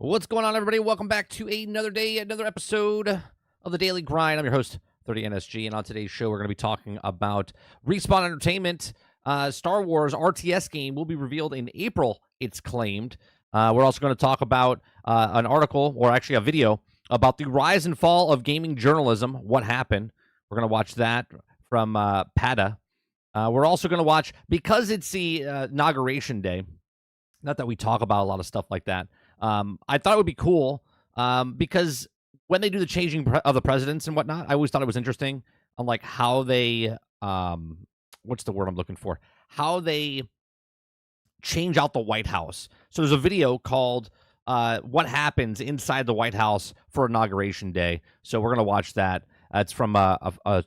What's going on, everybody? Welcome back to another day, another episode of the Daily Grind. I'm your host, 30NSG, and on today's show, we're going to be talking about Respawn Entertainment. Star Wars RTS game will be revealed in April, it's claimed. We're also going to talk about an article, or actually a video, about the rise and fall of gaming journalism. What happened? We're going to watch that from PATA. We're also going to watch, because it's the Inauguration Day, not that we talk about a lot of stuff like that, I thought it would be cool because when they do the changing of the presidents and whatnot, I always thought it was interesting on like how they, what's the word I'm looking for? How they change out the White House. So there's a video called What Happens Inside the White House for Inauguration Day. So we're going to watch that. It's from a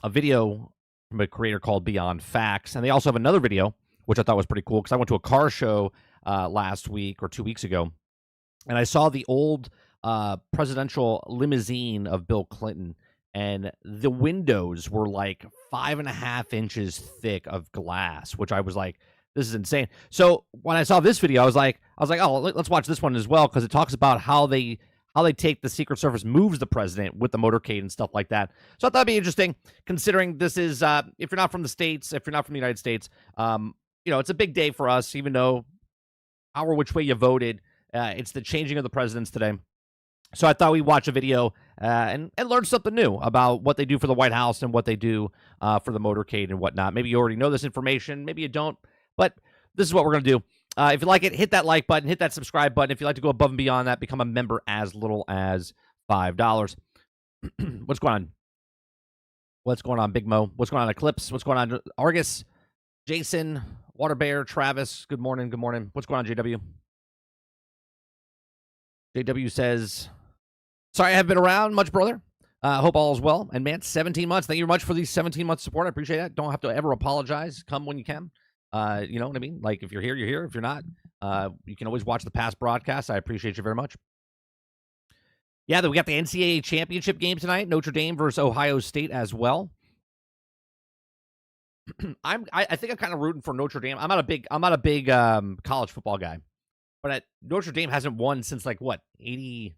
video from a creator called Beyond Facts. And they also have another video, which I thought was pretty cool because I went to a car show last week or 2 weeks ago, and I saw the old presidential limousine of Bill Clinton, and the windows were like 5.5 inches thick of glass, which I was like, this is insane. So when I saw this video, I was like, oh, let's watch this one as well, because it talks about how they take the Secret Service moves the president with the motorcade and stuff like that. So I thought it'd be interesting, considering this is, if you're not from the States, if you're not from the United States, it's a big day for us, even though however which way you voted, it's the changing of the presidents today. So I thought we'd watch a video and learn something new about what they do for the White House and what they do for the motorcade and whatnot. Maybe you already know this information, maybe you don't, but this is what we're going to do. If you like it, hit that like button, hit that subscribe button. If you'd like to go above and beyond that, become a member as little as $5. What's going on? What's going on, Big Mo? What's going on, Eclipse? What's going on, Argus? Jason, Water Bear, Travis, good morning, good morning. What's going on, JW? JW says, sorry I haven't been around much, brother. Hope all is well. And man, 17 months. Thank you very much for these 17 months support. I appreciate that. Don't have to ever apologize. Come when you can. You know what I mean? Like, if you're here, you're here. If you're not, you can always watch the past broadcasts. I appreciate you very much. Yeah, we got the NCAA championship game tonight. Notre Dame versus Ohio State as well. I think I'm kind of rooting for Notre Dame. I'm not a big college football guy, but Notre Dame hasn't won since like what, 80,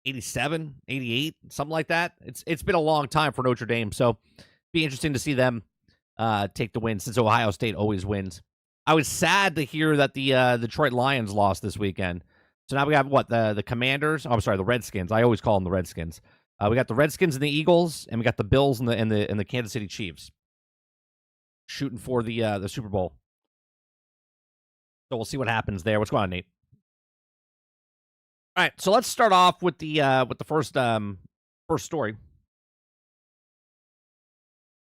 87, 88, something like that. It's been a long time for Notre Dame, so be interesting to see them take the win, since Ohio State always wins. I was sad to hear that the Detroit Lions lost this weekend. So now we got what, the Commanders? Oh, I'm sorry, the Redskins. I always call them the Redskins. We got the Redskins and the Eagles, and we got the Bills and the Kansas City Chiefs shooting for the Super Bowl. So we'll see what happens there. What's going on, Nate? All right, so let's start off with the first story.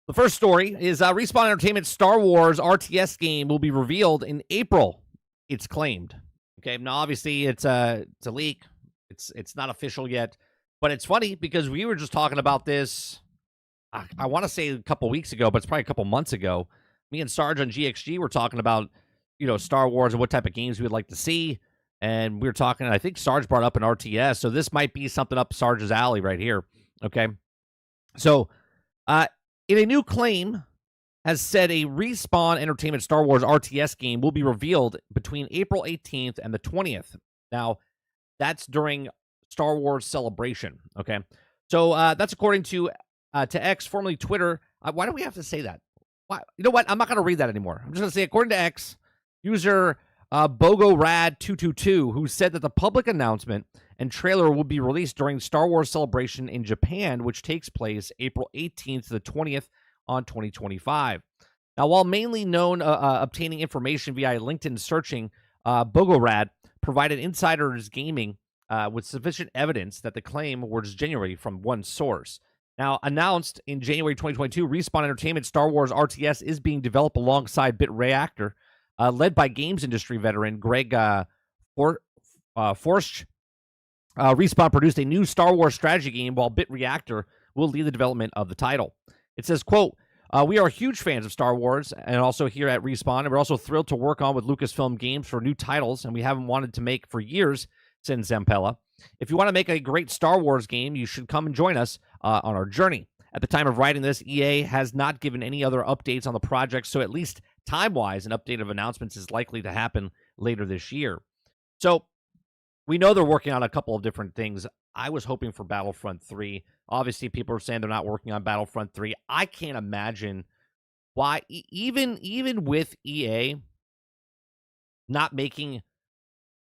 The first story is Respawn Entertainment's Star Wars RTS game will be revealed in April, it's claimed. Okay, now obviously it's a leak. It's not official yet, but it's funny because we were just talking about this, I want to say a couple weeks ago, but it's probably a couple months ago. Me and Sarge on GXG were talking about, Star Wars and what type of games we would like to see. And we were talking, I think Sarge brought up an RTS. So this might be something up Sarge's alley right here. Okay. So, in a new claim, has said a Respawn Entertainment Star Wars RTS game will be revealed between April 18th and the 20th. Now, that's during Star Wars Celebration. Okay. So, that's according to X, formerly Twitter. Why do we have to say that? Why? You know what? I'm not going to read that anymore. I'm just going to say, according to X, user BogoRad222, who said that the public announcement and trailer will be released during Star Wars Celebration in Japan, which takes place April 18th to the 20th on 2025. Now, while mainly known obtaining information via LinkedIn searching, BogoRad provided Insiders Gaming with sufficient evidence that the claim was genuine from one source. Now, announced in January 2022, Respawn Entertainment Star Wars RTS is being developed alongside Reactor, led by games industry veteran Greg Forst. Respawn produced a new Star Wars strategy game, while Reactor will lead the development of the title. It says, quote, we are huge fans of Star Wars, and also here at Respawn, and we're also thrilled to work on with Lucasfilm Games for new titles, and we haven't wanted to make for years, said Zampella. If you want to make a great Star Wars game, you should come and join us on our journey. At the time of writing this, EA has not given any other updates on the project, so at least time-wise, an update of announcements is likely to happen later this year. So we know they're working on a couple of different things. I was hoping for Battlefront 3. Obviously, people are saying they're not working on Battlefront 3. I can't imagine why, even with EA not making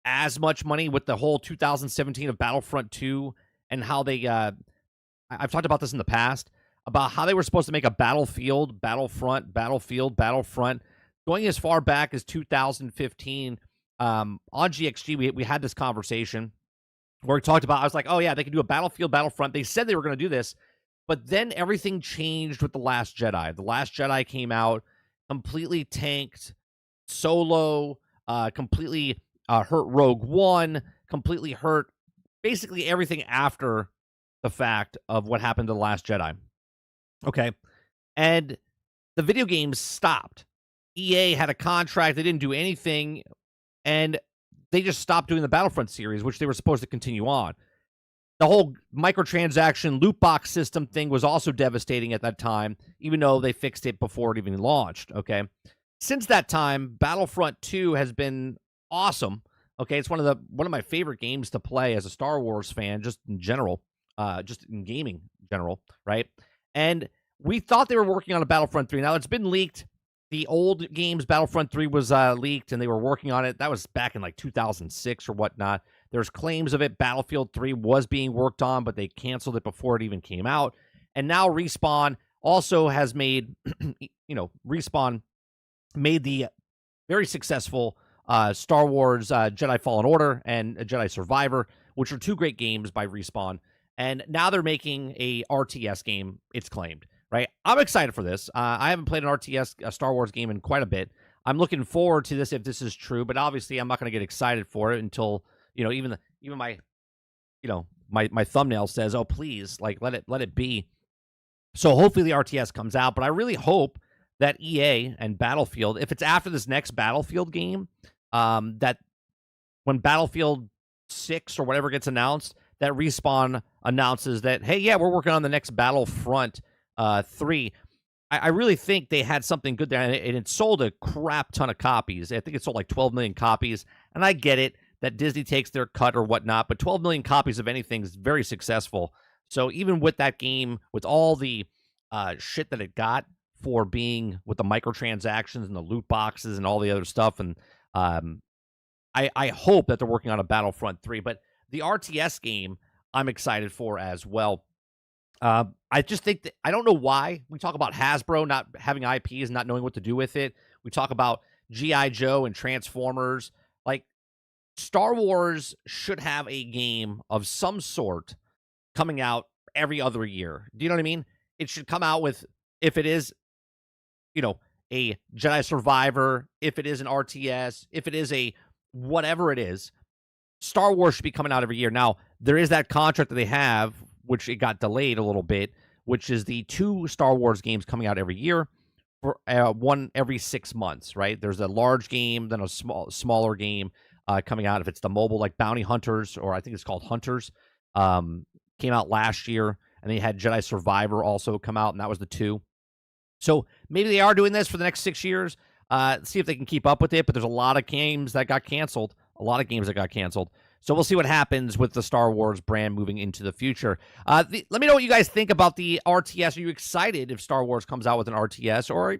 as much money with the whole 2017 of Battlefront 2 and how they I've talked about this in the past about how they were supposed to make a Battlefield, Battlefront, Battlefield, Battlefront, going as far back as 2015. On GXG, we had this conversation where we talked about, I was like, oh yeah, they can do a Battlefield, Battlefront. They said they were going to do this, but then everything changed with The Last Jedi. The Last Jedi came out, completely tanked Solo, completely hurt Rogue One, completely hurt basically everything after the fact of what happened to The Last Jedi. Okay. And the video games stopped. EA had a contract. They didn't do anything. And they just stopped doing the Battlefront series, which they were supposed to continue on. The whole microtransaction loot box system thing was also devastating at that time, even though they fixed it before it even launched. Okay. Since that time, Battlefront 2 has been awesome. Okay. It's one of my favorite games to play as a Star Wars fan, just in general, just in gaming in general. Right. And we thought they were working on a Battlefront 3. Now it's been leaked. The old games, Battlefront 3 was leaked, and they were working on it. That was back in like 2006 or whatnot. There's claims of it. Battlefield 3 was being worked on, but they canceled it before it even came out. And now Respawn also has made, Respawn made the very successful Star Wars Jedi Fallen Order and Jedi Survivor, which are two great games by Respawn. And now they're making a RTS game, it's claimed. Right, I'm excited for this. I haven't played an RTS, a Star Wars game, in quite a bit. I'm looking forward to this if this is true, but obviously I'm not going to get excited for it until even my my thumbnail says, "Oh, please, like let it be." So hopefully the RTS comes out, but I really hope that EA and Battlefield, if it's after this next Battlefield game, that when Battlefield 6 or whatever gets announced, that Respawn announces that, hey, yeah, we're working on the next Battlefront 3. I really think they had something good there, and it sold a crap ton of copies. I think it sold like 12 million copies, and I get it that Disney takes their cut or whatnot, but 12 million copies of anything is very successful. So even with that game, with all the shit that it got for being with the microtransactions and the loot boxes and all the other stuff, and I hope that they're working on a Battlefront 3, but the RTS game I'm excited for as well. I just think that I don't know why we talk about Hasbro not having IPs and not knowing what to do with it. We talk about G.I. Joe and Transformers. Like, Star Wars should have a game of some sort coming out every other year. Do you know what I mean? It should come out with, if it is, a Jedi Survivor, if it is an RTS, if it is a whatever it is, Star Wars should be coming out every year. Now, there is that contract that they have, which it got delayed a little bit, which is the 2 Star Wars games coming out every year, for one every 6 months, right? There's a large game, then a smaller game coming out. If it's the mobile, like Bounty Hunters, or I think it's called Hunters, came out last year, and they had Jedi Survivor also come out, and that was the 2. So maybe they are doing this for the next 6 years. See if they can keep up with it, but there's a lot of games that got canceled. So we'll see what happens with the Star Wars brand moving into the future. Let me know what you guys think about the RTS. Are you excited if Star Wars comes out with an RTS, or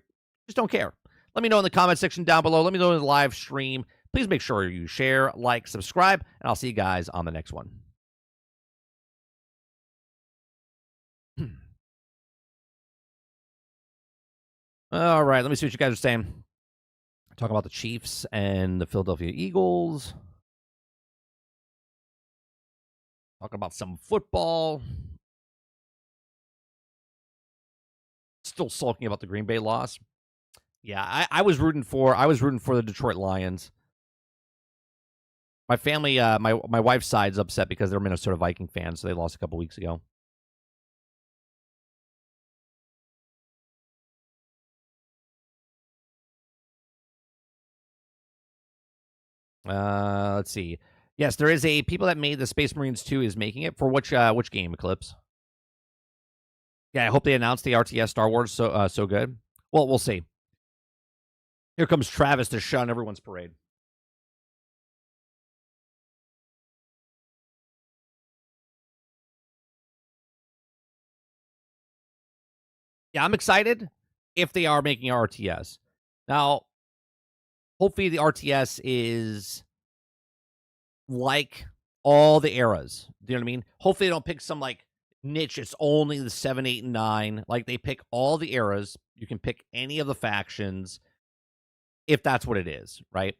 just don't care? Let me know in the comment section down below. Let me know in the live stream. Please make sure you share, like, subscribe, and I'll see you guys on the next one. All right, let me see what you guys are saying. Talk about the Chiefs and the Philadelphia Eagles. Talking about some football. Still sulking about the Green Bay loss. Yeah, I was rooting for the Detroit Lions. My family, my wife's side's upset because they're Minnesota Viking fans, so they lost a couple weeks ago. Let's see. Yes, there is a people that made the Space Marines 2 is making it for which game, Eclipse? Yeah, I hope they announce the RTS Star Wars so good. Well, we'll see. Here comes Travis to shun everyone's parade. Yeah, I'm excited if they are making RTS. Now, hopefully the RTS is like all the eras. Do you know what I mean? Hopefully they don't pick some like niche. It's only the 7, 8, and 9. Like they pick all the eras. You can pick any of the factions if that's what it is, right?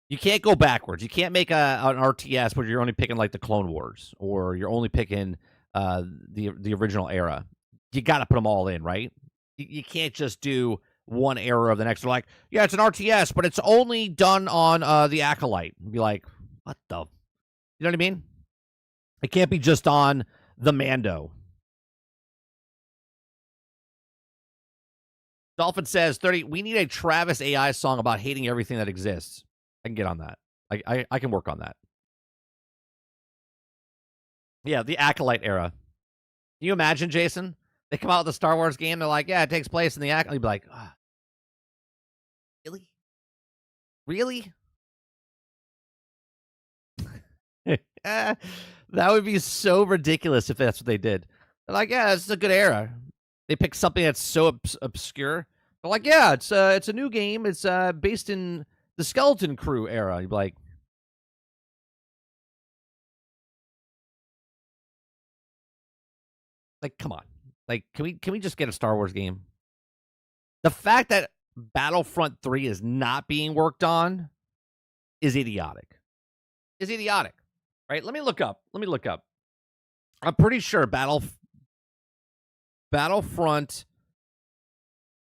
You can't go backwards. You can't make an RTS where you're only picking like the Clone Wars or you're only picking the original era. You got to put them all in, right? You can't just do one era of the next. They're like, yeah, it's an RTS, but it's only done on the Acolyte. You'd be like, what the? You know what I mean? It can't be just on the Mando. Dolphin says 30. We need a Travis AI song about hating everything that exists. I can get on that. I can work on that. Yeah, the Acolyte era. Can you imagine, Jason? They come out with a Star Wars game. They're like, yeah, it takes place in the Acolyte. You'd be like, oh, really? Really? That would be so ridiculous if that's what they did. They're like, yeah, this is a good era. They pick something that's so obscure. They're like, yeah, it's a new game. It's based in the Skeleton Crew era. You'd be like, come on. Like, can we just get a Star Wars game? The fact that Battlefront 3 is not being worked on is idiotic. Right? Let me look up. I'm pretty sure Battlefront.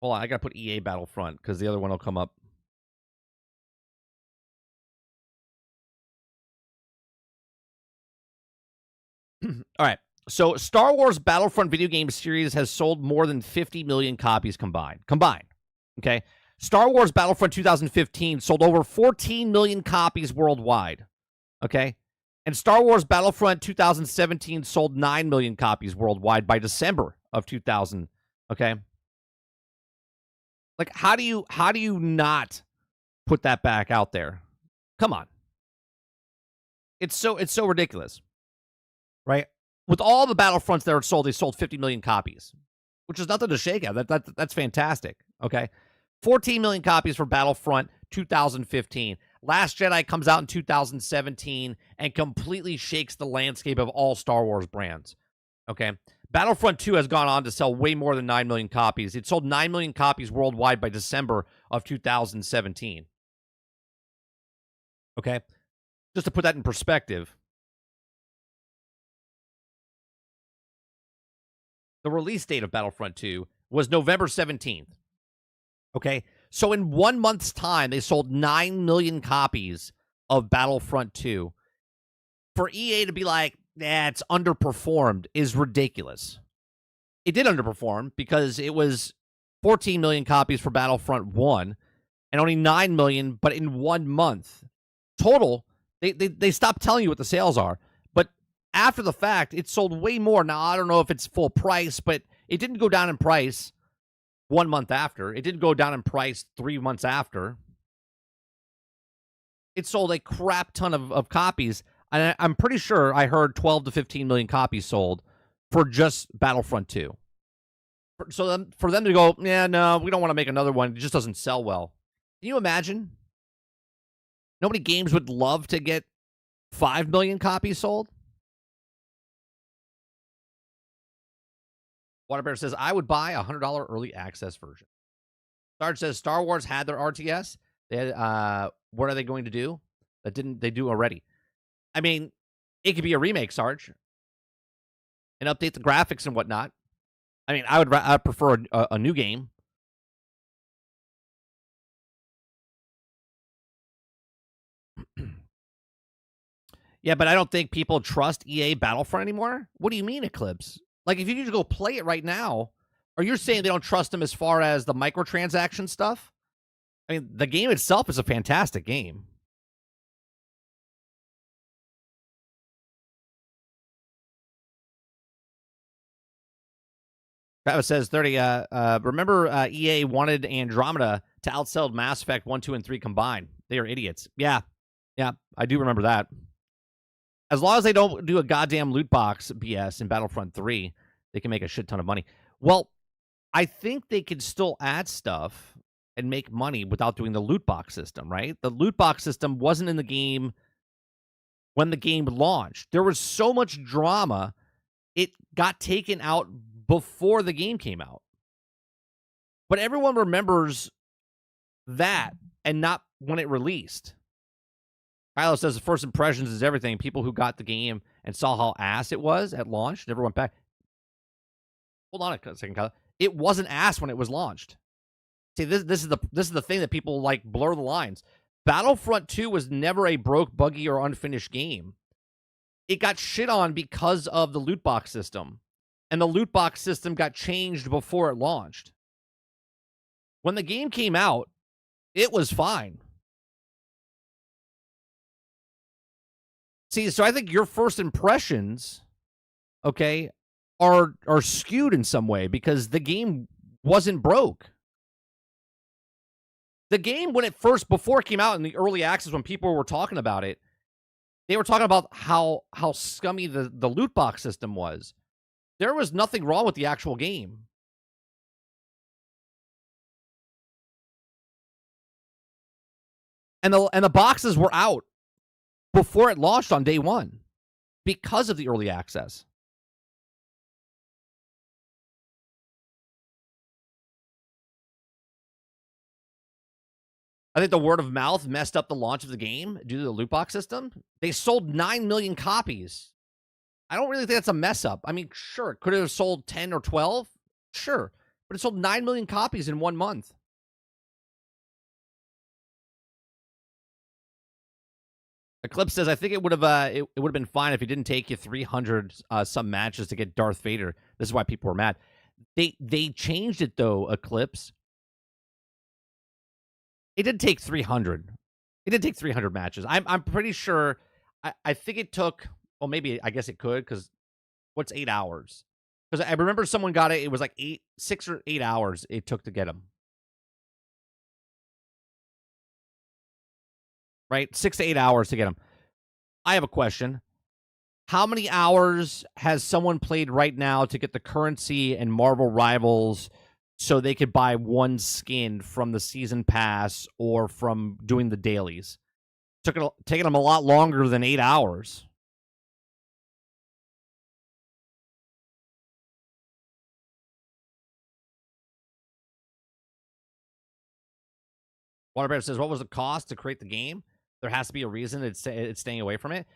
Hold on, I gotta put EA Battlefront because the other one will come up. All right. So Star Wars Battlefront video game series has sold more than 50 million copies combined. Okay. Star Wars Battlefront 2015 sold over 14 million copies worldwide. Okay. And Star Wars Battlefront 2017 sold 9 million copies worldwide by December of 2000. Okay. Like, how do you not put that back out there? Come on. It's so ridiculous. Right? With all the Battlefronts that are sold, they sold 50 million copies, which is nothing to shake at. That's fantastic. Okay. 14 million copies for Battlefront 2015. Last Jedi comes out in 2017 and completely shakes the landscape of all Star Wars brands. Okay. Battlefront 2 has gone on to sell way more than 9 million copies. It sold 9 million copies worldwide by December of 2017. Okay. Just to put that in perspective, the release date of Battlefront 2 was November 17th. Okay. So in 1 month's time, they sold 9 million copies of Battlefront 2. For EA to be like, it's underperformed is ridiculous. It did underperform because it was 14 million copies for Battlefront 1 and only 9 million, but in 1 month. Total, they stopped telling you what the sales are. But after the fact, it sold way more. Now, I don't know if it's full price, but it didn't go down in price 1 month after. It didn't go down in price 3 months after. It sold a crap ton of copies. And I'm pretty sure I heard 12 to 15 million copies sold for just Battlefront 2. So for them to go, yeah, no, we don't want to make another one. It just doesn't sell well. Can you imagine? Nobody games would love to get 5 million copies sold. Waterbear says, I would buy a $100 early access version. Sarge says, Star Wars had their RTS. They had, what are they going to do? That didn't they do already? I mean, it could be a remake, Sarge, and update the graphics and whatnot. I mean, I'd prefer a new game. Yeah, but I don't think people trust EA Battlefront anymore. What do you mean, Eclipse? Like, if you need to go play it right now, or you're saying they don't trust them as far as the microtransaction stuff? I mean, the game itself is a fantastic game. Travis says 30. Remember EA wanted Andromeda to outsell Mass Effect 1, 2, and 3 combined. They are idiots. Yeah, I do remember that. As long as they don't do a goddamn loot box BS in Battlefront 3, they can make a shit ton of money. Well, I think they could still add stuff and make money without doing the loot box system, right? The loot box system wasn't in the game when the game launched. There was so much drama, it got taken out before the game came out. But everyone remembers that and not when it released. Kylo says the first impressions is everything. People who got the game and saw how ass it was at launch never went back. Hold on a second, Kylo. It wasn't ass when it was launched. See, this is the thing that people like blur the lines. Battlefront 2 was never a broke, buggy, or unfinished game. It got shit on because of the loot box system. And the loot box system got changed before it launched. When the game came out, it was fine. See, so I think your first impressions, okay, are skewed in some way because the game wasn't broke. The game, when it first, before it came out in the early access, when people were talking about it, they were talking about how scummy the loot box system was. There was nothing wrong with the actual game. And the boxes were out before it launched on day one because of the early access. I think the word of mouth messed up the launch of the game due to the loot box system. They sold 9 million copies. I don't really think that's a mess up. I mean, sure, could it have sold 10 or 12? Sure. But it sold 9 million copies in 1 month. Eclipse says, I think it would have it would have been fine if it didn't take you 300 some matches to get Darth Vader. This is why people were mad. They changed it though, Eclipse. It didn't take 300. It didn't take 300 matches. I'm pretty sure. I think it took. Well, maybe I guess it could because what's 8 hours? Because I remember someone got it. It was like 6 or 8 hours it took to get them. Right, 6 to 8 hours to get them. I have a question. How many hours has someone played right now to get the currency and Marvel Rivals so they could buy one skin from the season pass or from doing the dailies? Taking them a lot longer than 8 hours. Waterbear says, what was the cost to create the game? There has to be a reason it's staying away from it.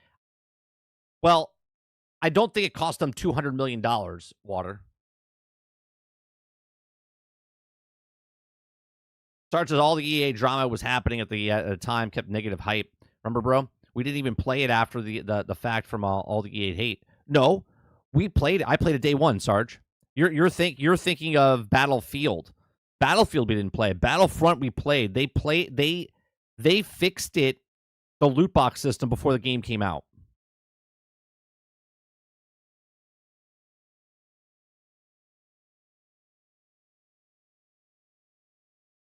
Well, I don't think it cost them $200 million, Water. Starts as all the EA drama was happening at the time, kept negative hype. Remember, bro? We didn't even play it after the fact from all the EA hate. No, we played it. I played it day one, Sarge. You're thinking of Battlefield. Battlefield we didn't play. Battlefront we played. They fixed it, the loot box system, before the game came out.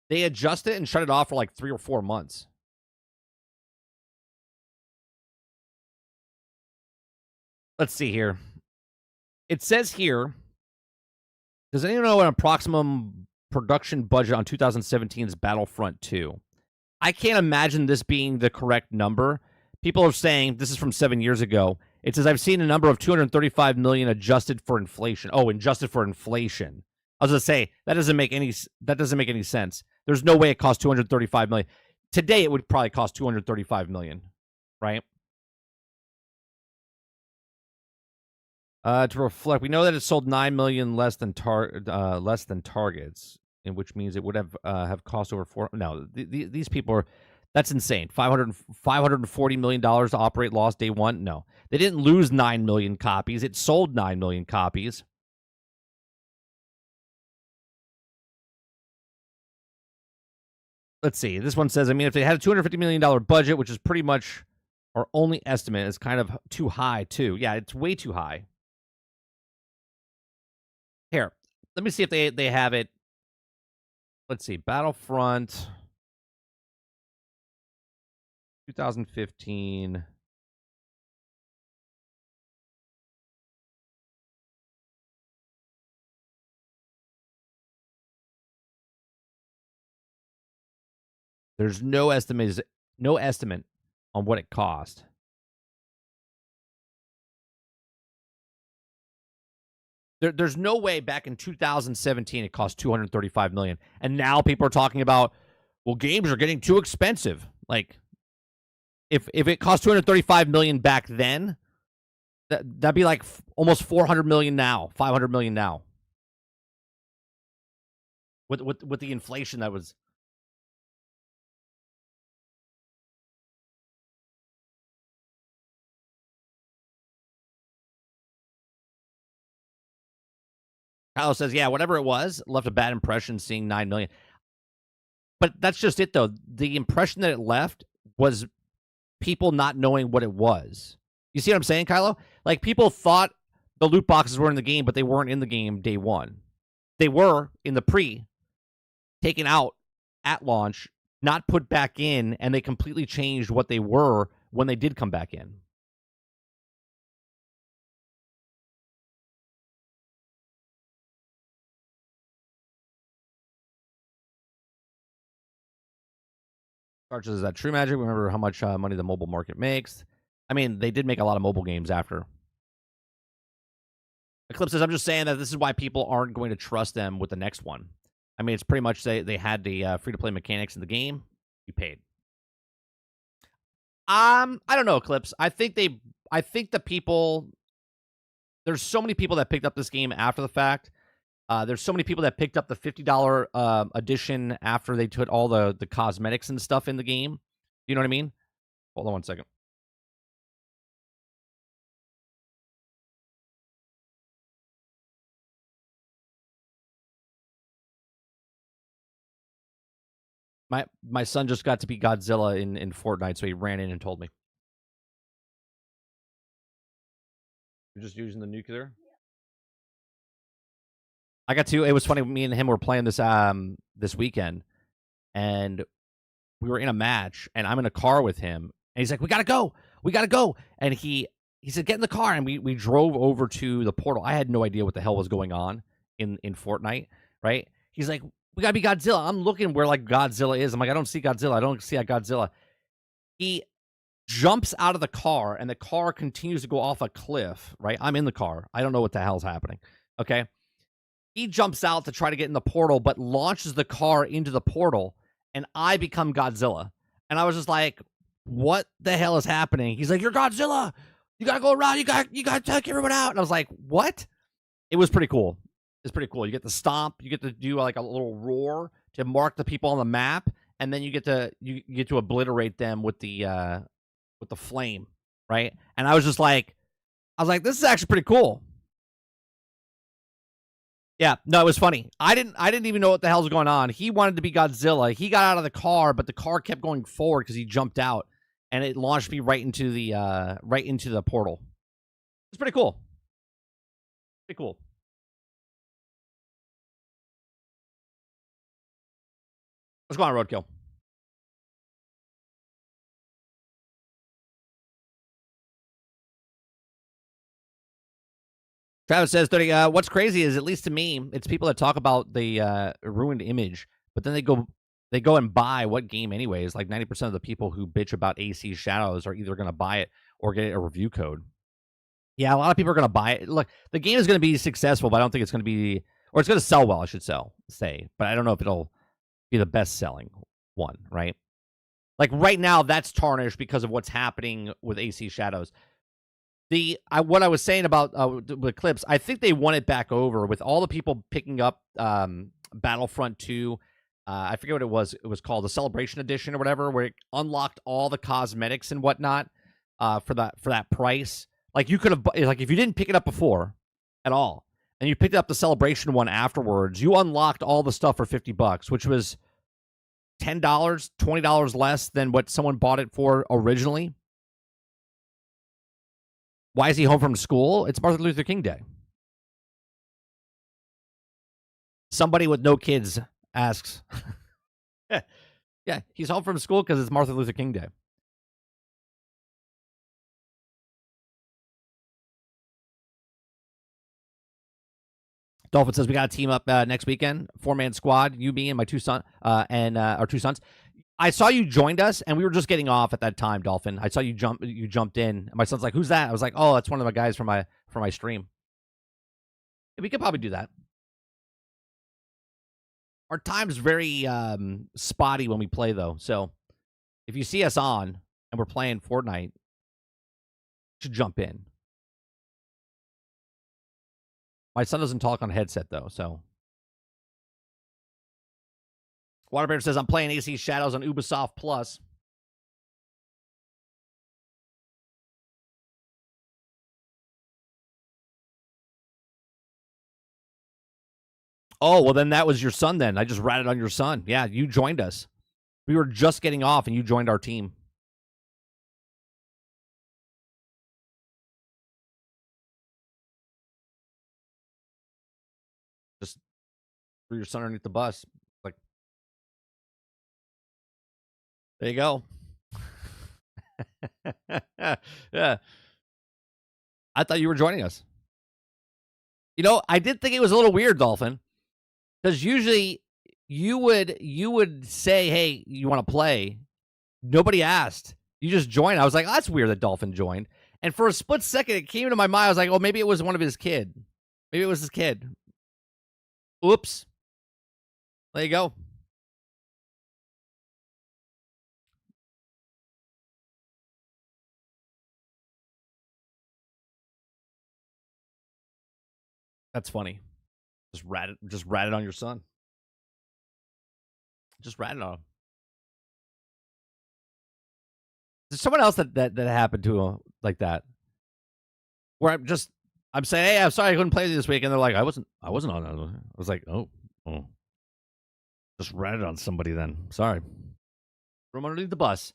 They adjusted it and shut it off for like 3 or 4 months. Let's see here. It says here, does anyone know an approximate production budget on 2017's Battlefront 2? I can't imagine this being the correct number. People are saying, this is from 7 years ago. It says, I've seen a number of 235 million adjusted for inflation. Oh, adjusted for inflation. I was going to say, that doesn't make any sense. There's no way it costs 235 million. Today, it would probably cost 235 million, right? To reflect, we know that it sold 9 million less than targets, in which means it would have cost over 4. No, these people are. That's insane. $540 million to operate lost day one. No, they didn't lose 9 million copies. It sold 9 million copies. Let's see. This one says, I mean, if they had a $250 million budget, which is pretty much our only estimate, is kind of too high, too. Yeah, it's way too high. Here, let me see if they have it. Let's see. Battlefront 2015. There's no estimate on what it cost. There's no way back in 2017 it cost 235 million, and now people are talking about, well, games are getting too expensive. Like, if it cost 235 million back then, that'd be like almost 400 million now, 500 million now. With the inflation that was. Kyle says, yeah, whatever it was, left a bad impression seeing 9 million. But that's just it, though. The impression that it left was people not knowing what it was. You see what I'm saying, Kylo? Like, people thought the loot boxes were in the game, but they weren't in the game day one. They were in the taken out at launch, not put back in, and they completely changed what they were when they did come back in. Starches, is that true, Magic? Remember how much money the mobile market makes? I mean, they did make a lot of mobile games after. Eclipse says, I'm just saying that this is why people aren't going to trust them with the next one. I mean, it's pretty much they had the free-to-play mechanics in the game. You paid. I don't know, Eclipse. I think the people. There's so many people that picked up this game after the fact. There's so many people that picked up the $50 edition after they put all the cosmetics and stuff in the game. You know what I mean? Hold on one second. My son just got to be Godzilla in Fortnite, so he ran in and told me. You're just using the nuclear? I got to. It was funny. Me and him were playing this weekend, and we were in a match, and I'm in a car with him, and he's like, "We gotta go, and he said, "Get in the car," and we drove over to the portal. I had no idea what the hell was going on in Fortnite, right? He's like, "We gotta be Godzilla." I'm looking where like Godzilla is. I'm like, I don't see Godzilla. I don't see a Godzilla. He jumps out of the car, and the car continues to go off a cliff, right? I'm in the car. I don't know what the hell's happening. Okay. He jumps out to try to get in the portal, but launches the car into the portal, and I become Godzilla. And I was just like, what the hell is happening? He's like, you're Godzilla. You gotta go around. You gotta take everyone out. And I was like, what? It was pretty cool. It's pretty cool. You get to stomp. You get to do like a little roar to mark the people on the map, and then you get to obliterate them with the flame, right? And I was like, this is actually pretty cool. Yeah, no, it was funny. I didn't even know what the hell was going on. He wanted to be Godzilla. He got out of the car, but the car kept going forward because he jumped out, and it launched me right into the portal. It's pretty cool. Pretty cool. Let's go on, Roadkill. Travis says, 30, what's crazy is, at least to me, it's people that talk about the ruined image, but then they go and buy what game anyways. Like 90% of the people who bitch about AC Shadows are either going to buy it or get a review code. Yeah, a lot of people are going to buy it. Look, the game is going to be successful, but I don't think it's going to be, or it's going to sell well, I should say. But I don't know if it'll be the best-selling one, right? Like right now, that's tarnished because of what's happening with AC Shadows. What I was saying about the clips, I think they won it back over with all the people picking up Battlefront 2. I forget what it was. It was called the Celebration Edition or whatever, where it unlocked all the cosmetics and whatnot for that price. Like you could have, like if you didn't pick it up before at all, and you picked up the Celebration one afterwards, you unlocked all the stuff for $50, which was $10, $20 less than what someone bought it for originally. Why is he home from school? It's Martin Luther King Day. Somebody with no kids asks. Yeah, he's home from school because it's Martin Luther King Day. Dolphin says we got to team up next weekend. 4-man squad. You, me, and my two sons. I saw you joined us, and we were just getting off at that time, Dolphin. I saw you jumped in. And my son's like, "Who's that?" I was like, "Oh, that's one of the guys from my stream." Yeah, we could probably do that. Our time's very spotty when we play, though. So if you see us on and we're playing Fortnite, you should jump in. My son doesn't talk on headset, though, so. Waterbear says, I'm playing AC Shadows on Ubisoft Plus. Oh, well, then that was your son then. I just ratted on your son. Yeah, you joined us. We were just getting off, and you joined our team. Just threw your son underneath the bus. Like, there you go. Yeah. I thought you were joining us. You know, I did think it was a little weird, Dolphin, because usually you would say, "Hey, you want to play?" Nobody asked. You just joined. I was like, oh, "That's weird that Dolphin joined." And for a split second, it came into my mind. I was like, "Oh, maybe it was one of his kid. Maybe it was his kid." Oops. There you go. That's funny. Just ratted on your son. Just ratted on him. There's someone else that happened to him like that. Where I'm saying, "Hey, I'm sorry I couldn't play with you this week," and they're like, I wasn't on that. I was like, oh. Just ratted on somebody then. Sorry. Throw him underneath the bus.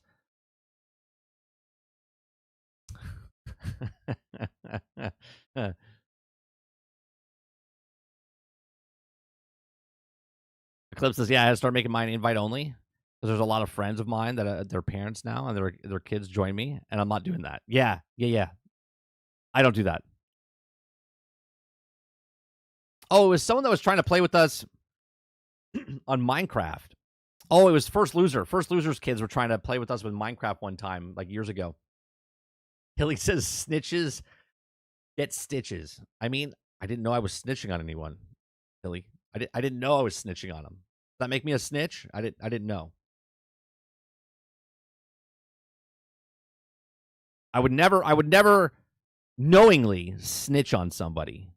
Eclipse says, "Yeah, I had to start making mine invite only because there's a lot of friends of mine that their parents now and their kids join me, and I'm not doing that." Yeah. I don't do that. Oh, it was someone that was trying to play with us on Minecraft. Oh, it was First Loser. First Loser's kids were trying to play with us with Minecraft one time, like years ago. Hilly says, "Snitches get stitches." I mean, I didn't know I was snitching on anyone, Hilly. I didn't know I was snitching on them. Does that make me a snitch? I didn't know. I would never knowingly snitch on somebody.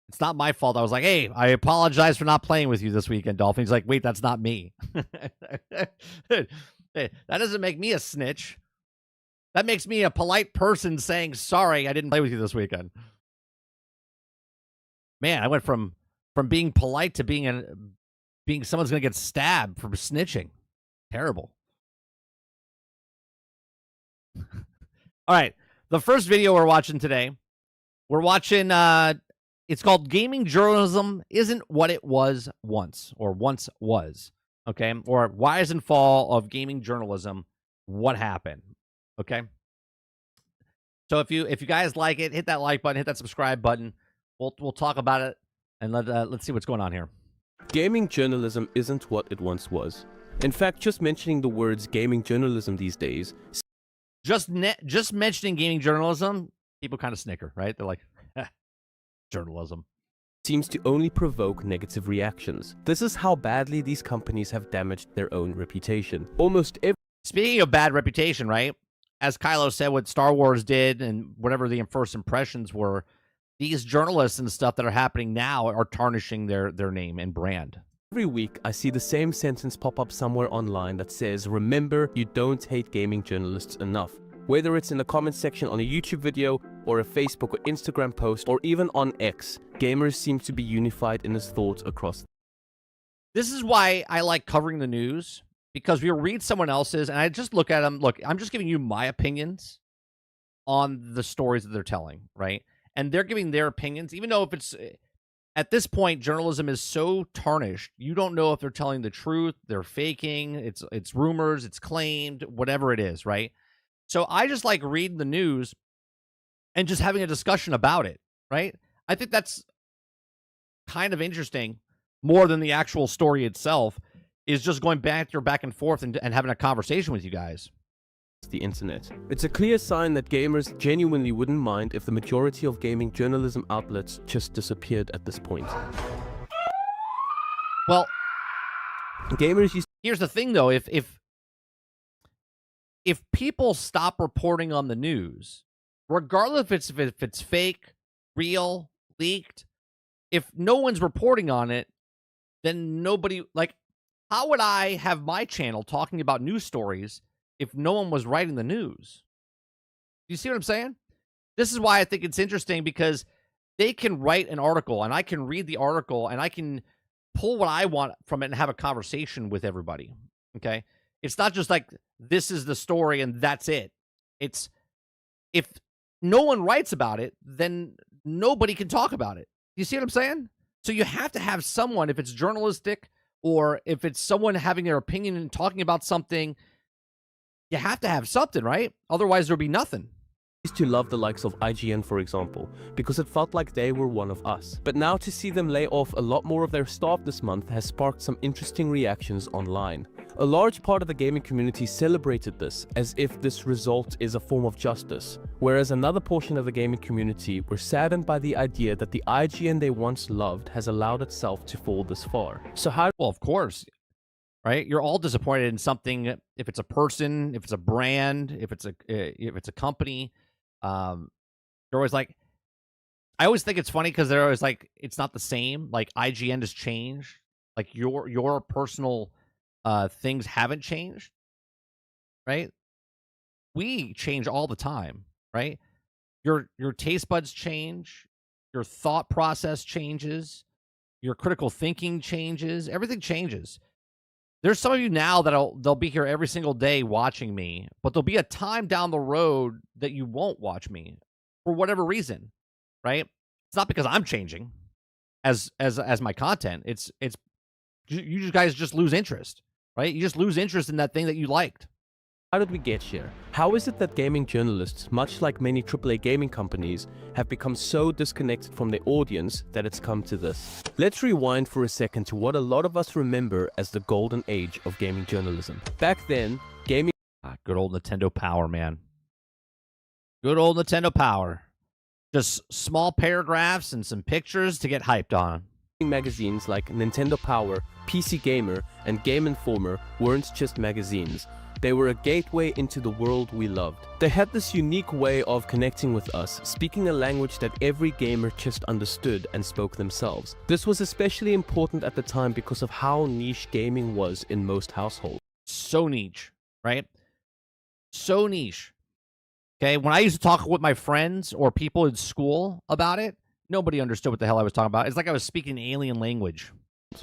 It's not my fault. I was like, "Hey, I apologize for not playing with you this weekend, Dolphin." He's like, "Wait, that's not me." That doesn't make me a snitch. That makes me a polite person saying, "Sorry, I didn't play with you this weekend." Man, I went from being polite to being someone's gonna get stabbed for snitching. Terrible. All right, the first video we're watching today, we're watching. It's called "Gaming Journalism Isn't What It Was Once," or once was. Okay, or "Rise and Fall of Gaming Journalism. What happened?" Okay. So if you guys like it, hit that like button, hit that subscribe button. We'll talk about it, and let's see what's going on here. Gaming journalism isn't what it once was. In fact, just mentioning the words gaming journalism these days, just mentioning gaming journalism, people kind of snicker, right? They're like, journalism seems to only provoke negative reactions. This is how badly these companies have damaged their own reputation. Speaking of bad reputation, right? As Kylo said, what Star Wars did and whatever the first impressions were, these journalists and stuff that are happening now are tarnishing their name and brand. Every week, I see the same sentence pop up somewhere online that says, "Remember, you don't hate gaming journalists enough." Whether it's in the comment section on a YouTube video, or a Facebook or Instagram post, or even on X, gamers seem to be unified in this thought across. This is why I like covering the news, because we'll read someone else's, and I just look at them. Look, I'm just giving you my opinions on the stories that they're telling, right? And they're giving their opinions, even though if it's... At this point, journalism is so tarnished, you don't know if they're telling the truth, they're faking, it's rumors, it's claimed, whatever it is, right? So I just like reading the news and just having a discussion about it, right? I think that's kind of interesting more than the actual story itself, is just going back and forth and having a conversation with you guys. The internet. It's a clear sign that gamers genuinely wouldn't mind if the majority of gaming journalism outlets just disappeared at this point. Well, gamers used here's the thing though, if people stop reporting on the news, regardless if it's fake, real, leaked, if no one's reporting on it, then nobody, like, how would I have my channel talking about news stories if no one was writing the news? You see what I'm saying? This is why I think it's interesting, because they can write an article and I can read the article and I can pull what I want from it and have a conversation with everybody. Okay? It's not just like, this is the story and that's it. It's, if no one writes about it, then nobody can talk about it. You see what I'm saying? So you have to have someone, if it's journalistic or if it's someone having their opinion and talking about something, you have to have something, right? Otherwise, there'll be nothing. used to love the likes of IGN, for example, because it felt like they were one of us. But now to see them lay off a lot more of their staff this month has sparked some interesting reactions online. A large part of the gaming community celebrated this, as if this result is a form of justice, whereas another portion of the gaming community were saddened by the idea that the IGN they once loved has allowed itself to fall this far. So how— Well, of course, right? You're all disappointed in something, if it's a person, if it's a brand, if it's a company. They're always like, I always think it's funny because they're always like, it's not the same. Like, IGN has changed. Like, your personal things haven't changed, right? We change all the time, right? Your taste buds change, your thought process changes, your critical thinking changes, everything changes. There's some of you now they'll be here every single day watching me, but there'll be a time down the road that you won't watch me for whatever reason, right? It's not because I'm changing as my content. It's you guys just lose interest, right? You just lose interest in that thing that you liked. How did we get here? How is it that gaming journalists, much like many AAA gaming companies, have become so disconnected from their audience that it's come to this? Let's rewind for a second to what a lot of us remember as the golden age of gaming journalism. Back then, gaming— good old Nintendo Power, man. Good old Nintendo Power. Just small paragraphs and some pictures to get hyped on. magazines like Nintendo Power, PC Gamer, and Game Informer weren't just magazines. They were a gateway into the world we loved. They had this unique way of connecting with us, speaking a language that every gamer just understood and spoke themselves. This was especially important at the time because of how niche gaming was in most households. So niche, right? So niche. Okay, when I used to talk with my friends or people in school about it, nobody understood what the hell I was talking about. It's like I was speaking alien language.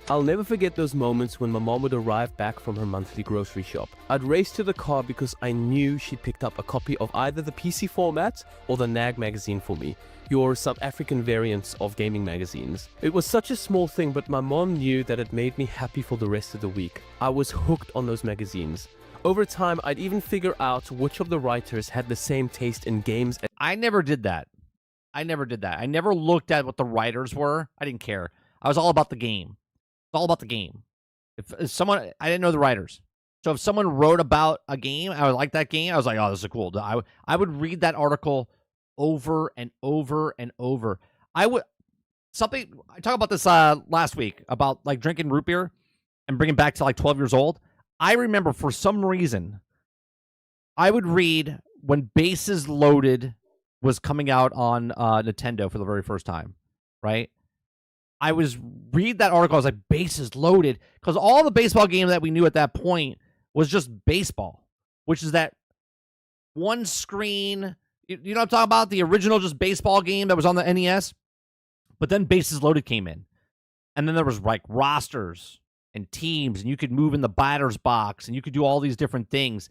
I'll never forget those moments when my mom would arrive back from her monthly grocery shop. I'd race to the car because I knew she'd picked up a copy of either the PC format or the NAG magazine for me, your South African variants of gaming magazines. It was such a small thing, but my mom knew that it made me happy for the rest of the week. I was hooked on those magazines. Over time, I'd even figure out which of the writers had the same taste in games. I never did that. I never looked at what the writers were. I didn't care. I was all about the game. It's all about the game. If someone, I didn't know the writers. So if someone wrote about a game, I would like that game. I was like, oh, this is cool. I would read that article over and over and over. I talked about this last week about like drinking root beer and bringing back to like 12 years old. I remember for some reason, I would read when Bases Loaded was coming out on Nintendo for the very first time, right? I was read that article. I was like, Bases Loaded, because all the baseball game that we knew at that point was just baseball, which is that one screen. You know what I'm talking about? The original just baseball game that was on the NES. But then Bases Loaded came in, and then there was like rosters and teams, and you could move in the batter's box, and you could do all these different things.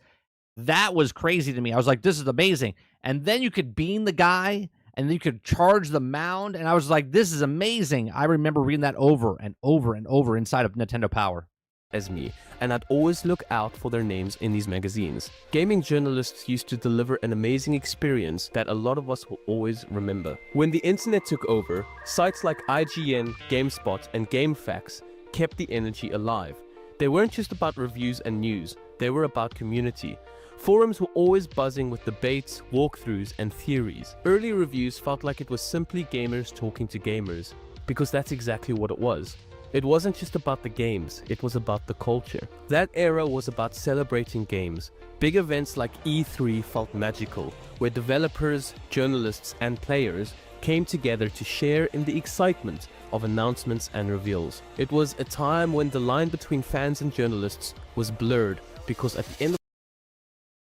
That was crazy to me. I was like, this is amazing. And then you could bean the guy, and then you could charge the mound, and I was like, this is amazing. I remember reading that over and over and over inside of Nintendo Power. As me, and I'd always look out for their names in these magazines. Gaming journalists used to deliver an amazing experience that a lot of us will always remember. When the internet took over, sites like IGN, GameSpot, and GameFAQs kept the energy alive. They weren't just about reviews and news, they were about community. Forums were always buzzing with debates, walkthroughs, and theories. Early reviews felt like it was simply gamers talking to gamers, because that's exactly what it was. It wasn't just about the games, it was about the culture. That era was about celebrating games. Big events like E3 felt magical, where developers, journalists, and players came together to share in the excitement of announcements and reveals. It was a time when the line between fans and journalists was blurred, because at the end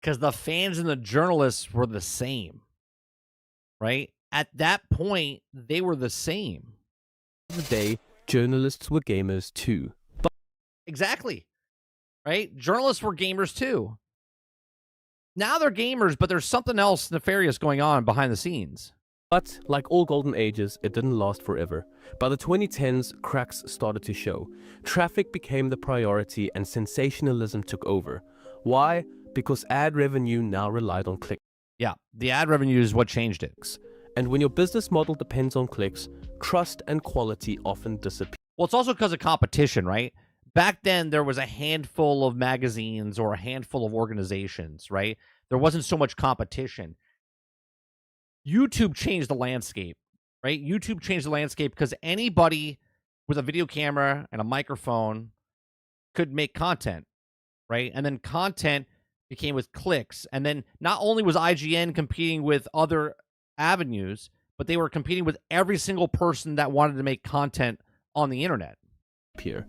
because the fans and the journalists were the same, right? At that point, they were the same. of the day, journalists were gamers too. Exactly, right? Journalists were gamers too. Now they're gamers, but there's something else nefarious going on behind the scenes. But, like all golden ages, it didn't last forever. By the 2010s, cracks started to show. Traffic became the priority and sensationalism took over. Why? Because ad revenue now relied on clicks. Yeah, the ad revenue is what changed it. And when your business model depends on clicks, trust and quality often disappear. Well, it's also because of competition, right? Back then, there was a handful of magazines or a handful of organizations, right? There wasn't so much competition. YouTube changed the landscape, right? YouTube changed the landscape because anybody with a video camera and a microphone could make content, right? And then content became with clicks. And then not only was IGN competing with other avenues, but they were competing with every single person that wanted to make content on the internet.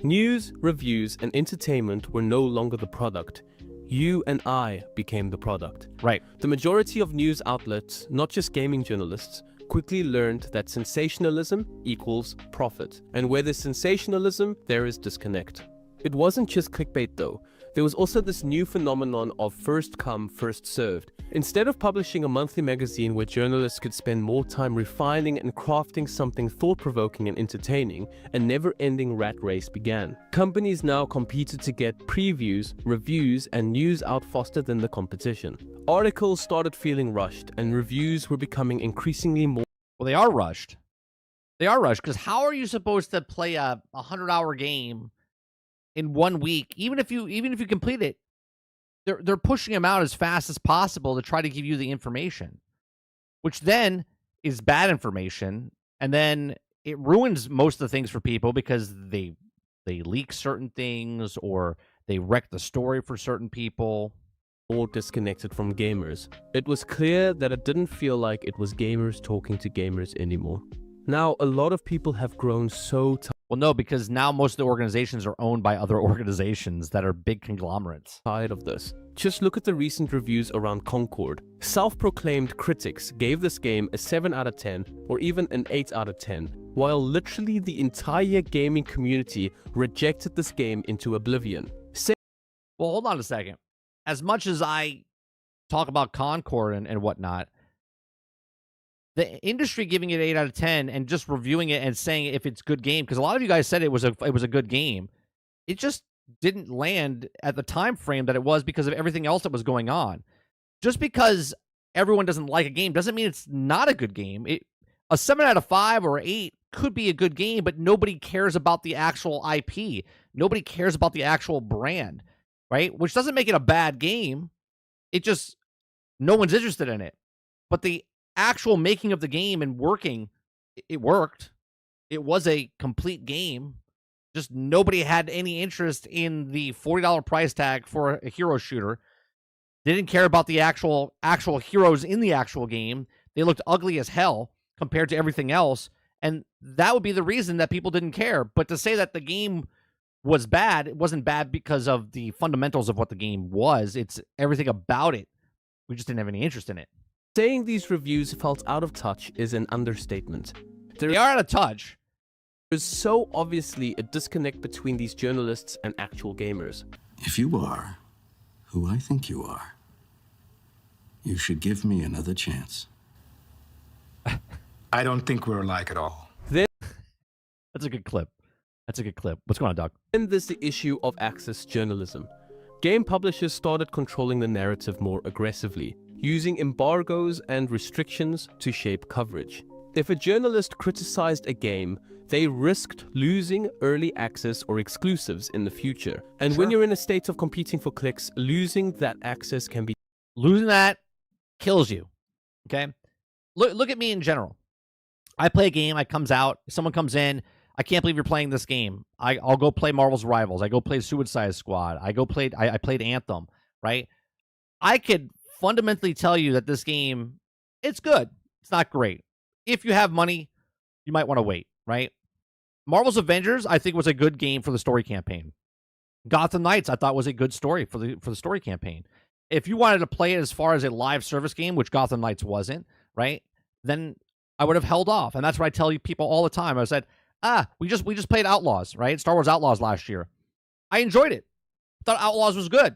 News, reviews, and entertainment were no longer the product. You and I became the product. Right. The majority of news outlets, not just gaming journalists, quickly learned that sensationalism equals profit. And where there's sensationalism, there is disconnect. It wasn't just clickbait though. There was also this new phenomenon of first come, first served. Instead of publishing a monthly magazine where journalists could spend more time refining and crafting something thought-provoking and entertaining, a never-ending rat race began. Companies now competed to get previews, reviews, and news out faster than the competition. Articles started feeling rushed, and reviews were becoming increasingly more. Well, they are rushed. They are rushed because how are you supposed to play a 100-hour game in 1 week, even if you complete it? They're pushing them out as fast as possible to try to give you the information, which then is bad information, and then it ruins most of the things for people because they leak certain things or they wreck the story for certain people. More disconnected from gamers. It was clear that it didn't feel like it was gamers talking to gamers anymore. Now, a lot of people have grown so Well, no, because now most of the organizations are owned by other organizations that are big conglomerates. tired of this. Just look at the recent reviews around Concord. Self-proclaimed critics gave this game a 7 out of 10 or even an 8 out of 10, while literally the entire gaming community rejected this game into oblivion. Well, hold on a second. As much as I talk about Concord and whatnot, the industry giving it 8 out of 10 and just reviewing it and saying if it's a good game, because a lot of you guys said it was a good game, it just didn't land at the time frame that it was because of everything else that was going on. Just because everyone doesn't like a game doesn't mean it's not a good game. A 7 out of 5 or 8 could be a good game, but nobody cares about the actual IP. Nobody cares about the actual brand, right? Which doesn't make it a bad game. It just, no one's interested in it. But the actual making of the game and working, it worked. It was a complete game. Just nobody had any interest in the $40 price tag for a hero shooter. They didn't care about the actual heroes in the actual game. They looked ugly as hell compared to everything else. And that would be the reason that people didn't care. But to say that the game was bad, it wasn't bad because of the fundamentals of what the game was. It's everything about it. We just didn't have any interest in it. Saying these reviews felt out of touch is an understatement. They are out of touch. There's so obviously a disconnect between these journalists and actual gamers. If you are who I think you are, you should give me another chance. I don't think we're alike at all. That's a good clip. That's a good clip. What's going on, Doc? Then there's the issue of access journalism. Game publishers started controlling the narrative more aggressively, using embargoes and restrictions to shape coverage. If a journalist criticized a game, they risked losing early access or exclusives in the future. And when you're in a state of competing for clicks, losing that access can be... Losing that kills you, okay? Look at me in general. I play a game, it comes out, someone comes in, I can't believe you're playing this game. I'll go play Marvel's Rivals. I go play Suicide Squad. I played Anthem, right? I could fundamentally tell you that this game, it's good. It's not great. If you have money, you might want to wait, right? Marvel's Avengers, I think, was a good game for the story campaign. Gotham Knights, I thought, was a good story for the story campaign. If you wanted to play it as far as a live service game, which Gotham Knights wasn't, right? Then I would have held off. And that's what I tell you people all the time. I said, we just played Outlaws, right? Star Wars Outlaws last year. I enjoyed it. Thought Outlaws was good.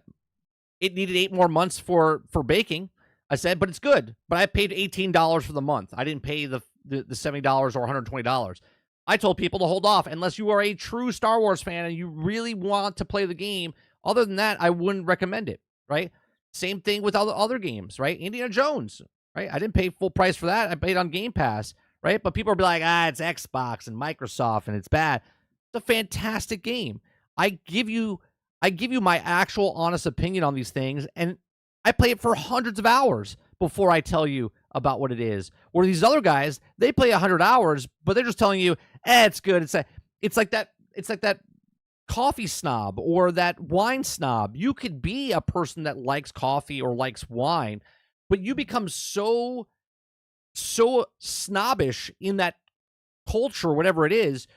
It needed 8 more months for baking. I said, but it's good. But I paid $18 for the month. I didn't pay the $70 or $120. I told people to hold off unless you are a true Star Wars fan and you really want to play the game. Other than that, I wouldn't recommend it, right? Same thing with other games, right? Indiana Jones, right? I didn't pay full price for that. I paid on Game Pass, right? But people are like, it's Xbox and Microsoft and it's bad. It's a fantastic game. I give you my actual honest opinion on these things, and I play it for hundreds of hours before I tell you about what it is. Where these other guys, they play 100 hours, but they're just telling you, it's good. It's like that coffee snob or that wine snob. You could be a person that likes coffee or likes wine, but you become so snobbish in that culture, whatever it is.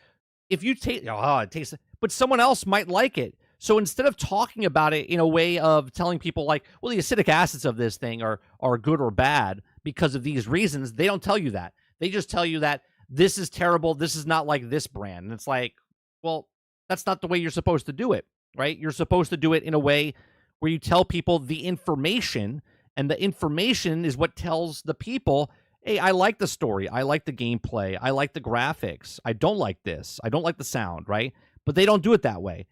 If you take, it tastes, but someone else might like it. So instead of talking about it in a way of telling people like, well, the acidic acids of this thing are good or bad because of these reasons, they don't tell you that. They just tell you that this is terrible. This is not like this brand. And it's like, well, that's not the way you're supposed to do it, right? You're supposed to do it in a way where you tell people the information, and the information is what tells the people, hey, I like the story. I like the gameplay. I like the graphics. I don't like this. I don't like the sound, right? But they don't do it that way.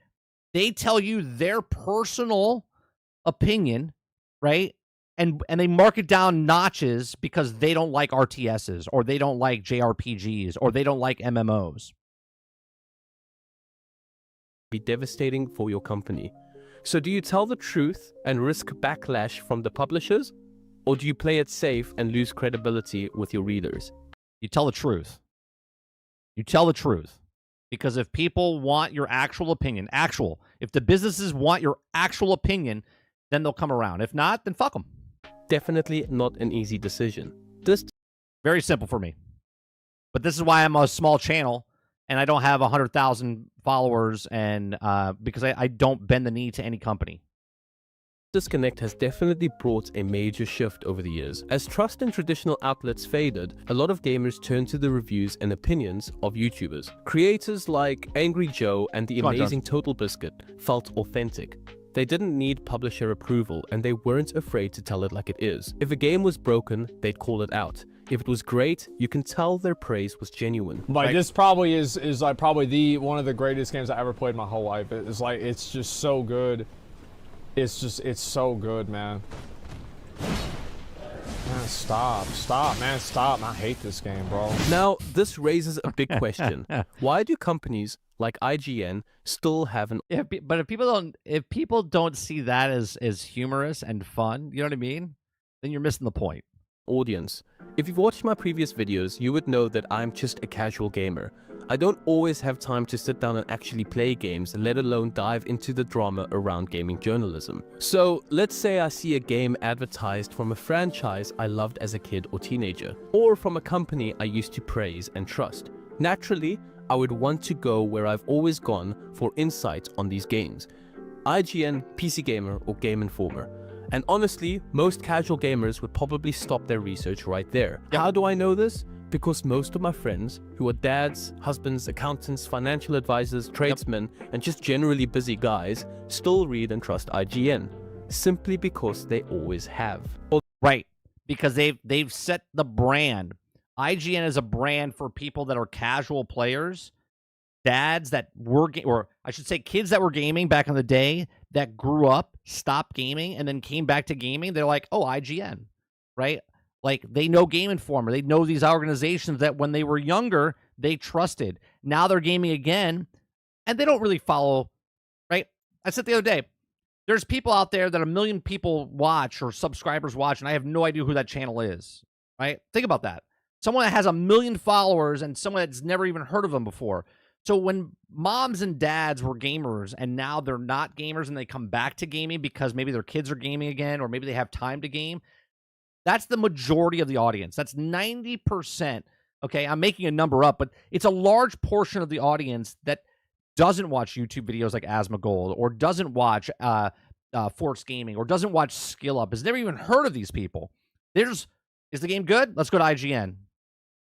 They tell you their personal opinion, right? And they mark it down notches because they don't like RTSs or they don't like JRPGs or they don't like MMOs. Be devastating for your company. So do you tell the truth and risk backlash from the publishers? Or do you play it safe and lose credibility with your readers? You tell the truth. You tell the truth. Because if people want your actual opinion, if the businesses want your actual opinion, then they'll come around. If not, then fuck them. Definitely not an easy decision. Very simple for me. But this is why I'm a small channel and I don't have 100,000 followers, and because I don't bend the knee to any company. Disconnect has definitely brought a major shift over the years. As trust in traditional outlets faded, a lot of gamers turned to the reviews and opinions of YouTubers. Creators like Angry Joe and the amazing Total Biscuit felt authentic. They didn't need publisher approval, and they weren't afraid to tell it like it is. If a game was broken, they'd call it out. If it was great, you can tell their praise was genuine. Like, this probably is like probably one of the greatest games I ever played in my whole life. It's just so good. It's so good, man. Man, stop, man, stop. I hate this game, bro. Now, this raises a big question. Why do companies like IGN still have an... Yeah, but if people don't see that as humorous and fun, you know what I mean? Then you're missing the point. Audience. If you've watched my previous videos, you would know that I'm just a casual gamer. I don't always have time to sit down and actually play games, let alone dive into the drama around gaming journalism. So let's say I see a game advertised from a franchise I loved as a kid or teenager, or from a company I used to praise and trust. Naturally, I would want to go where I've always gone for insight on these games. IGN, PC Gamer, or Game Informer. And honestly, most casual gamers would probably stop their research right there. Yep. How do I know this? Because most of my friends, who are dads, husbands, accountants, financial advisors, tradesmen, and just generally busy guys, still read and trust IGN, simply because they always have. Right, because they've set the brand. IGN is a brand for people that are casual players, dads that were, or I should say kids that were gaming back in the day that grew up, stopped gaming, and then came back to gaming. They're like, oh, IGN, right? Like, they know Game Informer. They know these organizations that when they were younger, they trusted. Now they're gaming again, and they don't really follow, right? I said the other day, there's people out there that 1 million people watch or subscribers watch, and I have no idea who that channel is, right? Think about that. Someone that has 1 million followers and someone that's never even heard of them before. So when moms and dads were gamers and now they're not gamers and they come back to gaming because maybe their kids are gaming again or maybe they have time to game, that's the majority of the audience. That's 90%. Okay, I'm making a number up, but it's a large portion of the audience that doesn't watch YouTube videos like Asmongold or doesn't watch Force Gaming or doesn't watch Skill Up, has never even heard of these people. Is the game good? Let's go to IGN.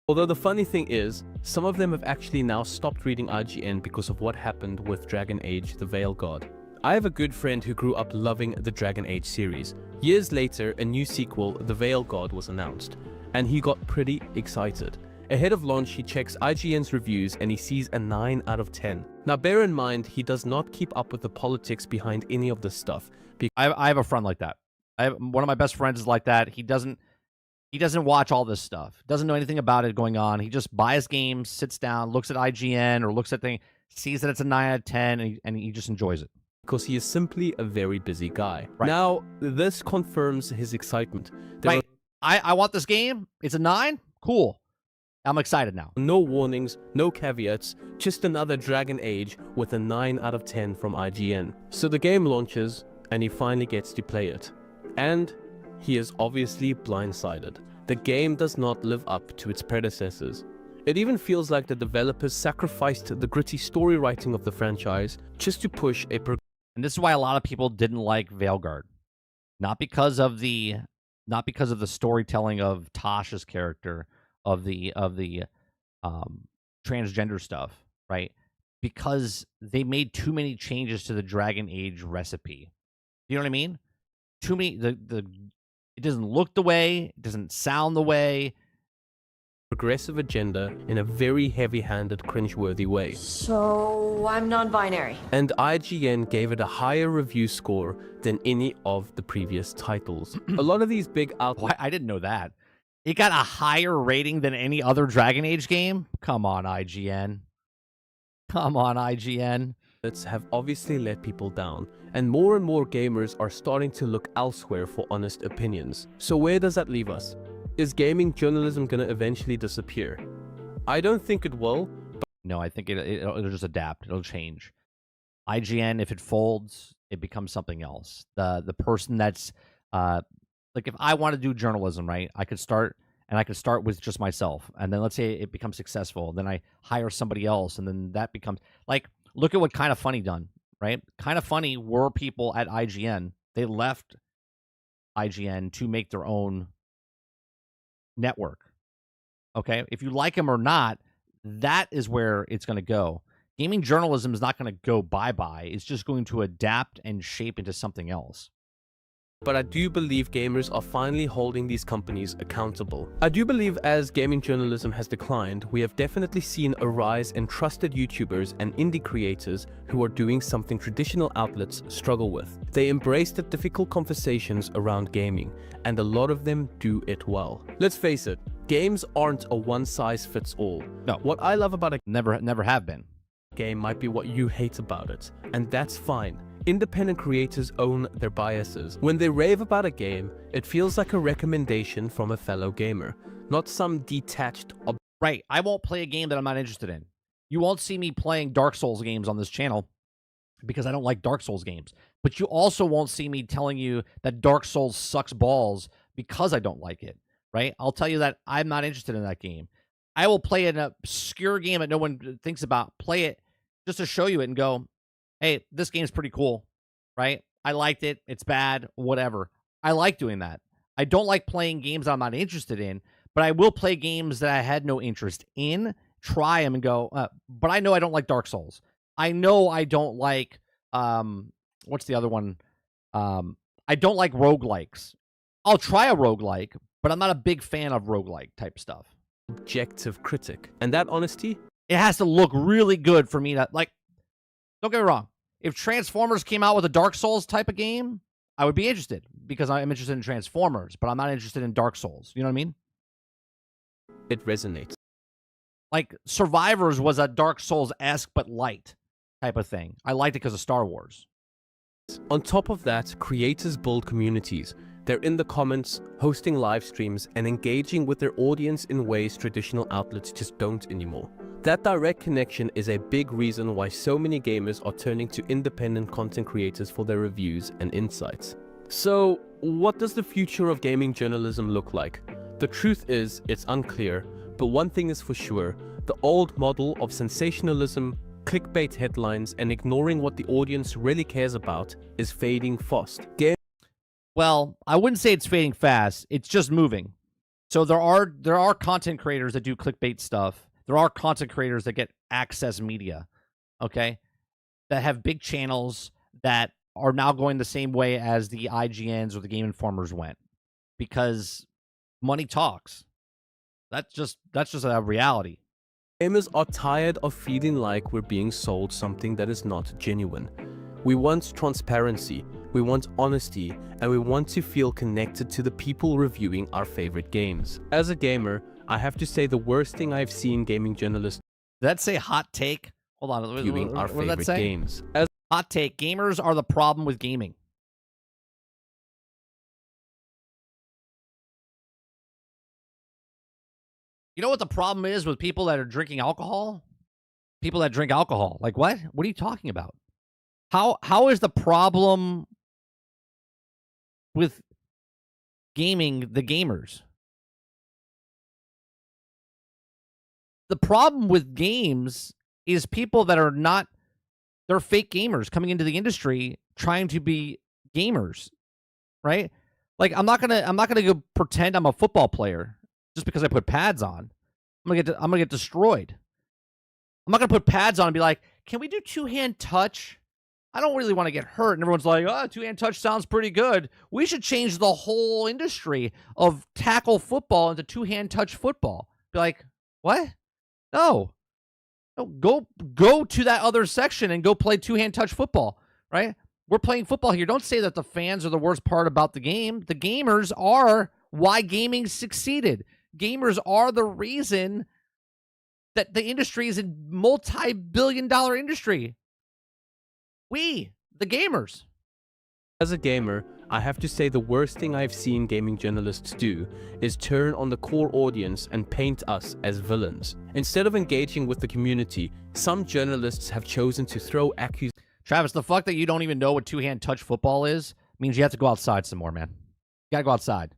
Although the funny thing is, some of them have actually now stopped reading IGN because of what happened with Dragon Age: The Veil God. I have a good friend who grew up loving the Dragon Age series. Years later, a new sequel, The Veil God, was announced, and he got pretty excited. Ahead of launch, he checks IGN's reviews and he sees a 9 out of 10. Now bear in mind, he does not keep up with the politics behind any of this stuff. I have a friend like that. One of my best friends is like that. He doesn't watch all this stuff. Doesn't know anything about it going on. He just buys games, sits down, looks at IGN or looks at things, sees that it's a 9 out of 10, and he just enjoys it. Because he is simply a very busy guy. Right. Now, this confirms his excitement. Right. I want this game. It's a 9? Cool. I'm excited now. No warnings, no caveats, just another Dragon Age with a 9 out of 10 from IGN. So the game launches, and he finally gets to play it. And he is obviously blindsided. The game does not live up to its predecessors. It even feels like the developers sacrificed the gritty story writing of the franchise just to push a and this is why a lot of people didn't like Veilguard. Not because of the storytelling of Tasha's character, of the transgender stuff, right? Because they made too many changes to the Dragon Age recipe. You know what I mean? Too many. It doesn't look the way. It doesn't sound the way. progressive agenda in a very heavy-handed, cringeworthy way. So, I'm non-binary. And IGN gave it a higher review score than any of the previous titles. A lot of these big outlets... I didn't know that. It got a higher rating than any other Dragon Age game? Come on, IGN. Come on, IGN. have obviously let people down, and more gamers are starting to look elsewhere for honest opinions. So where does that leave us? Is gaming journalism gonna eventually disappear? I don't think it will. No, I think it'll just adapt. It'll change. IGN, if it folds, it becomes something else. The person that's like, if I want to do journalism, right? I could start with just myself, and then let's say it becomes successful. Then I hire somebody else, and then that becomes like, look at what Kind of Funny done, right? Kind of Funny were people at IGN. They left IGN to make their own network. Okay, if you like them or not, that is where it's going to go. Gaming journalism is not going to go bye-bye. It's just going to adapt and shape into something else. But I do believe gamers are finally holding these companies accountable. I do believe as gaming journalism has declined, we have definitely seen a rise in trusted YouTubers and indie creators who are doing something traditional outlets struggle with. They embrace the difficult conversations around gaming, and a lot of them do it well. Let's face it, games aren't a one-size-fits-all. No. What I love about a Never have been. game might be what you hate about it, and that's fine. Independent creators own their biases. When they rave about a game, it feels like a recommendation from a fellow gamer, not some detached Right. I won't play a game that I'm not interested in. You won't see me playing Dark Souls games on this channel because I don't like Dark Souls games. But you also won't see me telling you that Dark Souls sucks balls because I don't like it, right? I'll tell you that I'm not interested in that game. I will play an obscure game that no one thinks about, play it just to show you it and go, hey, this game's pretty cool, right? I liked it. It's bad, whatever. I like doing that. I don't like playing games I'm not interested in, but I will play games that I had no interest in, try them and go, but I know I don't like Dark Souls. I know I don't like, what's the other one? I don't like roguelikes. I'll try a roguelike, but I'm not a big fan of roguelike type stuff. objective critic. And that honesty, It has to look really good for me to, like, don't get me wrong. If Transformers came out with a Dark Souls type of game, I would be interested because I'm interested in Transformers, but I'm not interested in Dark Souls. You know what I mean? It resonates. Like Survivors was a Dark Souls-esque but light type of thing. I liked it because of Star Wars. On top of that, creators build communities. They're in the comments, hosting live streams, and engaging with their audience in ways traditional outlets just don't anymore. That direct connection is a big reason why so many gamers are turning to independent content creators for their reviews and insights. So, what does the future of gaming journalism look like? The truth is, it's unclear, but one thing is for sure, the old model of sensationalism, clickbait headlines, and ignoring what the audience really cares about is fading fast. Well, I wouldn't say it's fading fast. It's just moving. So there are content creators that do clickbait stuff. There are content creators that get access media, okay, that have big channels that are now going the same way as the IGNs or the Game Informers went, because money talks. That's just a reality. Gamers are tired of feeling like we're being sold something that is not genuine. We want transparency, we want honesty, and we want to feel connected to the people reviewing our favorite games. As a gamer, I have to say the worst thing I've seen gaming journalists Did that say hot take? Hold on. reviewing our What did that favorite say? games. Hot take. Gamers are the problem with gaming. You know what the problem is with people that are drinking alcohol? People that drink alcohol. Like what? What are you talking about? How is the problem with gaming the gamers? The problem with games is people that are not, they're fake gamers coming into the industry trying to be gamers, right? Like I'm not gonna go pretend I'm a football player just because I put pads on. I'm gonna get destroyed. I'm not gonna put pads on and be like, can we do two-hand touch? I don't really want to get hurt. And everyone's like, oh, two-hand touch sounds pretty good. We should change the whole industry of tackle football into two-hand touch football. Be like, what? No, go to that other section and go play two-hand touch football, right? We're playing football here. Don't say that the fans are the worst part about the game. The gamers are why gaming succeeded. Gamers are the reason that the industry is a multi-billion-dollar industry. We, the gamers. As a gamer, I have to say the worst thing I've seen gaming journalists do is turn on the core audience and paint us as villains. Instead of engaging with the community, some journalists have chosen to throw accusations. Travis, the fuck that you don't even know what two-hand touch football is means you have to go outside some more, man. You gotta go outside.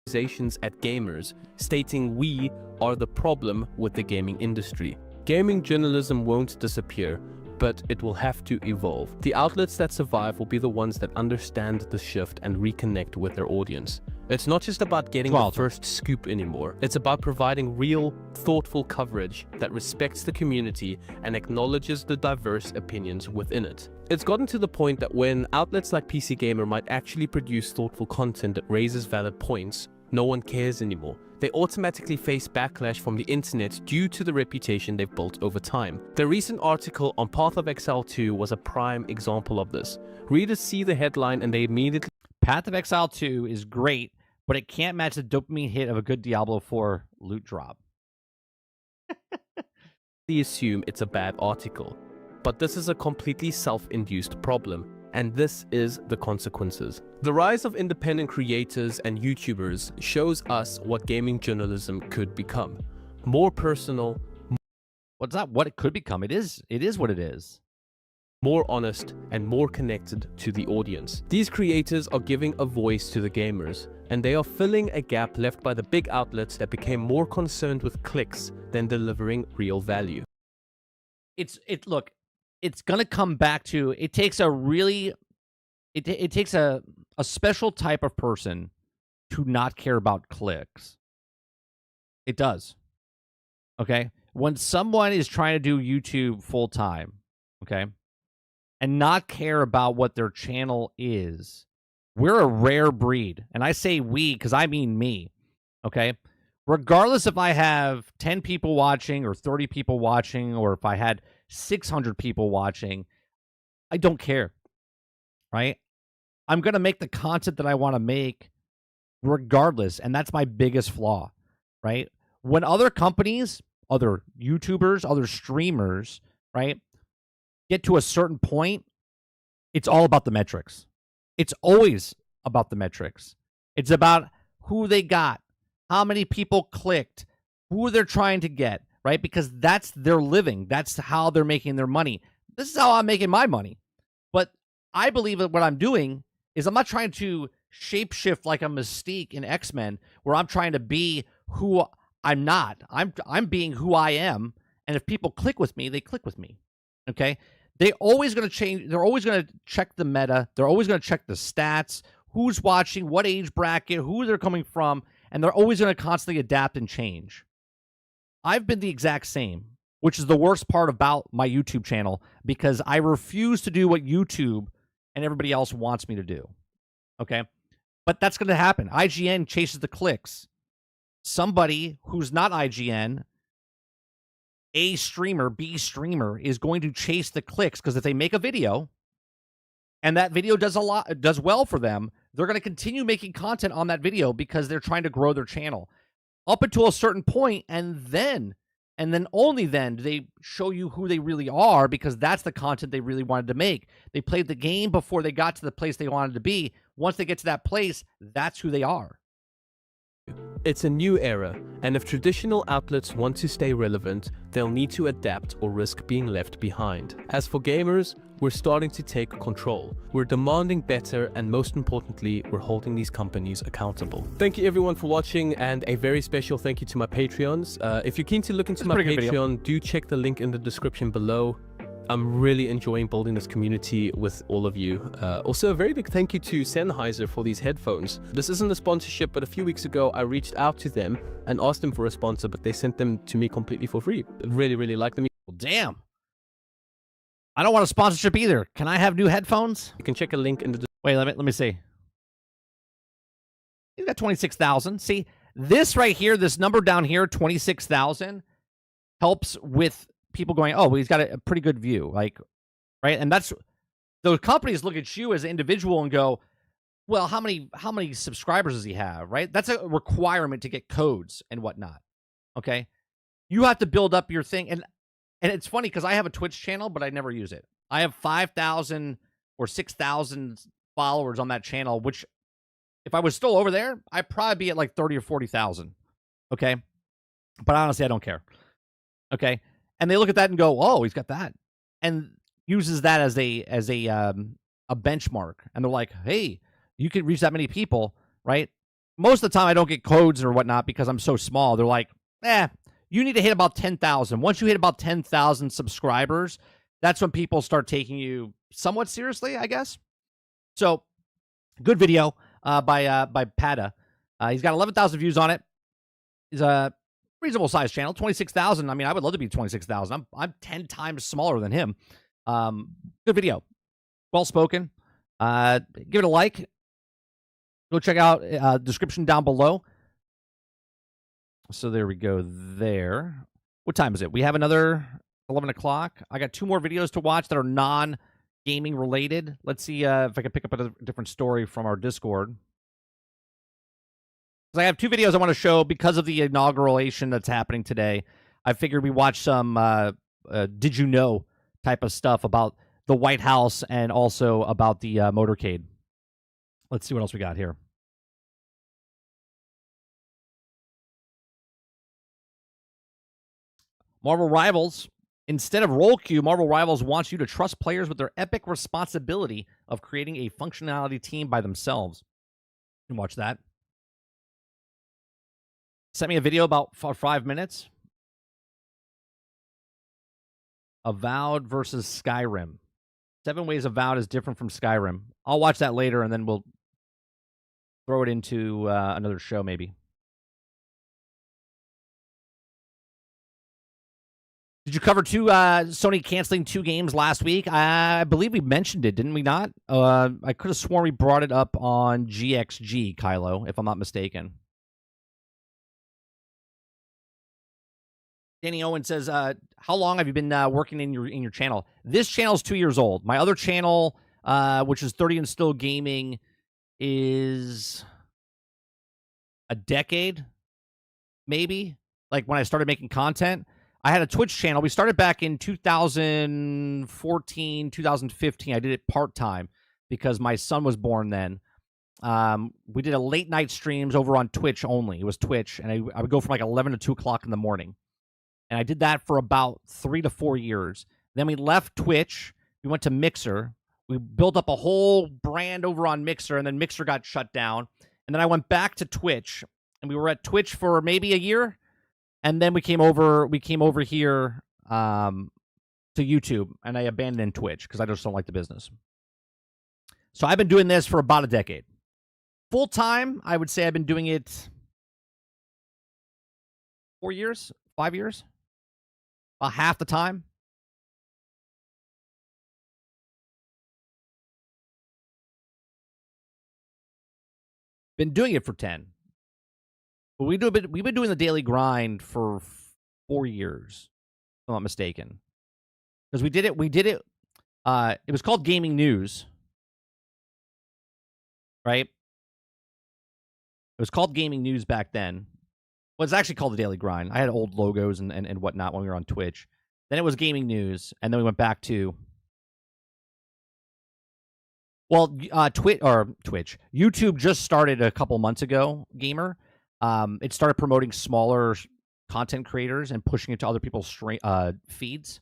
At gamers, stating we are the problem with the gaming industry. Gaming journalism won't disappear, but it will have to evolve. The outlets that survive will be the ones that understand the shift and reconnect with their audience. It's not just about getting the first scoop anymore. It's about providing real, thoughtful coverage that respects the community and acknowledges the diverse opinions within it. It's gotten to the point that when outlets like PC Gamer might actually produce thoughtful content that raises valid points, no one cares anymore. They automatically face backlash from the internet due to the reputation they've built over time. The recent article on Path of Exile 2 was a prime example of this. Readers see the headline and they immediately... Path of Exile 2 is great, but it can't match the dopamine hit of a good Diablo 4 loot drop. They assume it's a bad article. But this is a completely self-induced problem, and this is the consequences. The rise of independent creators and YouTubers shows us what gaming journalism could become. More personal. What's not what it could become. It is what it is. More honest and more connected to the audience. These creators are giving a voice to the gamers, and they are filling a gap left by the big outlets that became more concerned with clicks than delivering real value. Look, it's gonna come back to, it takes a really, it takes a special type of person to not care about clicks. It does. Okay? When someone is trying to do YouTube full time, okay, and not care about what their channel is, we're a rare breed. And I say we because I mean me. Okay? Regardless if I have 10 people watching or 30 people watching, or if I had 600 people watching, I don't care. Right? I'm going to make the content that I want to make regardless. And that's my biggest flaw, right? When other companies, other YouTubers, other streamers, right, get to a certain point, it's all about the metrics. It's always about the metrics. It's about who they got, how many people clicked, who they're trying to get, right? Because that's their living. That's how they're making their money. This is how I'm making my money. But I believe that what I'm doing is I'm not trying to shapeshift like a Mystique in X-Men, where I'm trying to be who I'm not. I'm being who I am, and if people click with me, they click with me. Okay? They're always going to change. They're always going to check the meta. They're always going to check the stats, who's watching, what age bracket, who they're coming from, and they're always going to constantly adapt and change. I've been the exact same, which is the worst part about my YouTube channel, because I refuse to do what YouTube and everybody else wants me to do. Okay? But that's going to happen. IGN chases the clicks. Somebody who's not IGN, A streamer, B streamer, is going to chase the clicks, because if they make a video and that video does well for them, they're going to continue making content on that video because they're trying to grow their channel up until a certain point, and then only then do they show you who they really are, because that's the content they really wanted to make. They played the game before they got to the place they wanted to be. Once they get to that place, that's who they are. It's a new era, and if traditional outlets want to stay relevant, they'll need to adapt or risk being left behind. As for gamers, we're starting to take control. We're demanding better, and most importantly, we're holding these companies accountable. Thank you everyone for watching, and a very special thank you to my Patreons. If you're keen to look into my Patreon, do check the link in the description below. I'm really enjoying building this community with all of you. Also, a very big thank you to Sennheiser for these headphones. This isn't a sponsorship, but a few weeks ago, I reached out to them and asked them for a sponsor, but they sent them to me completely for free. Really, really like them. Well, damn. I don't want a sponsorship either. Can I have new headphones? You can check a link in the... Wait, let me see. He's got 26,000. See, this right here, this number down here, 26,000, helps with people going, oh, well, he's got a pretty good view, like, right? And that's, those companies look at you as an individual and go, well, how many subscribers does he have, right? That's a requirement to get codes and whatnot. Okay, you have to build up your thing, and it's funny because I have a Twitch channel, but I never use it. I have 5,000 or 6,000 followers on that channel, which if I was still over there, I'd probably be at like 30 or 40,000. Okay, but honestly, I don't care. Okay. And they look at that and go, "Oh, he's got that," and uses that as a benchmark. And they're like, "Hey, you can reach that many people, right?" Most of the time, I don't get codes or whatnot because I'm so small. They're like, you need to hit about 10,000. Once you hit about 10,000 subscribers, that's when people start taking you somewhat seriously, I guess. So, good video by Pada. He's got 11,000 views on it. He's a reasonable sized channel, 26,000. I mean, I would love to be 26,000. I'm 10 times smaller than him. Good video. Well spoken. Give it a like. Go check out description down below. So there we go there. What time is it? We have another 11 o'clock. I got 2 more videos to watch that are non-gaming related. Let's see if I can pick up a different story from our Discord. I have 2 videos I want to show because of the inauguration that's happening today. I figured we watch some did you know type of stuff about the White House and also about the motorcade. Let's see what else we got here. Marvel Rivals. Instead of role queue, Marvel Rivals wants you to trust players with their epic responsibility of creating a functionality team by themselves. You can watch that. Sent me a video about 5 minutes. Avowed versus Skyrim. 7 ways Avowed is different from Skyrim. I'll watch that later, and then we'll throw it into another show, maybe. Did you cover Sony canceling 2 games last week? I believe we mentioned it, didn't we not? I could have sworn we brought it up on GXG, Kylo, if I'm not mistaken. Danny Owen says, how long have you been working in your channel? This channel is 2 years old. My other channel which is 30 and Still Gaming, is a decade, maybe. Like when I started making content, I had a Twitch channel. We started back in 2014, 2015. I did it part-time because my son was born then. We did a late night streams over on Twitch only. It was Twitch, and I would go from like 11 to 2 o'clock in the morning. And I did that for about 3 to 4 years. Then we left Twitch. We went to Mixer. We built up a whole brand over on Mixer, and then Mixer got shut down. And then I went back to Twitch, and we were at Twitch for maybe a year. And then we came over here to YouTube, and I abandoned Twitch because I just don't like the business. So I've been doing this for about a decade. Full time, I would say I've been doing it 4 years, 5 years, about half the time. Been doing it for 10. But we've been doing the daily grind for 4 years, if I'm not mistaken. Because we did it, it was called Gaming News. Right? It was called Gaming News back then. Well, it's actually called the Daily Grind. I had old logos and whatnot when we were on Twitch. Then it was Gaming News, and then we went back to Twitch. YouTube just started a couple months ago, Gamer. It started promoting smaller content creators and pushing it to other people's feeds.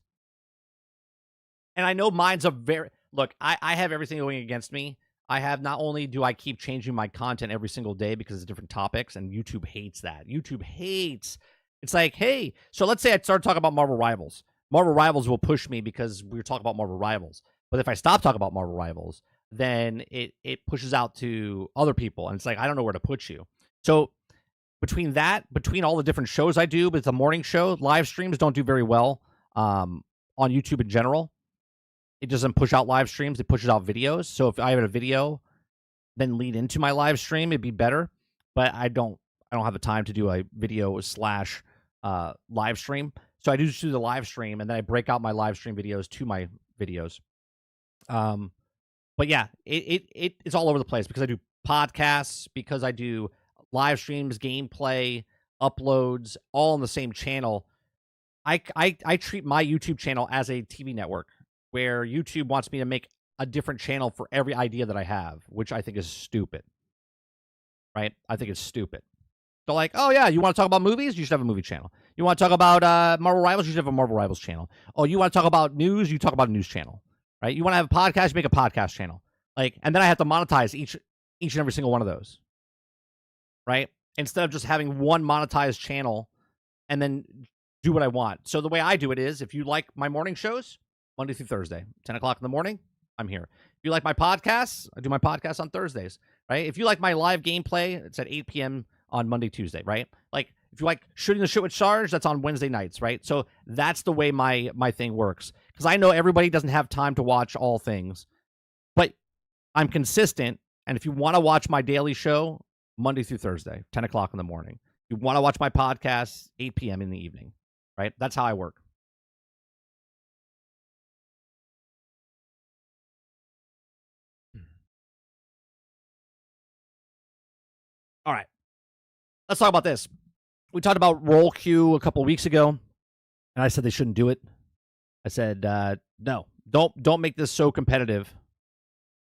And I know mine's a very... Look, I have everything going against me. I have, not only do I keep changing my content every single day because it's different topics, and YouTube hates that. YouTube hates... It's like, hey, so let's say I start talking about Marvel Rivals. Marvel Rivals will push me because we were talking about Marvel Rivals. But if I stop talking about Marvel Rivals, then it pushes out to other people, and it's like, I don't know where to put you. So between all the different shows I do, but it's a morning show, live streams don't do very well on YouTube in general. It doesn't push out live streams, it pushes out videos. So if I have a video, then lead into my live stream, it'd be better. But I don't have the time to do a video / live stream. So I just do the live stream, and then I break out my live stream videos to my videos. But yeah, it's all over the place because I do podcasts, because I do live streams, gameplay, uploads, all on the same channel. I treat my YouTube channel as a TV network, where YouTube wants me to make a different channel for every idea that I have, which I think is stupid. Right? I think it's stupid. So like, oh yeah, you want to talk about movies? You should have a movie channel. You want to talk about Marvel Rivals? You should have a Marvel Rivals channel. Oh, you want to talk about news? You talk about a news channel. Right? You want to have a podcast? You make a podcast channel. Like, and then I have to monetize each and every single one of those. Right? Instead of just having one monetized channel and then do what I want. So the way I do it is, if you like my morning shows, Monday through Thursday, 10 o'clock in the morning, I'm here. If you like my podcasts, I do my podcasts on Thursdays, right? If you like my live gameplay, it's at 8 p.m. on Monday, Tuesday, right? Like, if you like Shooting the Shit with Sarge, that's on Wednesday nights, right? So that's the way my thing works. Because I know everybody doesn't have time to watch all things, but I'm consistent. And if you want to watch my daily show, Monday through Thursday, 10 o'clock in the morning. If you want to watch my podcast, 8 p.m. in the evening, right? That's how I work. All right. Let's talk about this. We talked about roll queue a couple weeks ago, and I said they shouldn't do it. I said, no, don't make this so competitive.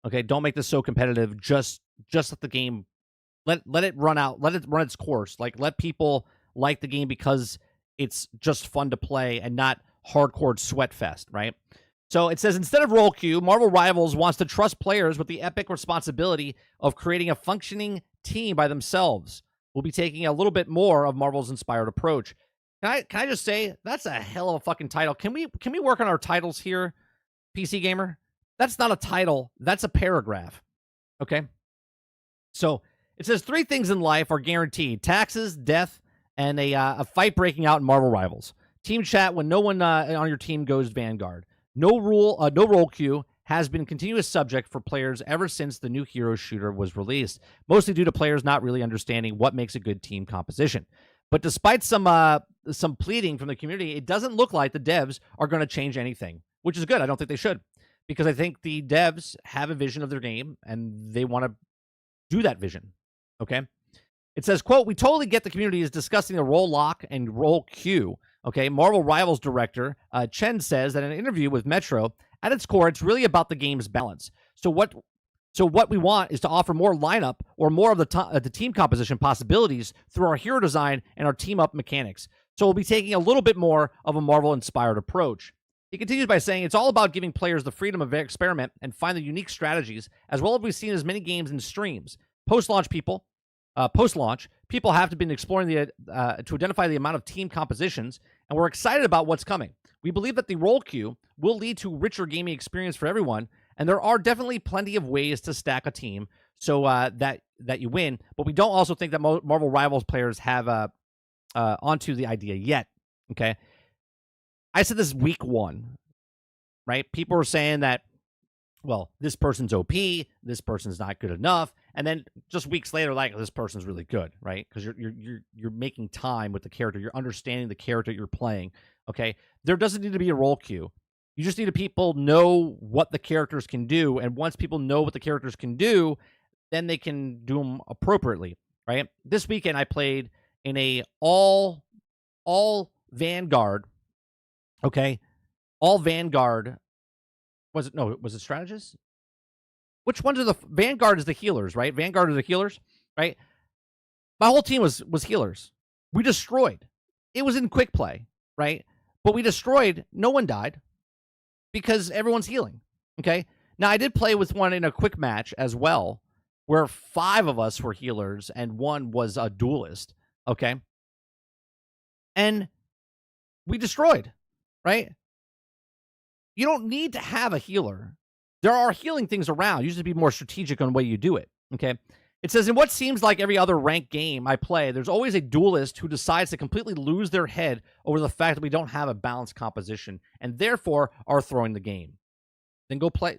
Okay, don't make this so competitive. Just let the game, let it run out. Let it run its course. Like, let people like the game because it's just fun to play and not hardcore sweat fest, right? So it says, instead of roll queue, Marvel Rivals wants to trust players with the epic responsibility of creating a functioning team by themselves. We'll be taking a little bit more of Marvel's inspired approach. Can I just say, that's a hell of a fucking title. Can we work on our titles here, PC Gamer? That's not a title. That's a paragraph. Okay? So it says 3 things in life are guaranteed: taxes, death, and a fight breaking out in Marvel Rivals. Team chat when no one on your team goes Vanguard. No roll queue has been a continuous subject for players ever since the new hero shooter was released, mostly due to players not really understanding what makes a good team composition. But despite some pleading from the community, it doesn't look like the devs are going to change anything, which is good. I don't think they should, because I think the devs have a vision of their game and they want to do that vision. Okay. It says, quote, "We totally get the community is discussing the role lock and role queue." Okay. Marvel Rivals director Chen says that in an interview with Metro, at its core, it's really about the game's balance. So what we want is to offer more lineup or more of the team composition possibilities through our hero design and our team up mechanics. So we'll be taking a little bit more of a Marvel-inspired approach. He continues by saying it's all about giving players the freedom of experiment and find the unique strategies, as well as we've seen as many games and streams. Post-launch, people have been exploring to identify the amount of team compositions, and we're excited about what's coming. We believe that the role queue will lead to richer gaming experience for everyone, and there are definitely plenty of ways to stack a team so that you win. But we don't also think that Marvel Rivals players have onto the idea yet. Okay, I said this week one, right? People were saying that, well, this person's OP, this person's not good enough, and then just weeks later, like, this person's really good, right? Because you're making time with the character, you're understanding the character you're playing. Okay, there doesn't need to be a role queue. You just need to people know what the characters can do, and once people know what the characters can do, then they can do them appropriately, right? This weekend I played in a all Vanguard, okay? All Vanguard. Was it strategist? Which ones are the Vanguard is the healers, right? Vanguard are the healers, right? My whole team was healers. We destroyed. It was in quick play, right? But we destroyed. No one died because everyone's healing. Okay. Now I did play with one in a quick match as well, where 5 of us were healers and 1 was a duelist. Okay. And we destroyed, right? You don't need to have a healer. There are healing things around. You just be more strategic on the way you do it. Okay. It says, in what seems like every other ranked game I play, there's always a duelist who decides to completely lose their head over the fact that we don't have a balanced composition and therefore are throwing the game. Then go play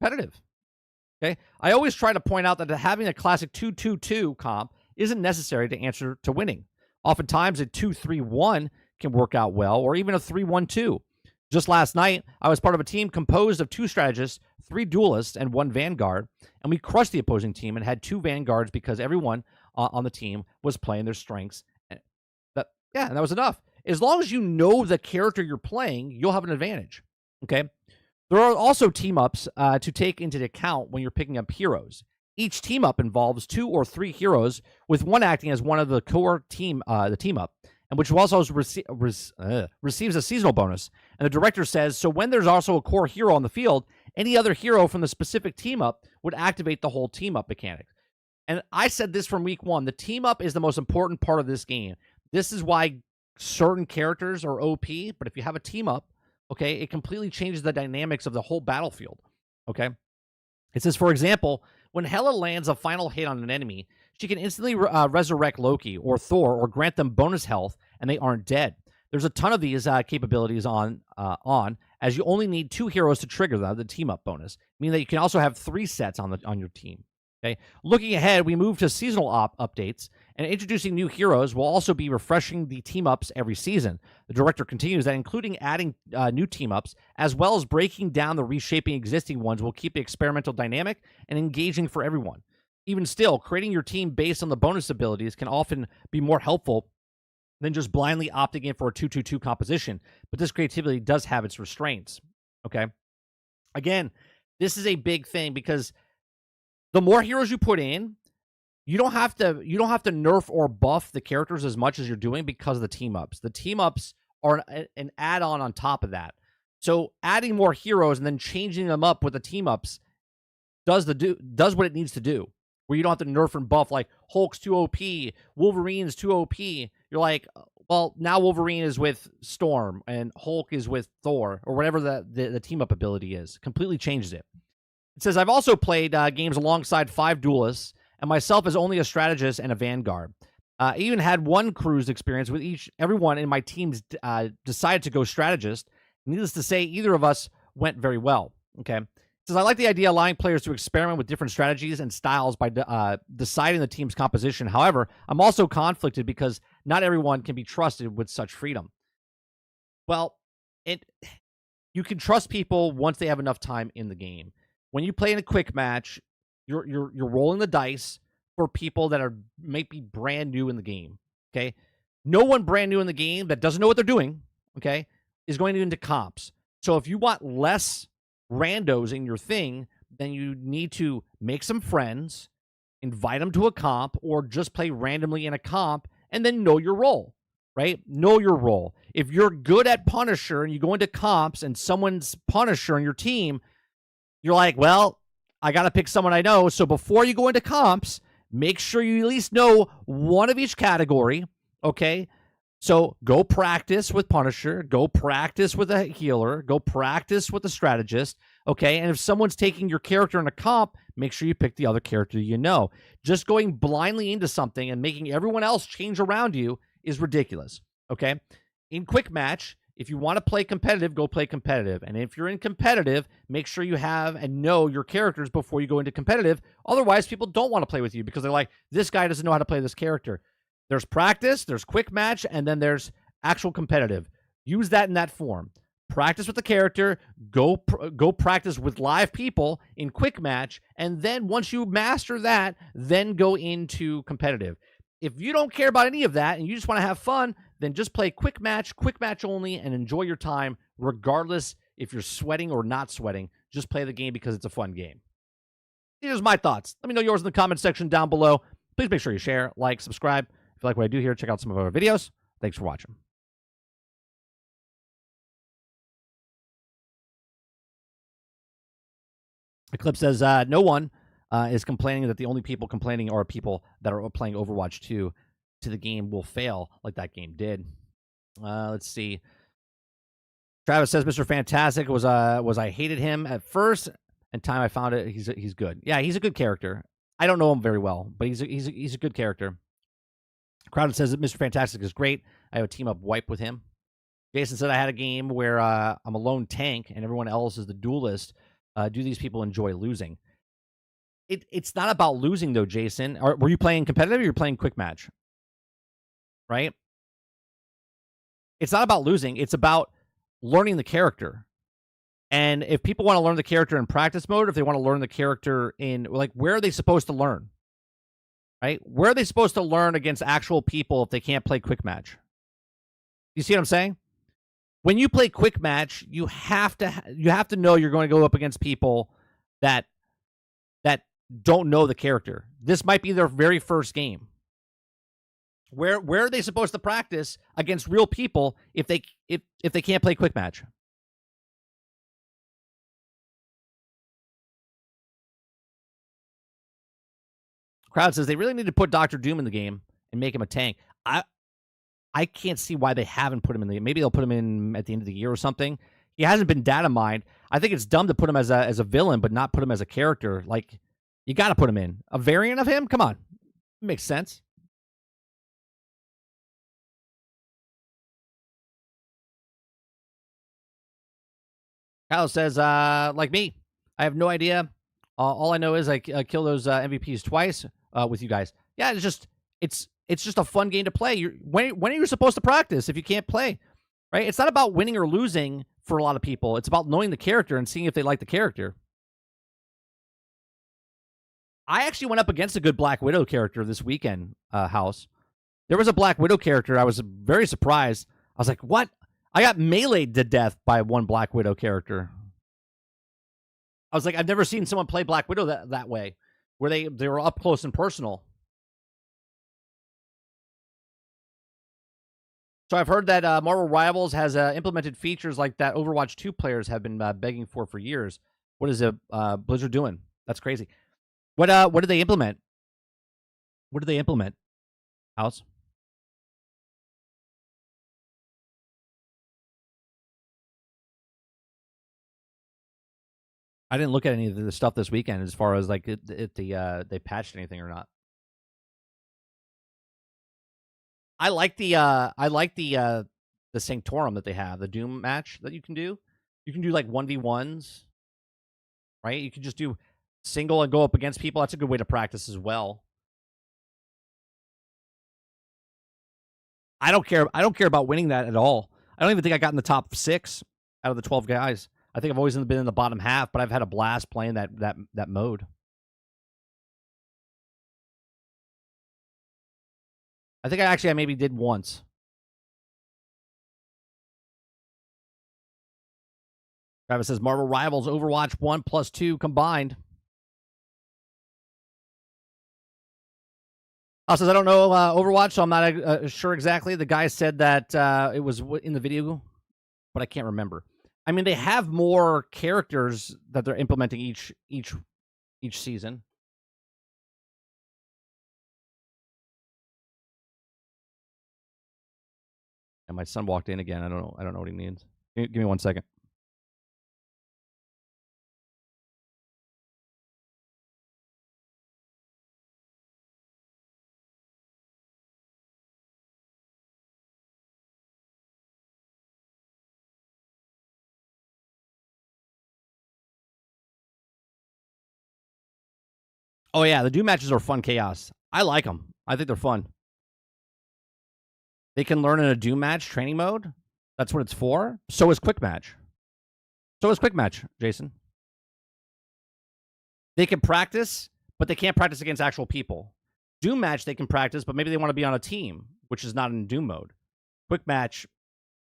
competitive. Okay. I always try to point out that having a classic 2-2-2 comp isn't necessary to answer to winning. Oftentimes a 2-3-1 can work out well, or even a 3-1-2. Just last night, I was part of a team composed of 2 strategists, 3 duelists, and 1 Vanguard, and we crushed the opposing team and had 2 Vanguards because everyone on the team was playing their strengths. And that was enough. As long as you know the character you're playing, you'll have an advantage. Okay. There are also team-ups to take into account when you're picking up heroes. Each team-up involves 2 or 3 heroes, with one acting as one of the core team, the team-up, and which also receives a seasonal bonus. And the director says, so when there's also a core hero on the field, any other hero from the specific team-up would activate the whole team-up mechanic. And I said this from week 1. The team-up is the most important part of this game. This is why certain characters are OP, but if you have a team-up, okay, it completely changes the dynamics of the whole battlefield. Okay? It says, for example, when Hela lands a final hit on an enemy, she can instantly resurrect Loki or Thor or grant them bonus health, and they aren't dead. There's a ton of these capabilities on, as you only need 2 heroes to trigger the team-up bonus, meaning that you can also have 3 sets on your team. Okay. Looking ahead, we move to seasonal updates, and introducing new heroes will also be refreshing the team-ups every season. The director continues that including adding new team-ups, as well as breaking down the reshaping existing ones, will keep the experimental dynamic and engaging for everyone. Even still, creating your team based on the bonus abilities can often be more helpful than just blindly opting in for a 2-2-2 composition, but this creativity does have its restraints. Okay. Again, this is a big thing because the more heroes you put in, you don't have to nerf or buff the characters as much as you're doing because of the team-ups. The team-ups are an add-on on top of that. So adding more heroes and then changing them up with the team-ups does what it needs to do. Where you don't have to nerf and buff, like Hulk's too OP, Wolverine's too OP. You're like, well, now Wolverine is with Storm and Hulk is with Thor, or whatever the team-up ability is. Everything changes it. It says, I've also played games alongside 5 duelists, and myself as only a strategist and a Vanguard. I even had one cruise experience with everyone in my teams decided to go strategist. Needless to say, either of us went very well. Okay. It says, I like the idea of allowing players to experiment with different strategies and styles by deciding the team's composition. However, I'm also conflicted because not everyone can be trusted with such freedom. Well, you can trust people once they have enough time in the game. When you play in a quick match, you're rolling the dice for people that might be brand new in the game. Okay, no one brand new in the game that doesn't know what they're doing, okay, is going into comps. So if you want less randos in your thing, then you need to make some friends, invite them to a comp, or just play randomly in a comp, and then know your role, right? Know your role. If you're good at Punisher and you go into comps and someone's Punisher on your team, you're like, well, I got to pick someone I know. So before you go into comps, make sure you at least know one of each category, okay? So go practice with Punisher, go practice with a healer, go practice with a strategist, okay? And if someone's taking your character in a comp, make sure you pick the other character you know. Just going blindly into something and making everyone else change around you is ridiculous, okay? In quick match, if you want to play competitive, go play competitive. And if you're in competitive, make sure you have and know your characters before you go into competitive. Otherwise, people don't want to play with you because they're like, this guy doesn't know how to play this character. There's practice, there's quick match, and then there's actual competitive. Use that in that form. Practice with the character, go practice with live people in quick match, and then once you master that, then go into competitive. If you don't care about any of that and you just want to have fun, then just play quick match only, and enjoy your time regardless if you're sweating or not sweating. Just play the game because it's a fun game. Here's my thoughts. Let me know yours in the comment section down below. Please make sure you share, like, subscribe. If you like what I do here, check out some of our videos. Thanks for watching. Eclipse says, no one is complaining that the only people complaining are people that are playing Overwatch 2 to the game will fail like that game did. Let's see. Travis says, Mr. Fantastic was I hated him at first, and time I found it, he's good. Yeah, he's a good character. I don't know him very well, but he's a good character. Crowded says that Mr. Fantastic is great. I have a team up wipe with him. Jason said I had a game where I'm a lone tank and everyone else is the duelist. Do these people enjoy losing? It's not about losing though, Jason. Were you playing competitive or you're playing quick match? Right? It's not about losing. It's about learning the character. And if people want to learn the character in practice mode, if they want to learn the character in, like, where are they supposed to learn? Right? Where are they supposed to learn against actual people if they can't play quick match? You see what I'm saying? When you play quick match, you have to know you're going to go up against people that don't know the character. This might be their very first game. Where are they supposed to practice against real people if they can't play quick match? Crowd says they really need to put Dr. Doom in the game and make him a tank. I can't see why they haven't put him in the game. Maybe they'll put him in at the end of the year or something. He hasn't been data mined. I think it's dumb to put him as a villain, but not put him as a character. Like, you got to put him in. A variant of him? Come on. It makes sense. Kyle says, like me, I have no idea. All I know is I kill those MVPs twice with you guys. Yeah, it's just a fun game to play. When are you supposed to practice if you can't play? Right? It's not about winning or losing for a lot of people. It's about knowing the character and seeing if they like the character. I actually went up against a good Black Widow character this weekend, House. There was a Black Widow character. I was very surprised. I was like, what? I got meleeed to death by one Black Widow character. I was like, I've never seen someone play Black Widow that way, where they were up close and personal. So I've heard that Marvel Rivals has implemented features like that Overwatch 2 players have been begging for years. What is Blizzard doing? That's crazy. What did they implement? What did they implement? House? I didn't look at any of the stuff this weekend as far as like they patched anything or not. I like the Sanctorum that they have, the Doom match that you can do. You can do like 1v1s, right? You can just do single and go up against people. That's a good way to practice as well. I don't care about winning that at all. I don't even think I got in the top 6 out of the 12 guys. I think I've always been in the bottom half, but I've had a blast playing that mode. I think I maybe did once. Travis says Marvel Rivals Overwatch 1 plus 2 combined. Says I don't know Overwatch, so I'm not sure exactly. The guy said that it was in the video, but I can't remember. I mean, they have more characters that they're implementing each season. And my son walked in again. I don't know what he means. Give me 1 second. Oh, yeah, the Doom matches are fun chaos. I like them. I think they're fun. They can learn in a Doom match training mode. That's what it's for. So is Quick Match. Jason. They can practice, but they can't practice against actual people. Doom match, they can practice, but maybe they want to be on a team, which is not in Doom mode. Quick Match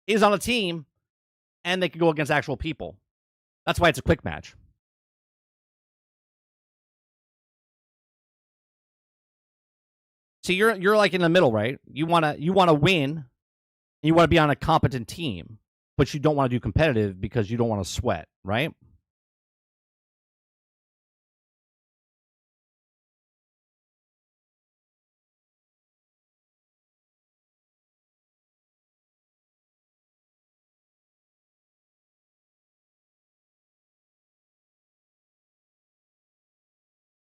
is on a team, and they can go against actual people. That's why it's a quick match. See, you're like in the middle, right? You wanna win, and you want to be on a competent team, but you don't want to do competitive because you don't want to sweat, right?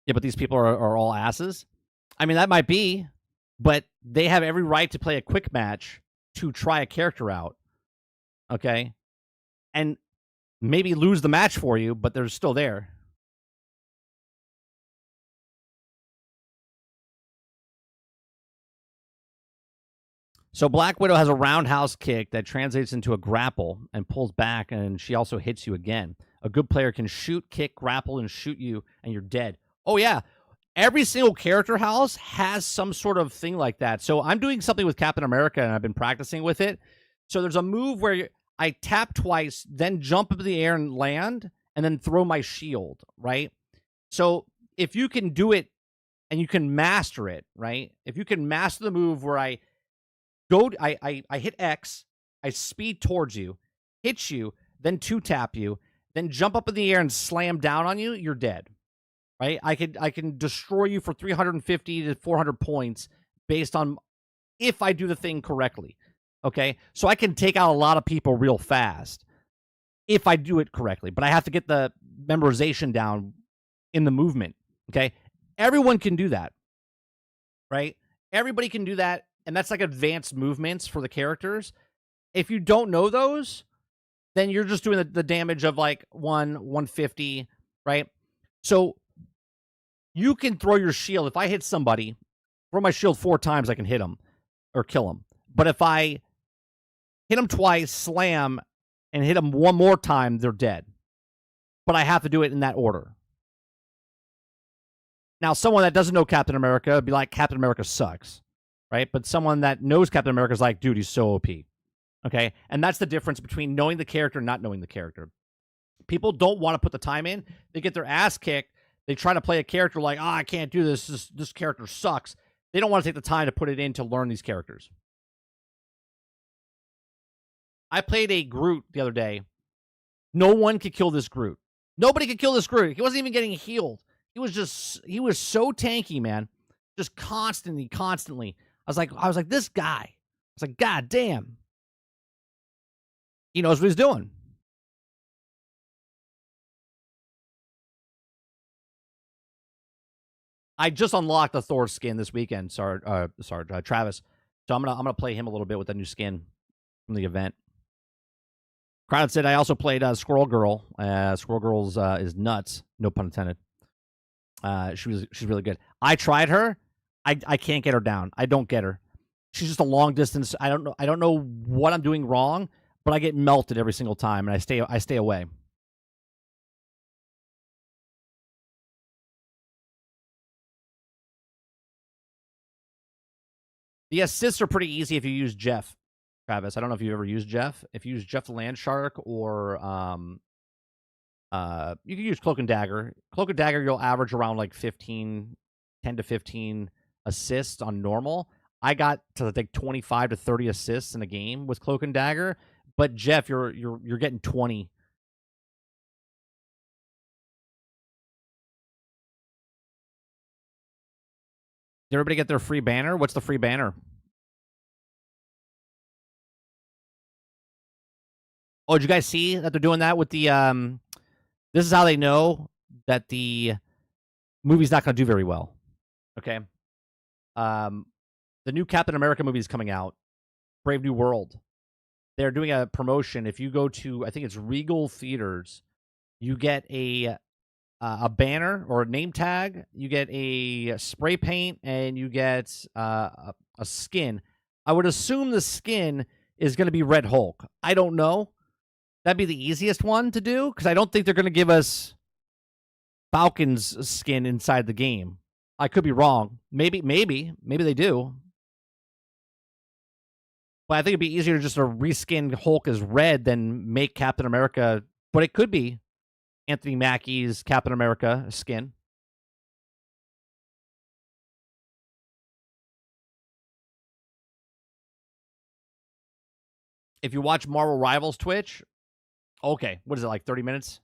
Yeah, but these people are all asses. I mean, that might be, but they have every right to play a quick match to try a character out, okay? And maybe lose the match for you, but they're still there. So Black Widow has a roundhouse kick that translates into a grapple and pulls back, and she also hits you again. A good player can shoot, kick, grapple, and shoot you, and you're dead. Oh, yeah. Every single character house has some sort of thing like that. So I'm doing something with Captain America, and I've been practicing with it. So there's a move where I tap twice, then jump up in the air and land, and then throw my shield, right? So if you can do it and you can master it, right? If you can master the move where I hit X, I speed towards you, hit you, then two-tap you, then jump up in the air and slam down on you, you're dead. Right? I can destroy you for 350 to 400 points based on if I do the thing correctly. Okay? So I can take out a lot of people real fast if I do it correctly, but I have to get the memorization down in the movement. Okay? Everyone can do that. Right? Everybody can do that, and that's like advanced movements for the characters. If you don't know those, then you're just doing the damage of like 150, right? So you can throw your shield. If I hit somebody, throw my shield 4 times, I can hit them or kill them. But if I hit them twice, slam, and hit them one more time, they're dead. But I have to do it in that order. Now, someone that doesn't know Captain America would be like, Captain America sucks, right? But someone that knows Captain America is like, dude, he's so OP. Okay? And that's the difference between knowing the character and not knowing the character. People don't want to put the time in. They get their ass kicked. They try to play a character like, I can't do this. This character sucks. They don't want to take the time to put it in to learn these characters. I played a Groot the other day. No one could kill this Groot. Nobody could kill this Groot. He wasn't even getting healed. He was so tanky, man. Just constantly. I was like, this guy. I was like, God damn. He knows what he's doing. I just unlocked the Thor skin this weekend. Travis. So I'm gonna play him a little bit with the new skin from the event. Crowd said I also played Squirrel Girl. Squirrel Girl's is nuts. No pun intended. She's really good. I tried her. I can't get her down. I don't get her. She's just a long distance. I don't know what I'm doing wrong, but I get melted every single time, and I stay away. The assists are pretty easy if you use Jeff, Travis. I don't know if you've ever used Jeff. If you use Jeff the Landshark or you can use Cloak and Dagger. Cloak and Dagger, you'll average around like 10 to 15 assists on normal. I got to like 25 to 30 assists in a game with Cloak and Dagger, but Jeff, you're getting 20. Did everybody get their free banner? What's the free banner? Oh, did you guys see that they're doing that with the this is how they know that the movie's not going to do very well. Okay. The new Captain America movie is coming out, Brave New World. They're doing a promotion. If you go to, I think it's Regal Theaters, you get a banner or a name tag, you get a spray paint, and you get a skin. I would assume the skin is going to be Red Hulk. I don't know. That'd be the easiest one to do, because I don't think they're going to give us Falcon's skin inside the game. I could be wrong. Maybe they do. But I think it'd be easier just to reskin Hulk as red than make Captain America. But it could be Anthony Mackie's Captain America skin. If you watch Marvel Rivals Twitch, okay, what is it, like 30 minutes?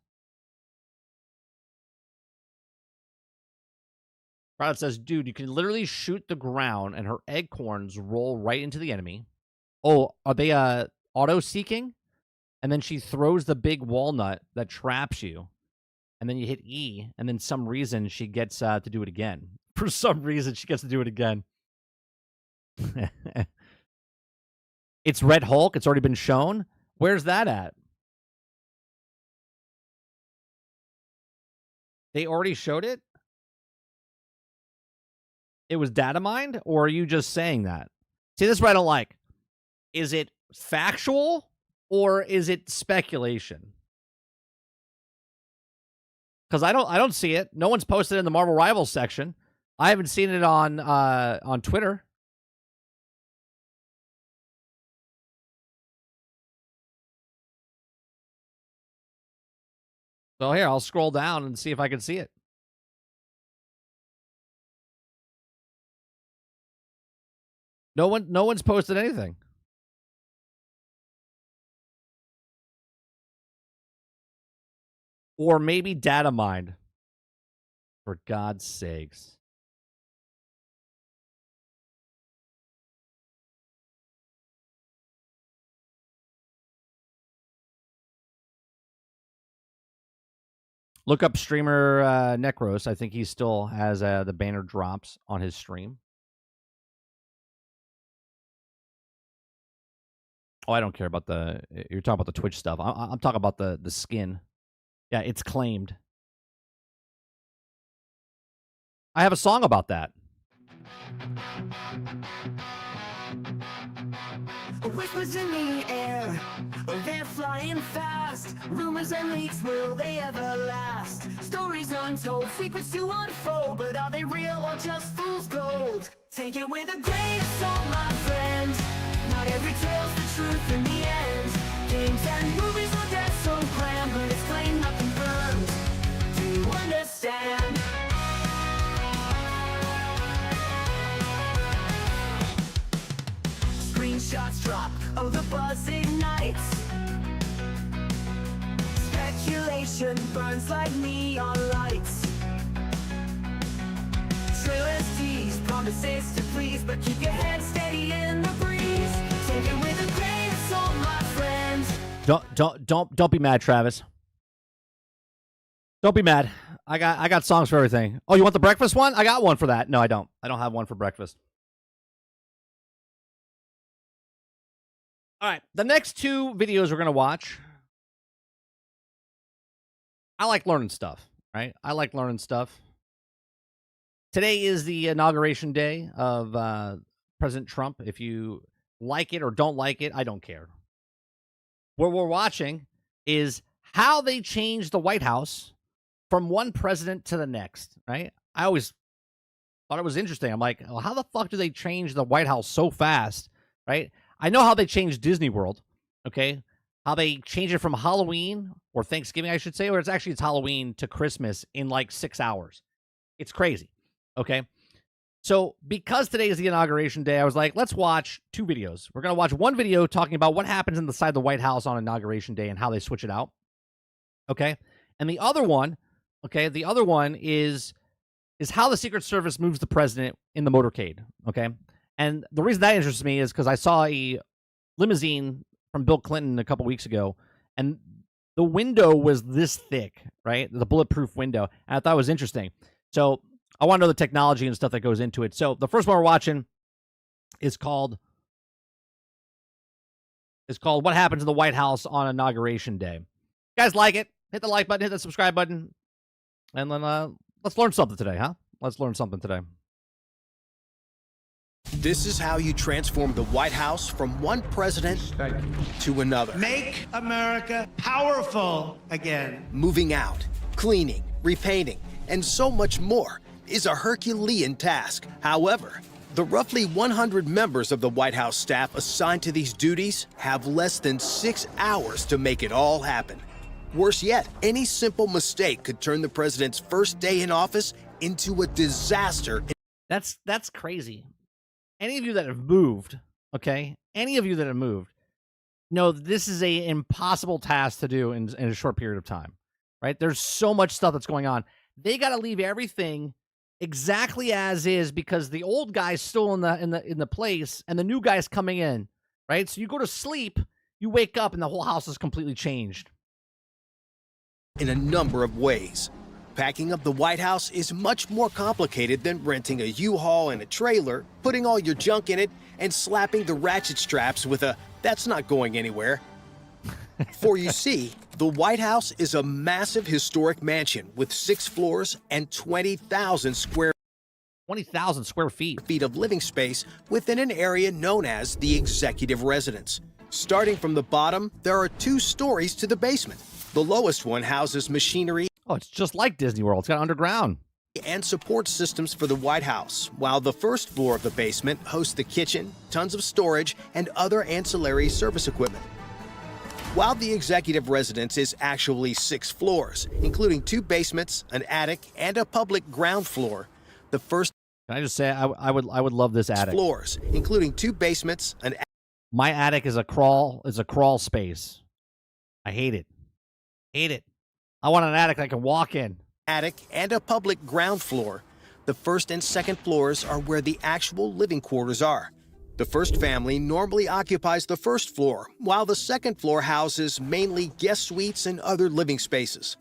Product says, dude, you can literally shoot the ground and her acorns roll right into the enemy. Oh, are they auto-seeking? And then she throws the big walnut that traps you. And then you hit E, and then some reason she gets to do it again. For some reason, she gets to do it again. It's Red Hulk. It's already been shown. Where's that at? They already showed it? It was data mined? Or are you just saying that? See, this is what I don't like. Is it factual or is it speculation? Because I don't see it. No one's posted in the Marvel Rivals section. I haven't seen it on Twitter. So here, I'll scroll down and see if I can see it. No one's posted anything. Or maybe data mined. For God's sakes. Look up streamer Necros. I think he still has the banner drops on his stream. Oh, I don't care about you're talking about the Twitch stuff. I'm talking about the skin. Yeah, it's claimed. I have a song about that. Whispers in the air, they're flying fast. Rumors and leaks, will they ever last? Stories untold, secrets to unfold, but are they real or just fool's gold? Take it with a grain of salt, my friend. Not every tale's the truth in the end. Games and movies are dead so grand, but it's claimed not confirmed. Do you understand? Screenshots drop, oh the buzz ignites. Speculation burns like neon lights. Trailers tease, promises to please, but keep your head steady in the breeze. Take it with a grain of salt, my friends. Don't be mad, Travis. Don't be mad. I got songs for everything. Oh, you want the breakfast one? I got one for that. No, I don't. I don't have one for breakfast. All right, the next two videos we're going to watch, I like learning stuff, right? I like learning stuff. Today is the inauguration day of President Trump. If you like it or don't like it, I don't care. what we're watching is how they changed the White House from one president to the next, right? I always thought it was interesting. I'm like, well, how the fuck do they change the White House so fast, right? I know how they changed Disney World, okay? How they changed it from Halloween or Thanksgiving, I should say, or it's Halloween to Christmas in like 6 hours. It's crazy, okay? So because today is the inauguration day, I was like, let's watch 2 videos. We're going to watch one video talking about what happens inside the White House on inauguration day and how they switch it out, okay? And the other one, okay, is how the Secret Service moves the president in the motorcade, okay? And the reason that interests me is because I saw a limousine from Bill Clinton a couple weeks ago, and the window was this thick, right? The bulletproof window. And I thought it was interesting. So I want to know the technology and stuff that goes into it. So the first one we're watching is called What Happens in the White House on Inauguration Day. You guys like it? Hit the like button, hit the subscribe button, and then let's learn something today, huh? Let's learn something today. This is how you transform the White House from one president to another. Make America powerful again. Moving out, cleaning, repainting, and so much more is a Herculean task. However, the roughly 100 members of the White House staff assigned to these duties have less than 6 hours to make it all happen. Worse yet, any simple mistake could turn the president's first day in office into a disaster. That's crazy. Any of you that have moved, okay? Any of you that have moved, know this is a impossible task to do in a short period of time, right? There's so much stuff that's going on. They got to leave everything exactly as is because the old guy's still in the place and the new guy's coming in, right? So you go to sleep, you wake up, and the whole house is completely changed. In a number of ways. Packing up the White House is much more complicated than renting a U-Haul and a trailer, putting all your junk in it, and slapping the ratchet straps with a, "that's not going anywhere." For you see, the White House is a massive historic mansion with 6 floors and 20,000 square feet of living space within an area known as the executive residence. Starting from the bottom, there are 2 stories to the basement. The lowest one houses machinery. Oh, it's just like Disney World. It's got underground And support systems for the White House, while the first floor of the basement hosts the kitchen, tons of storage, and other ancillary service equipment. While the executive residence is actually 6 floors, including 2 basements, an attic, and a public ground floor, the first Can I just say I would love this attic. floors, including 2 basements, an My attic is a crawl space. I hate it. I want an attic I can walk in. attic, and a public ground floor. The first and second floors are where the actual living quarters are. The first family normally occupies the first floor, while the second floor houses mainly guest suites and other living spaces.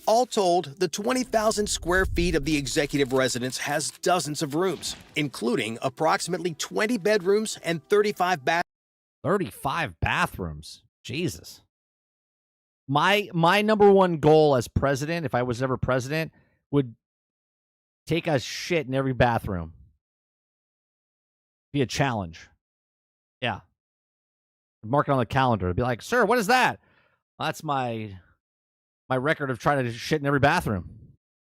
All told, the 20,000 square feet of the executive residence has dozens of rooms, including approximately 20 bedrooms and 35 bathrooms. 35 bathrooms. Jesus. My number one goal as president, if I was ever president, would take a shit in every bathroom. Be a challenge. Yeah. Mark it on the calendar. It'd be like, sir, what is that? That's my record of trying to shit in every bathroom.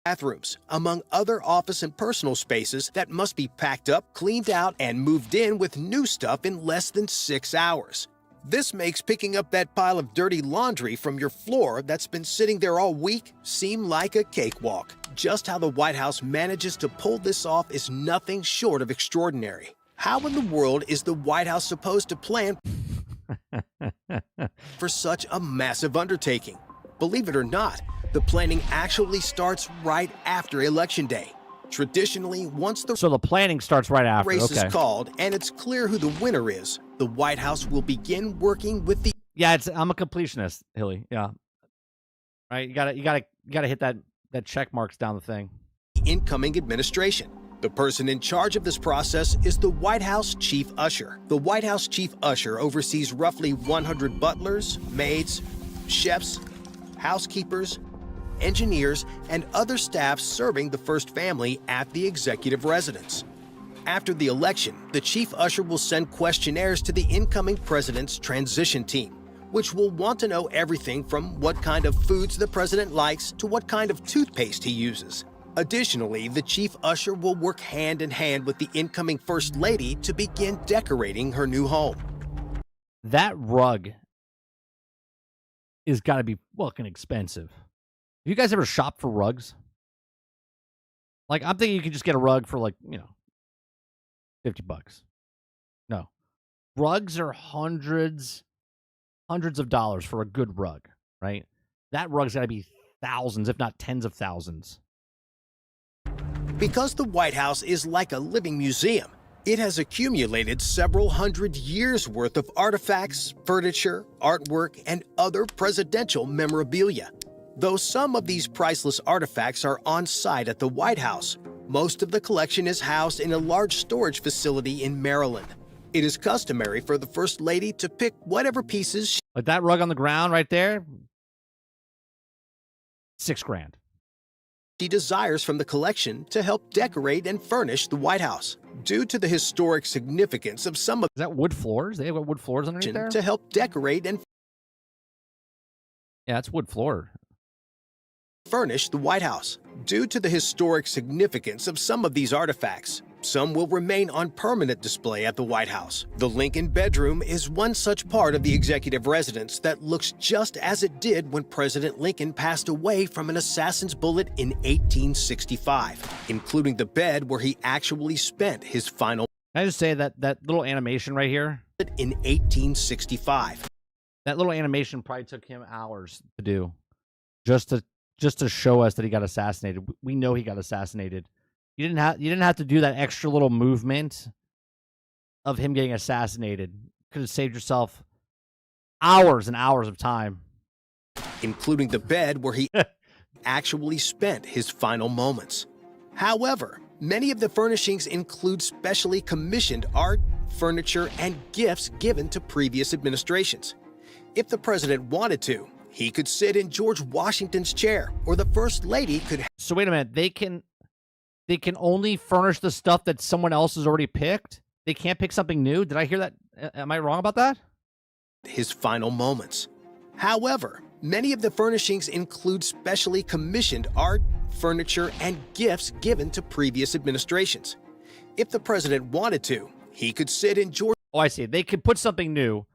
Bathrooms, among other office and personal spaces that must be packed up, cleaned out, and moved in with new stuff in less than 6 hours. This makes picking up that pile of dirty laundry from your floor that's been sitting there all week seem like a cakewalk. Just how the White House manages to pull this off is nothing short of extraordinary. How in the world is the White House supposed to plan for such a massive undertaking? Believe it or not, the planning actually starts right after Election Day. Traditionally, once the So the planning starts right after. race Okay. is called and it's clear who the winner is, the White House will begin working with the Yeah, I'm a completionist, Hilly. Yeah. Right? You gotta hit that check marks down the thing. incoming administration. The person in charge of this process is the White House Chief Usher. The White House Chief Usher oversees roughly 100 butlers, maids, chefs, housekeepers, engineers, and other staff serving the first family at the executive residence. After the election, the Chief Usher will send questionnaires to the incoming president's transition team. which will want to know everything from what kind of foods the president likes to what kind of toothpaste he uses. Additionally, the chief usher will work hand in hand with the incoming First Lady to begin decorating her new home. That rug is got to be fucking expensive. Have you guys ever shopped for rugs? Like, I'm thinking you could just get a rug for like, $50. No. Rugs are hundreds of dollars for a good rug, right? That rug's got to be thousands, if not tens of thousands. Because the White House is like a living museum, it has accumulated several hundred years' worth of artifacts, furniture, artwork, and other presidential memorabilia. Though some of these priceless artifacts are on site at the White House, most of the collection is housed in a large storage facility in Maryland. It is customary for the First Lady to pick whatever pieces Like that rug on the ground right there, $6,000. she desires from the collection to help decorate and furnish the White House. Due to the historic significance of some of Is that wood floors? They have wood floors underneath there? to help decorate and Yeah, it's wood floor. furnish the White House. Due to the historic significance of some of these artifacts, some will remain on permanent display at the White House. The Lincoln bedroom is one such part of the executive residence that looks just as it did when President Lincoln passed away from an assassin's bullet in 1865, including the bed where he actually spent his final Can I just say that that little animation right here, in 1865. that little animation probably took him hours to do, just to show us that he got assassinated. We know he got assassinated. You didn't have to do that extra little movement of him getting assassinated. Could have saved yourself hours and hours of time. Including the bed where he actually spent his final moments. However, many of the furnishings include specially commissioned art, furniture, and gifts given to previous administrations. If the president wanted to, he could sit in George Washington's chair, or the First Lady could So wait a minute, they can only furnish the stuff that someone else has already picked? They can't pick something new? Did I hear that? Am I wrong about that? his final moments. However, many of the furnishings include specially commissioned art, furniture, and gifts given to previous administrations. If the president wanted to, he could sit in George Oh, I see. They could put something new,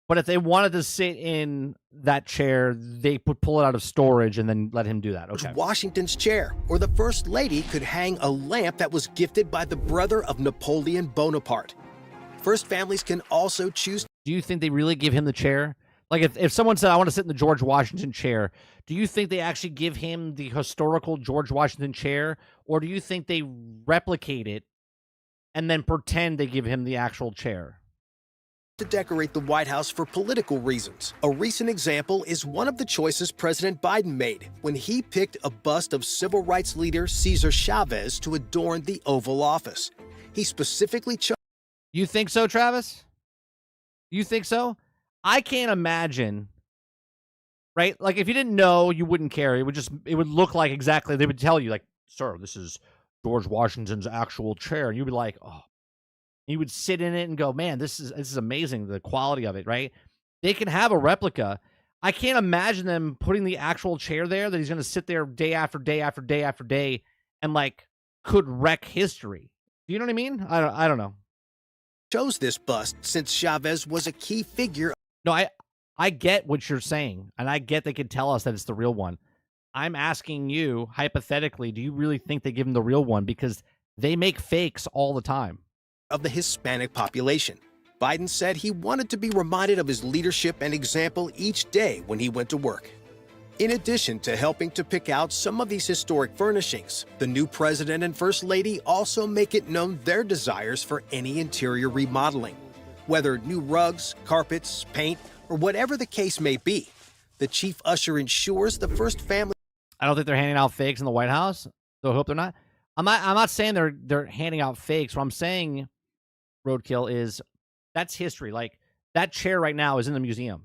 but if they wanted to sit in that chair, they would pull it out of storage and then let him do that. Okay. Washington's chair, or the First Lady could hang a lamp that was gifted by the brother of Napoleon Bonaparte. First families can also choose. Do you think they really give him the chair? Like if someone said, I want to sit in the George Washington chair, do you think they actually give him the historical George Washington chair? Or do you think they replicate it and then pretend they give him the actual chair? To decorate the White House for political reasons. A recent example is one of the choices President Biden made when he picked a bust of civil rights leader Cesar Chavez to adorn the Oval Office. He specifically chose. You think so, Travis? You think so? I can't imagine, right? Like, if you didn't know, you wouldn't care. It would look like exactly, they would tell you, like, sir, this is George Washington's actual chair. And you'd be like, oh. You would sit in it and go, man, this is amazing, the quality of it, right? They can have a replica. I can't imagine them putting the actual chair there that he's going to sit there day after day after day after day and, like, could wreck history. Do you know what I mean? I don't know. Chose this bust since Chavez was a key figure. No, I get what you're saying, and I get they could tell us that it's the real one. I'm asking you, hypothetically, do you really think they give him the real one? Because they make fakes all the time. Of the Hispanic population. Biden said he wanted to be reminded of his leadership and example each day when he went to work. In addition to helping to pick out some of these historic furnishings, the new president and first lady also make it known their desires for any interior remodeling. Whether new rugs, carpets, paint, or whatever the case may be, the chief usher ensures the first family. I don't think they're handing out fakes in the White House, so I hope they're not. I'm not saying they're handing out fakes. What I'm saying, Roadkill, is that's history. Like, that chair right now is in the museum.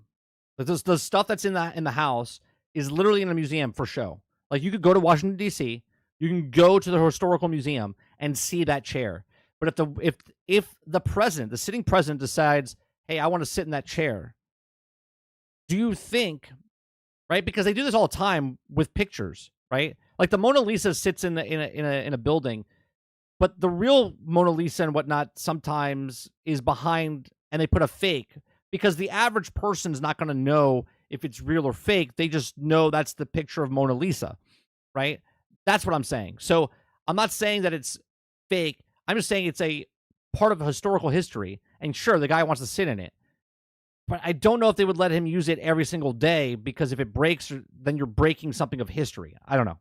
Like, the stuff that's in the house is literally in a museum for show. Like, you could go to Washington, D.C., you can go to the historical museum and see that chair. But if the president, the sitting president, decides, hey, I want to sit in that chair, do you think, right? Because they do this all the time with pictures, right? Like the Mona Lisa sits in a building, but the real Mona Lisa and whatnot sometimes is behind, and they put a fake because the average person's not going to know if it's real or fake. They just know that's the picture of Mona Lisa, right? That's what I'm saying. So I'm not saying that it's fake. I'm just saying it's a part of historical history. And sure, the guy wants to sit in it. But I don't know if they would let him use it every single day, because if it breaks, then you're breaking something of history. I don't know.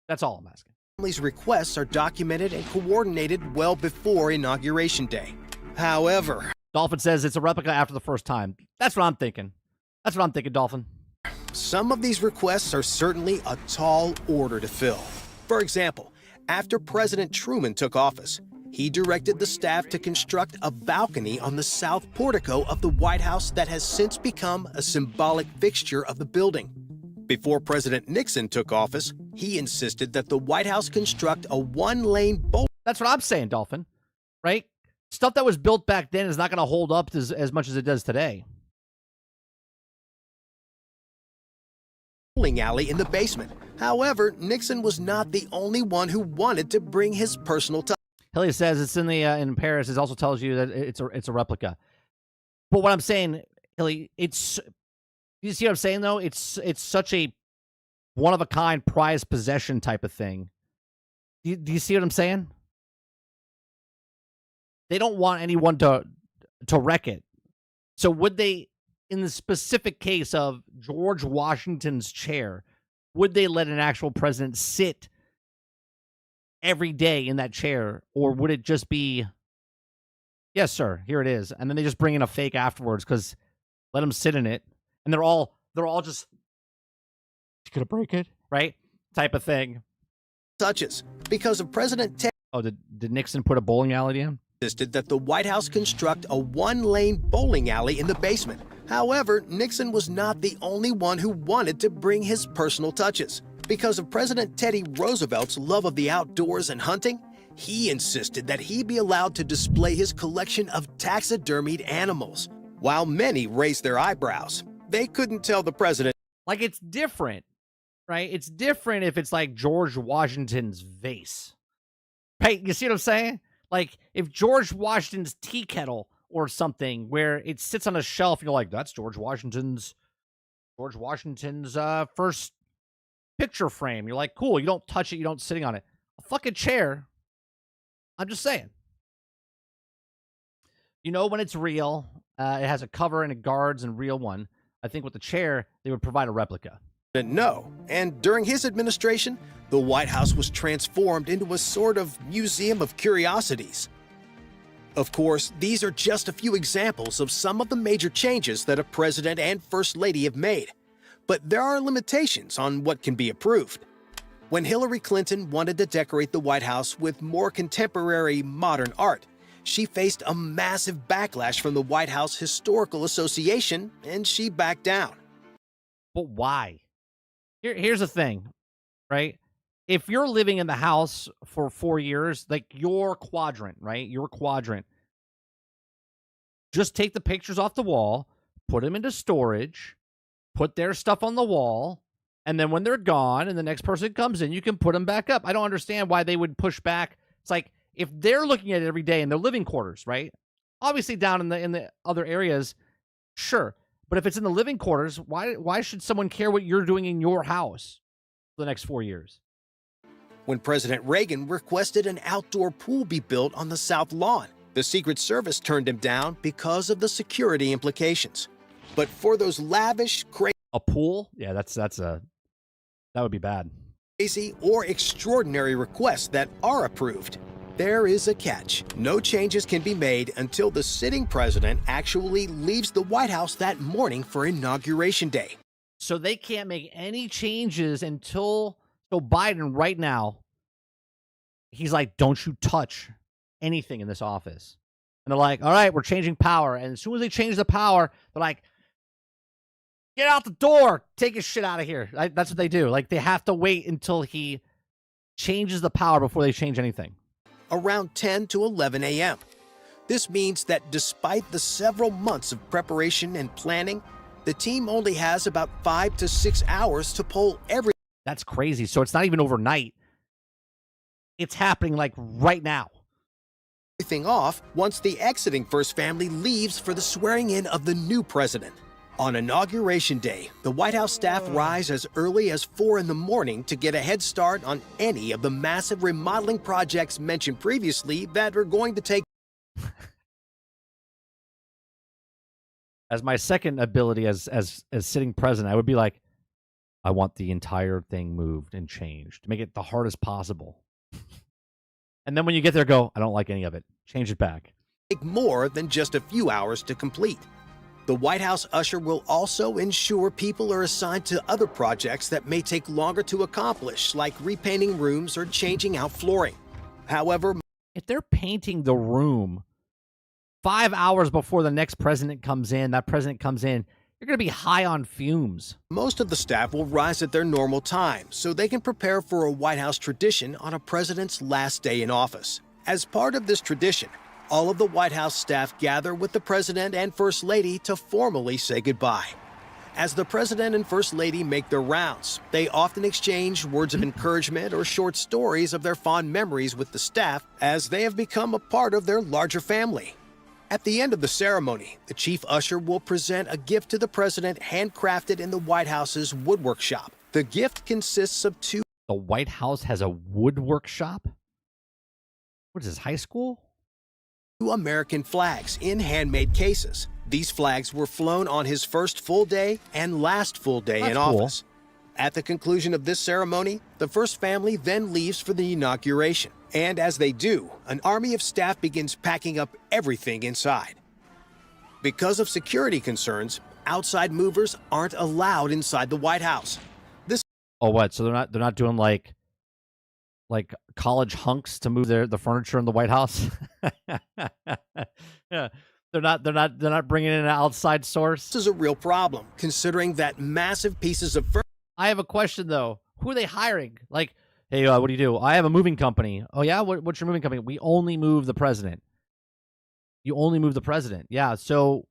That's all I'm asking. Families' requests are documented and coordinated well before Inauguration Day. However, Dolphin says it's a replica after the first time. That's what I'm thinking. That's what I'm thinking, Dolphin. some of these requests are certainly a tall order to fill. For example, after President Truman took office, he directed the staff to construct a balcony on the south portico of the White House that has since become a symbolic fixture of the building. Before President Nixon took office, he insisted that the White House construct a one-lane boat. That's what I'm saying, Dolphin, right? Stuff that was built back then is not going to hold up as much as it does today. Bowling alley in the basement. However, Nixon was not the only one who wanted to bring his personal touch. Hilly says it's in Paris. It also tells you that it's a replica. But what I'm saying, Hilly, it's, you see what I'm saying though? It's such a one of a kind prized possession type of thing. Do you see what I'm saying? They don't want anyone to wreck it. So would they, in the specific case of George Washington's chair, would they let an actual president sit every day in that chair, or would it just be, yes, sir, here it is, and then they just bring in a fake afterwards because let them sit in it, and they're all just, you gonna break it, right? Type of thing. Touches because of President Ted. Oh, did Nixon put a bowling alley in? Insisted that the White House construct a one-lane bowling alley in the basement. However, Nixon was not the only one who wanted to bring his personal touches. Because of President Teddy Roosevelt's love of the outdoors and hunting, he insisted that he be allowed to display his collection of taxidermied animals. While many raised their eyebrows, they couldn't tell the president. Like, it's different, right? It's different if it's like George Washington's vase. Right? You see what I'm saying? Like, if George Washington's tea kettle or something where it sits on a shelf, you're like, that's George Washington's first picture frame. You're like, cool, you don't touch it, you don't sitting on it. A fucking chair. I'm just saying. You know when it's real, it has a cover and a guards and real one. I think with the chair, they would provide a replica. No, and during his administration, the White House was transformed into a sort of museum of curiosities. Of course, these are just a few examples of some of the major changes that a president and first lady have made. But there are limitations on what can be approved. When Hillary Clinton wanted to decorate the White House with more contemporary modern art, she faced a massive backlash from the White House Historical Association, and she backed down. But why? Here's the thing, right? If you're living in the house for 4 years, like your quadrant, right? Your quadrant. Just take the pictures off the wall, put them into storage, put their stuff on the wall, and then when they're gone and the next person comes in, you can put them back up. I don't understand why they would push back. It's like, if they're looking at it every day in their living quarters, right? Obviously down in the other areas, sure. But if it's in the living quarters, why should someone care what you're doing in your house for the next 4 years? When President Reagan requested an outdoor pool be built on the South Lawn, the Secret Service turned him down because of the security implications. But for those lavish, a pool? Yeah, that would be bad. Crazy or extraordinary requests that are approved, there is a catch. No changes can be made until the sitting president actually leaves the White House that morning for Inauguration Day. So they can't make any changes until Biden right now, he's like, don't you touch anything in this office. And they're like, all right, we're changing power. And as soon as they change the power, they're like, get out the door, take your shit out of here. That's what they do. Like, they have to wait until he changes the power before they change anything. Around 10 to 11 a.m. This means that despite the several months of preparation and planning, the team only has about 5 to 6 hours to pull everything That's crazy. So it's not even overnight. It's happening like right now. off once the exiting First Family leaves for the swearing in of the new president. On Inauguration Day, the White House staff rise as early as 4 in the morning to get a head start on any of the massive remodeling projects mentioned previously that are going to take. As my second ability as sitting president, I would be like, I want the entire thing moved and changed to make it the hardest possible. And then when you get there, go, I don't like any of it. Change it back. Take more than just a few hours to complete. The White House usher will also ensure people are assigned to other projects that may take longer to accomplish, like repainting rooms or changing out flooring. However, If they're painting the room 5 hours before the next president comes in, that president comes in, you're going to be high on fumes. most of the staff will rise at their normal time so they can prepare for a White House tradition on a president's last day in office. As part of this tradition, all of the White House staff gather with the president and First Lady to formally say goodbye. As the president and First Lady make their rounds, they often exchange words of encouragement or short stories of their fond memories with the staff as they have become a part of their larger family. At the end of the ceremony, the chief usher will present a gift to the president handcrafted in the White House's woodwork shop. The gift consists of 2 The White House has a woodwork shop? What is this, high school? American flags in handmade cases. These flags were flown on his first full day and last full day That's in cool. office. At the conclusion of this ceremony, the First Family then leaves for the inauguration. And as they do, an army of staff begins packing up everything inside. Because of security concerns, outside movers aren't allowed inside the White House. Oh, what? So they're not doing like college hunks to move the furniture in the White House? Yeah. They're not bringing in an outside source. This is a real problem, considering that massive pieces of furniture. I have a question though. Who are they hiring? Like, hey, what do you do? I have a moving company. Oh yeah, what's your moving company? We only move the president. You only move the president. Yeah. So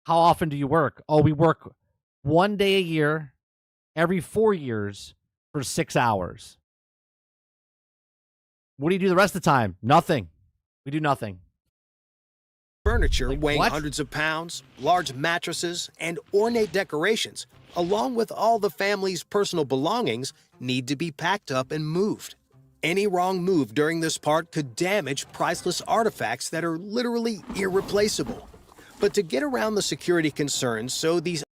how often do you work? Oh, we work 1 day a year, every 4 years for 6 hours. What do you do the rest of the time? Nothing. We do nothing. Furniture Like weighing what? hundreds of pounds, large mattresses, and ornate decorations, along with all the family's personal belongings, need to be packed up and moved. Any wrong move during this part could damage priceless artifacts that are literally irreplaceable. But to get around the security concerns, so these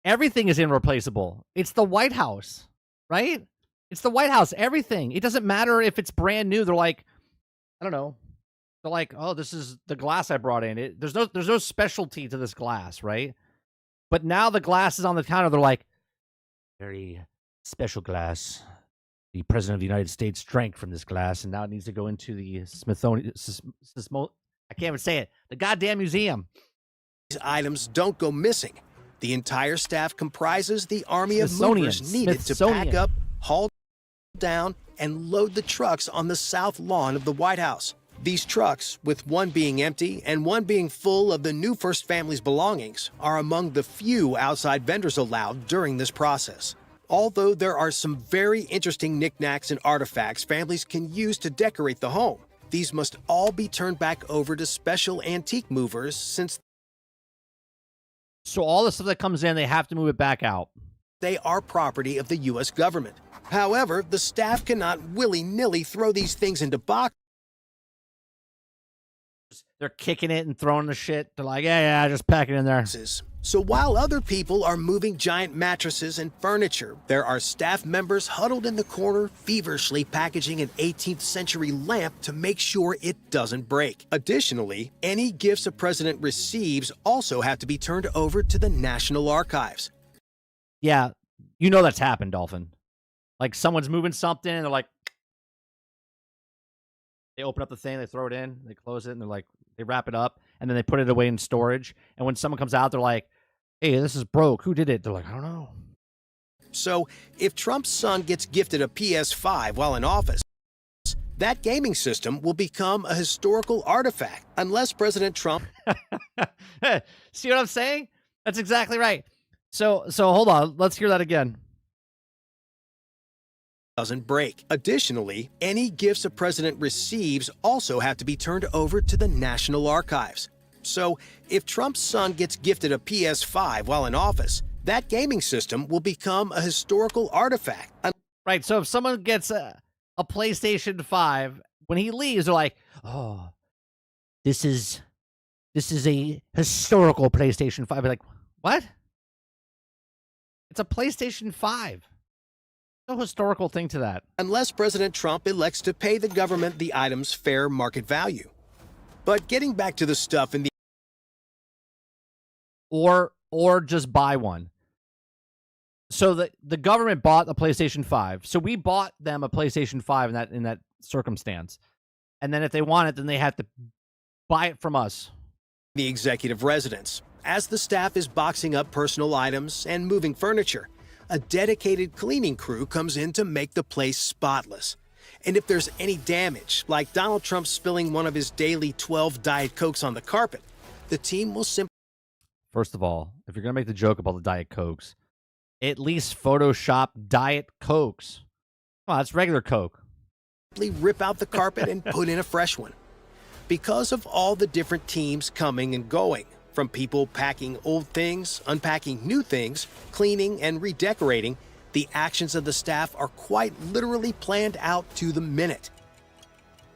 Everything is irreplaceable. It's the White House, right? It's the White House. Everything. It doesn't matter if it's brand new. They're like, I don't know. They're like, oh, this is the glass I brought in. There's no specialty to this glass, right? But now the glass is on the counter. They're like, very special glass. The President of the United States drank from this glass, and now it needs to go into the Smithsonian. I can't even say it. The goddamn museum. items don't go missing. The entire staff comprises the army of Smithsonian. movers needed to pack up, haul down, and load the trucks on the south lawn of the White House. These trucks, with one being empty and one being full of the new First Family's belongings, are among the few outside vendors allowed during this process. Although there are some very interesting knickknacks and artifacts families can use to decorate the home, these must all be turned back over to special antique movers since So all the stuff that comes in, they have to move it back out. they are property of the U.S. government. However, the staff cannot willy-nilly throw these things into boxes. They're kicking it and throwing the shit. They're like, yeah, just pack it in there. So while other people are moving giant mattresses and furniture, there are staff members huddled in the corner feverishly packaging an 18th century lamp to make sure it doesn't break. Additionally, any gifts a president receives also have to be turned over to the National Archives. Yeah, you know that's happened, Dolphin. Like someone's moving something and they're like, they open up the thing, they throw it in, they close it, and they're like, they wrap it up, and then they put it away in storage. And when someone comes out, they're like, hey, this is broke. Who did it? They're like, I don't know. So if Trump's son gets gifted a PS5 while in office, that gaming system will become a historical artifact unless President Trump See what I'm saying? That's exactly right. So hold on. Let's hear that again. Doesn't break. Additionally, any gifts a president receives also have to be turned over to the National Archives. So, if Trump's son gets gifted a PS5 while in office, that gaming system will become a historical artifact. Right, so if someone gets a PlayStation 5, when he leaves, they're like, oh, this is a historical PlayStation 5. Be like, what? It's a PlayStation 5. No historical thing to that. Unless President Trump elects to pay the government the item's fair market value. But getting back to the stuff in the or just buy one. So the government bought the PlayStation 5. So we bought them a PlayStation 5 in that circumstance. And then if they want it, then they have to buy it from us. The executive residence. As the staff is boxing up personal items and moving furniture, a dedicated cleaning crew comes in to make the place spotless. And if there's any damage, like Donald Trump spilling one of his daily 12 Diet Cokes on the carpet, the team will simply... First of all, if you're going to make the joke about the Diet Cokes, at least Photoshop Diet Cokes. Oh, that's regular Coke. Rip out the carpet and put in a fresh one. Because of all the different teams coming and going, from people packing old things, unpacking new things, cleaning and redecorating, the actions of the staff are quite literally planned out to the minute.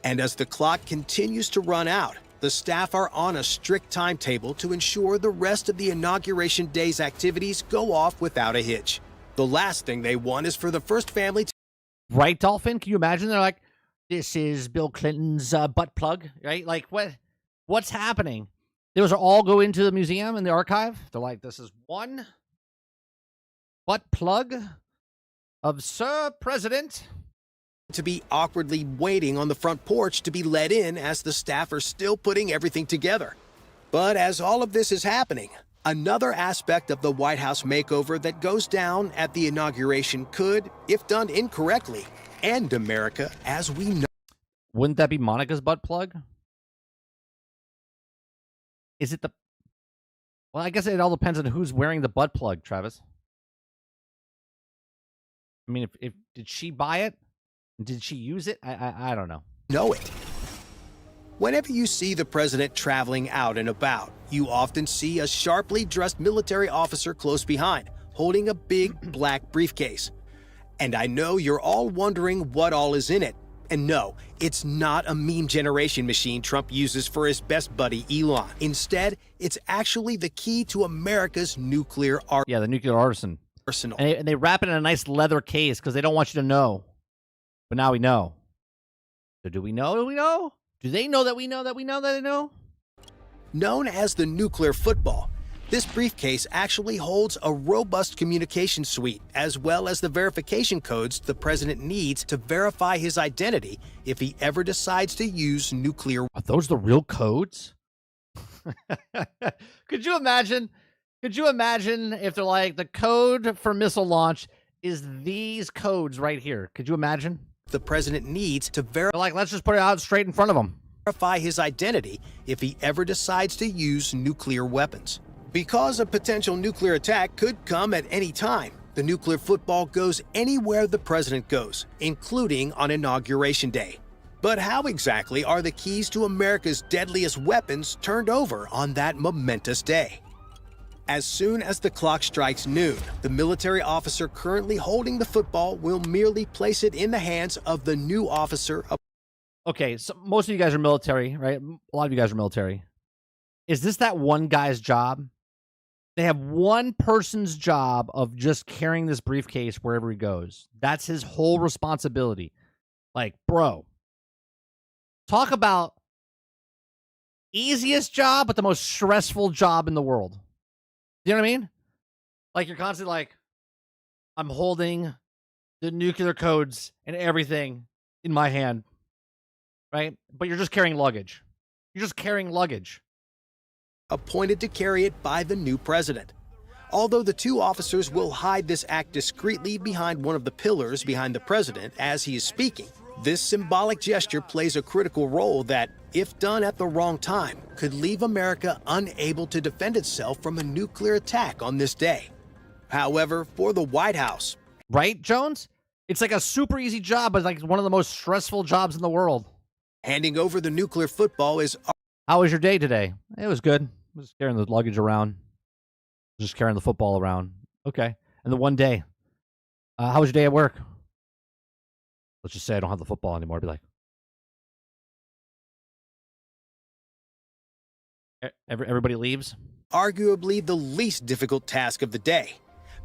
And as the clock continues to run out, the staff are on a strict timetable to ensure the rest of the Inauguration Day's activities go off without a hitch. The last thing they want is for the first family to... Right, Dolphin? Can you imagine? They're like, this is Bill Clinton's butt plug, right? Like, what's happening? Those are all go into the museum and the archive. They're like, this is one butt plug of Sir President. To be awkwardly waiting on the front porch to be let in as the staff are still putting everything together. But as all of this is happening, another aspect of the White House makeover that goes down at the inauguration could, if done incorrectly, end America as we know. Wouldn't that be Monica's butt plug? Is it the... Well, I guess it all depends on who's wearing the butt plug, Travis. I mean, if did she buy it? Did she use it? I don't know. Know it. Whenever you see the president traveling out and about, you often see a sharply dressed military officer close behind, holding a big black briefcase. And I know you're all wondering what all is in it. And no, it's not a meme generation machine Trump uses for his best buddy Elon. Instead, it's actually the key to America's nuclear arsenal. Yeah, the nuclear arsenal. And they wrap it in a nice leather case because they don't want you to know. But now we know. So do we know? Do we know? Do they know that we know that we know that they know? Known as the nuclear football, this briefcase actually holds a robust communication suite, as well as the verification codes the president needs to verify his identity if he ever decides to use nuclear. Are those the real codes? Could you imagine? Could you imagine if they're like, the code for missile launch is these codes right here? Could you imagine? The president needs to They're like, let's just put it out straight in front of him. Verify his identity if he ever decides to use nuclear weapons. Because a potential nuclear attack could come at any time, the nuclear football goes anywhere the president goes, including on Inauguration Day. But how exactly are the keys to America's deadliest weapons turned over on that momentous day? As soon as the clock strikes noon, the military officer currently holding the football will merely place it in the hands of the new officer. Okay, so most of you guys are military, right? A lot of you guys are military. Is this that one guy's job? They have one person's job of just carrying this briefcase wherever he goes. That's his whole responsibility. Like, bro, talk about easiest job, but the most stressful job in the world. You know what I mean? Like, you're constantly like, I'm holding the nuclear codes and everything in my hand, right? But you're just carrying luggage. You're just carrying luggage. Appointed to carry it by the new president. Although the two officers will hide this act discreetly behind one of the pillars behind the president as he is speaking, This symbolic gesture plays a critical role that, if done at the wrong time, could leave America unable to defend itself from a nuclear attack on this day. However, for the White House, Right, Jones? It's like a super easy job, but like one of the most stressful jobs in the world. handing over the nuclear football is How was your day today? It was good. I was carrying the luggage around. Just carrying the football around. Okay. And the one day. How was your day at work? Let's just say I don't have the football anymore. I'd be like, everybody leaves? arguably the least difficult task of the day.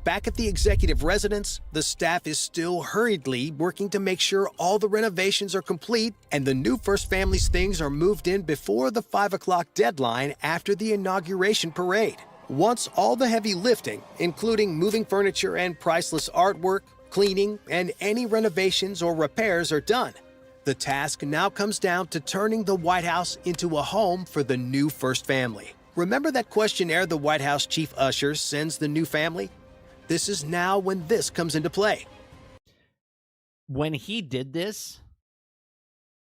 Back at the executive residence, the staff is still hurriedly working to make sure all the renovations are complete and the new First Family's things are moved in before the 5 o'clock deadline after the inauguration parade. Once all the heavy lifting, including moving furniture and priceless artwork, cleaning, and any renovations or repairs are done, the task now comes down to turning the White House into a home for the new First Family. Remember that questionnaire the White House chief usher sends the new family? This is now when this comes into play. When he did this,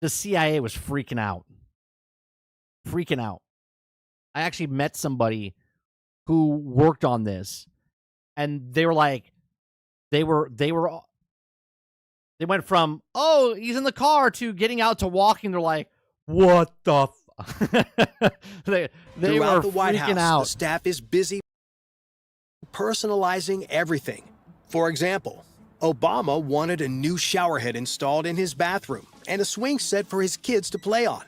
the CIA was freaking out. Freaking out. I actually met somebody who worked on this, and they were like, they went from, oh, he's in the car, to getting out to walking. They're like, what the they Throughout were the White freaking House, out. the staff is busy personalizing everything. For example, Obama wanted a new showerhead installed in his bathroom and a swing set for his kids to play on.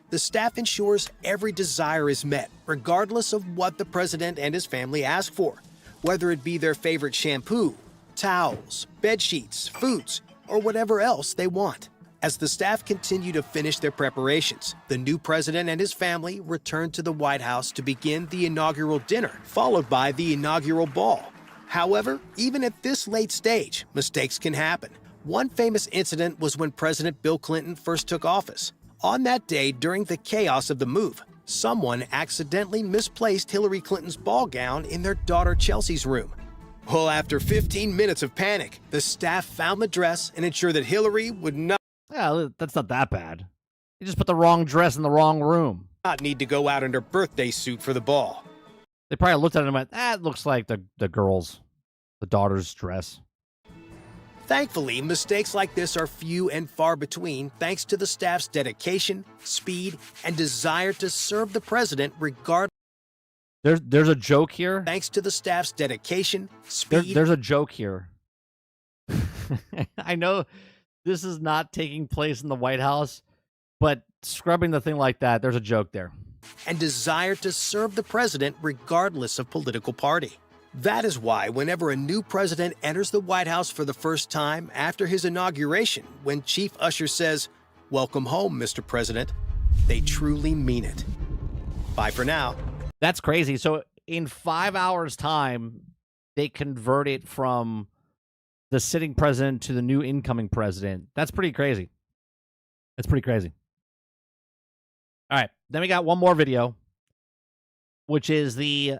The staff ensures every desire is met, regardless of what the president and his family ask for, whether it be their favorite shampoo, towels, bed sheets, foods, or whatever else they want. As the staff continue to finish their preparations, the new president and his family return to the White House to begin the inaugural dinner, followed by the inaugural ball. However, even at this late stage, mistakes can happen. One famous incident was when President Bill Clinton first took office. On that day, during the chaos of the move, someone accidentally misplaced Hillary Clinton's ball gown in their daughter Chelsea's room. Well, after 15 minutes of panic, the staff found the dress and ensured that Hillary would not Yeah, that's not that bad. You just put the wrong dress in the wrong room. need to go out in her birthday suit for the ball. They probably looked at it and went, that looks like the daughter's dress. Thankfully, mistakes like this are few and far between thanks to the staff's dedication, speed, and desire to serve the president regardless. There's a joke here. Thanks to the staff's dedication, speed, There's a joke here. I know this is not taking place in the White House, but scrubbing the thing like that, there's a joke there. and desire to serve the president regardless of political party. That is why whenever a new president enters the White House for the first time after his inauguration, when Chief Usher says, "Welcome home, Mr. President," they truly mean it. Bye for now. That's crazy. So in 5 hours' time, they convert it from the sitting president to the new incoming president. That's pretty crazy. That's pretty crazy. All right. Then we got one more video, which is the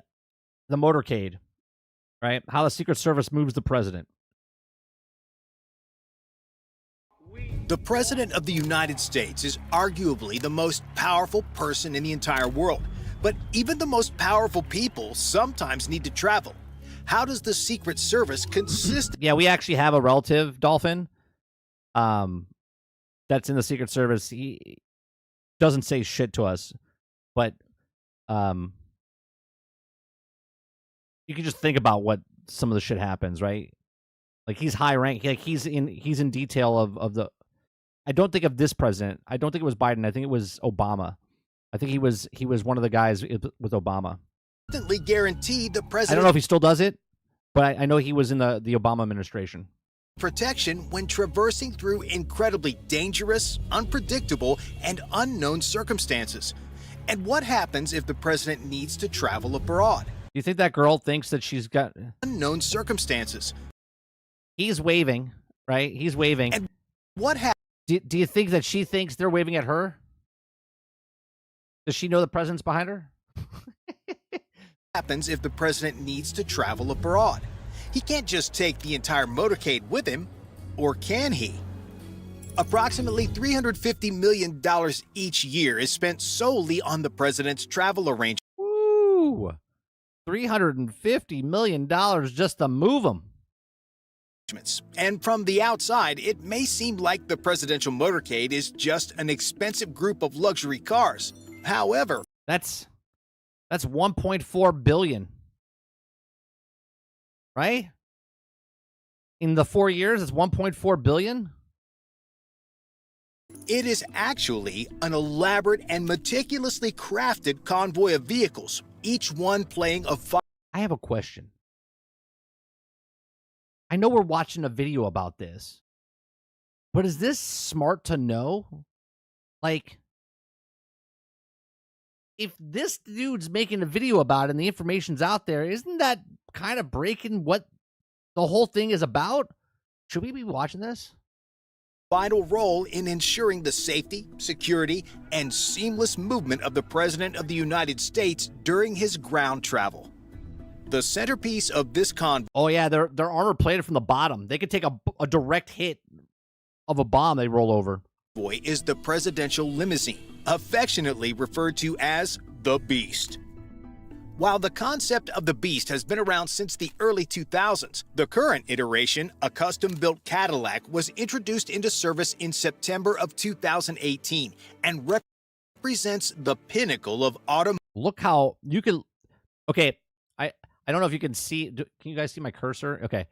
motorcade, right? How the Secret Service moves the president. The President of the United States is arguably the most powerful person in the entire world. But even the most powerful people sometimes need to travel. How does the Secret Service consist? Yeah, we actually have a relative, Dolphin, that's in the Secret Service. He doesn't say shit to us, but you can just think about what some of the shit happens, right? Like he's high rank, like he's in detail of the. I don't think of this president. I don't think it was Biden. I think it was Obama. I think he was one of the guys with Obama. Guaranteed the president. I don't know if he still does it, but I know he was in the Obama administration. Protection when traversing through incredibly dangerous, unpredictable, and unknown circumstances. And what happens if the president needs to travel abroad? Do you think that girl thinks that she's got unknown circumstances? He's waving, right? He's waving. And what happens? Do you think that she thinks they're waving at her? Does she know the president's behind her? Happens if the president needs to travel abroad? He can't just take the entire motorcade with him, or can he? Approximately $350 million each year is spent solely on the president's travel arrangements. Woo! $350 million just to move them. And from the outside, it may seem like the presidential motorcade is just an expensive group of luxury cars. However, That's 1.4 billion. Right? In the 4 years, it's 1.4 billion. it is actually an elaborate and meticulously crafted convoy of vehicles, each one playing a I have a question. I know we're watching a video about this, but is this smart to know? Like, if this dude's making a video about it and the information's out there, isn't that kind of breaking what the whole thing is about? Should we be watching this? vital role in ensuring the safety, security, and seamless movement of the President of the United States during his ground travel. The centerpiece of this convoy Oh yeah, they're armor plated from the bottom. They could take a direct hit of a bomb they roll over. is the presidential limousine, affectionately referred to as the Beast. While the concept of the Beast has been around since the early 2000s, the current iteration, a custom-built Cadillac, was introduced into service in September of 2018 and represents the pinnacle of automotive. Look how you can. Okay, I don't know if you can see. Can you guys see my cursor? Okay,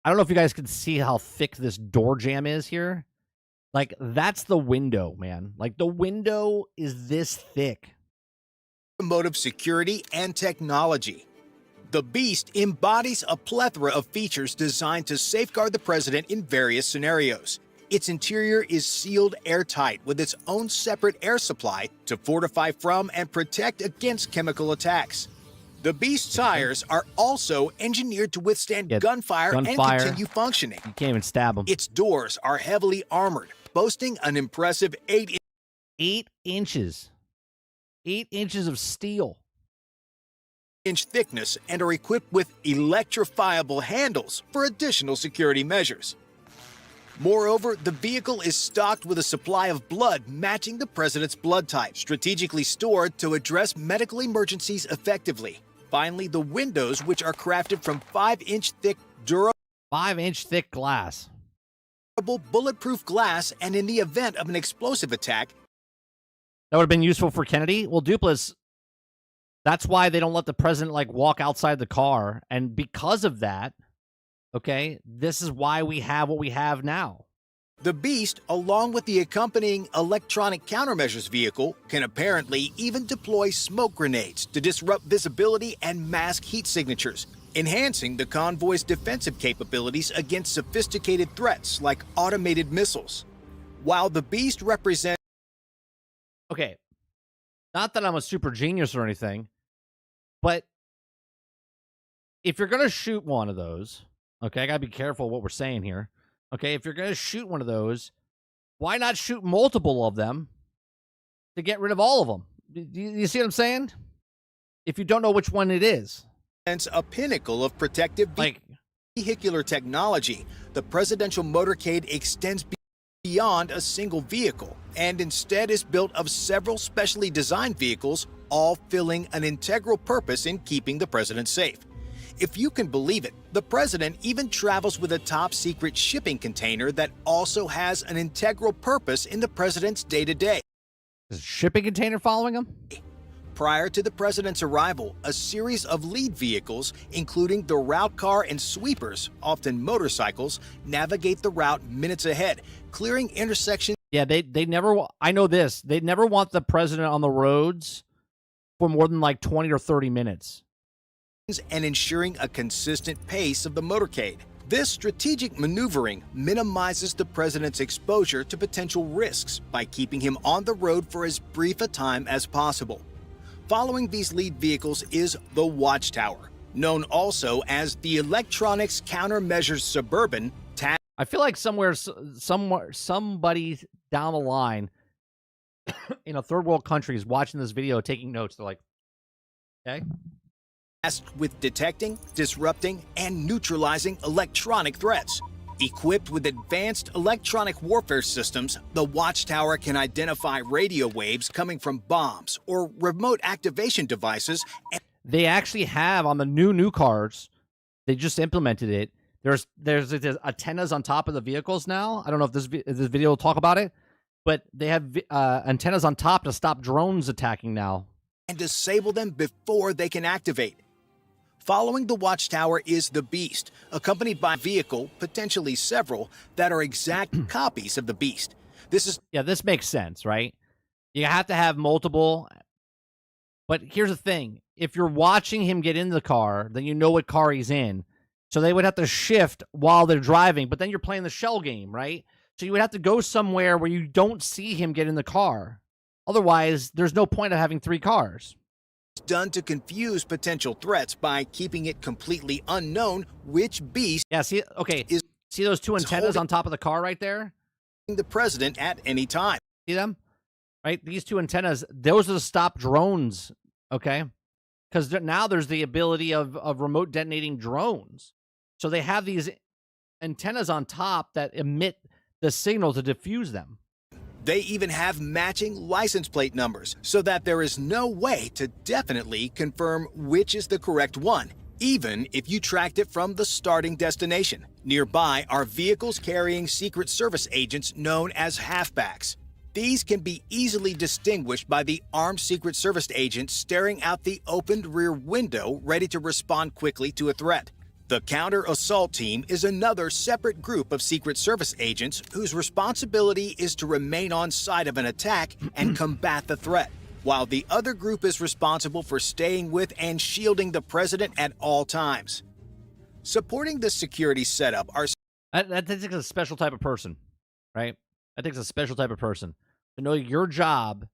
I don't know if you guys can see how thick this door jamb is here. Like, that's the window, man. Like, the window is this thick. Automotive security and technology. The Beast embodies a plethora of features designed to safeguard the president in various scenarios. Its interior is sealed airtight with its own separate air supply to fortify from and protect against chemical attacks. The Beast tires are also engineered to withstand gunfire and continue functioning. You can't even stab them. Its doors are heavily armored, boasting an impressive 8 inches. 8 inches of steel. inch thickness and are equipped with electrifiable handles for additional security measures. Moreover, the vehicle is stocked with a supply of blood matching the president's blood type, strategically stored to address medical emergencies effectively. Finally, the windows, which are crafted from 5-inch thick durable 5-inch thick glass. bulletproof glass, and in the event of an explosive attack, That would have been useful for Kennedy. Well, Duplass, that's why they don't let the president, like, walk outside the car. And because of that, okay, this is why we have what we have now. the Beast, along with the accompanying electronic countermeasures vehicle, can apparently even deploy smoke grenades to disrupt visibility and mask heat signatures, enhancing the convoy's defensive capabilities against sophisticated threats like automated missiles. While the Beast represents Okay, not that I'm a super genius or anything, but if you're going to shoot one of those, okay, I got to be careful what we're saying here. Okay, if you're going to shoot one of those, why not shoot multiple of them to get rid of all of them? You see what I'm saying? If you don't know which one it is. a pinnacle of protective vehicular technology, the presidential motorcade extends beyond a single vehicle and instead is built of several specially designed vehicles, all filling an integral purpose in keeping the president safe. If you can believe it, the president even travels with a top-secret shipping container that also has an integral purpose in the president's day-to-day. Is a shipping container following him? Prior to the president's arrival, a series of lead vehicles, including the route car and sweepers, often motorcycles, navigate the route minutes ahead, clearing intersections. Yeah, they never, I know this, they never want the president on the roads for more than like 20 or 30 minutes. And ensuring a consistent pace of the motorcade. This strategic maneuvering minimizes the president's exposure to potential risks by keeping him on the road for as brief a time as possible. Following these lead vehicles is the Watchtower, known also as the Electronics Countermeasures Suburban. I feel like somewhere, somebody down the line in a third world country is watching this video, taking notes. They're like, okay. Tasked with detecting, disrupting, and neutralizing electronic threats. Equipped with advanced electronic warfare systems, the Watchtower can identify radio waves coming from bombs or remote activation devices. They actually have on the new cars. They just implemented it. There's antennas on top of the vehicles now. I don't know if this video will talk about it, but they have antennas on top to stop drones attacking now. And disable them before they can activate. Following the Watchtower is the Beast, accompanied by a vehicle, potentially several, that are exact copies of the Beast. This makes sense, right? You have to have multiple. But here's the thing. If you're watching him get in the car, then you know what car he's in. So they would have to shift while they're driving, but then you're playing the shell game, right? So you would have to go somewhere where you don't see him get in the car. Otherwise, there's no point of having 3 cars. Done to confuse potential threats by keeping it completely unknown which beast. Yeah, see those 2 antennas on top of the car right there? The president at any time. See them? Right? These 2 antennas, those are to stop drones, okay? Because now there's the ability of remote detonating drones. So they have these antennas on top that emit the signal to diffuse them. They even have matching license plate numbers so that there is no way to definitely confirm which is the correct one, even if you tracked it from the starting destination. Nearby are vehicles carrying Secret Service agents known as halfbacks. These can be easily distinguished by the armed Secret Service agent staring out the opened rear window, ready to respond quickly to a threat. The counter-assault team is another separate group of Secret Service agents whose responsibility is to remain on site of an attack and combat the threat, while the other group is responsible for staying with and shielding the president at all times. Supporting the security setup are... That takes a special type of person, right? That takes a special type of person. To know your job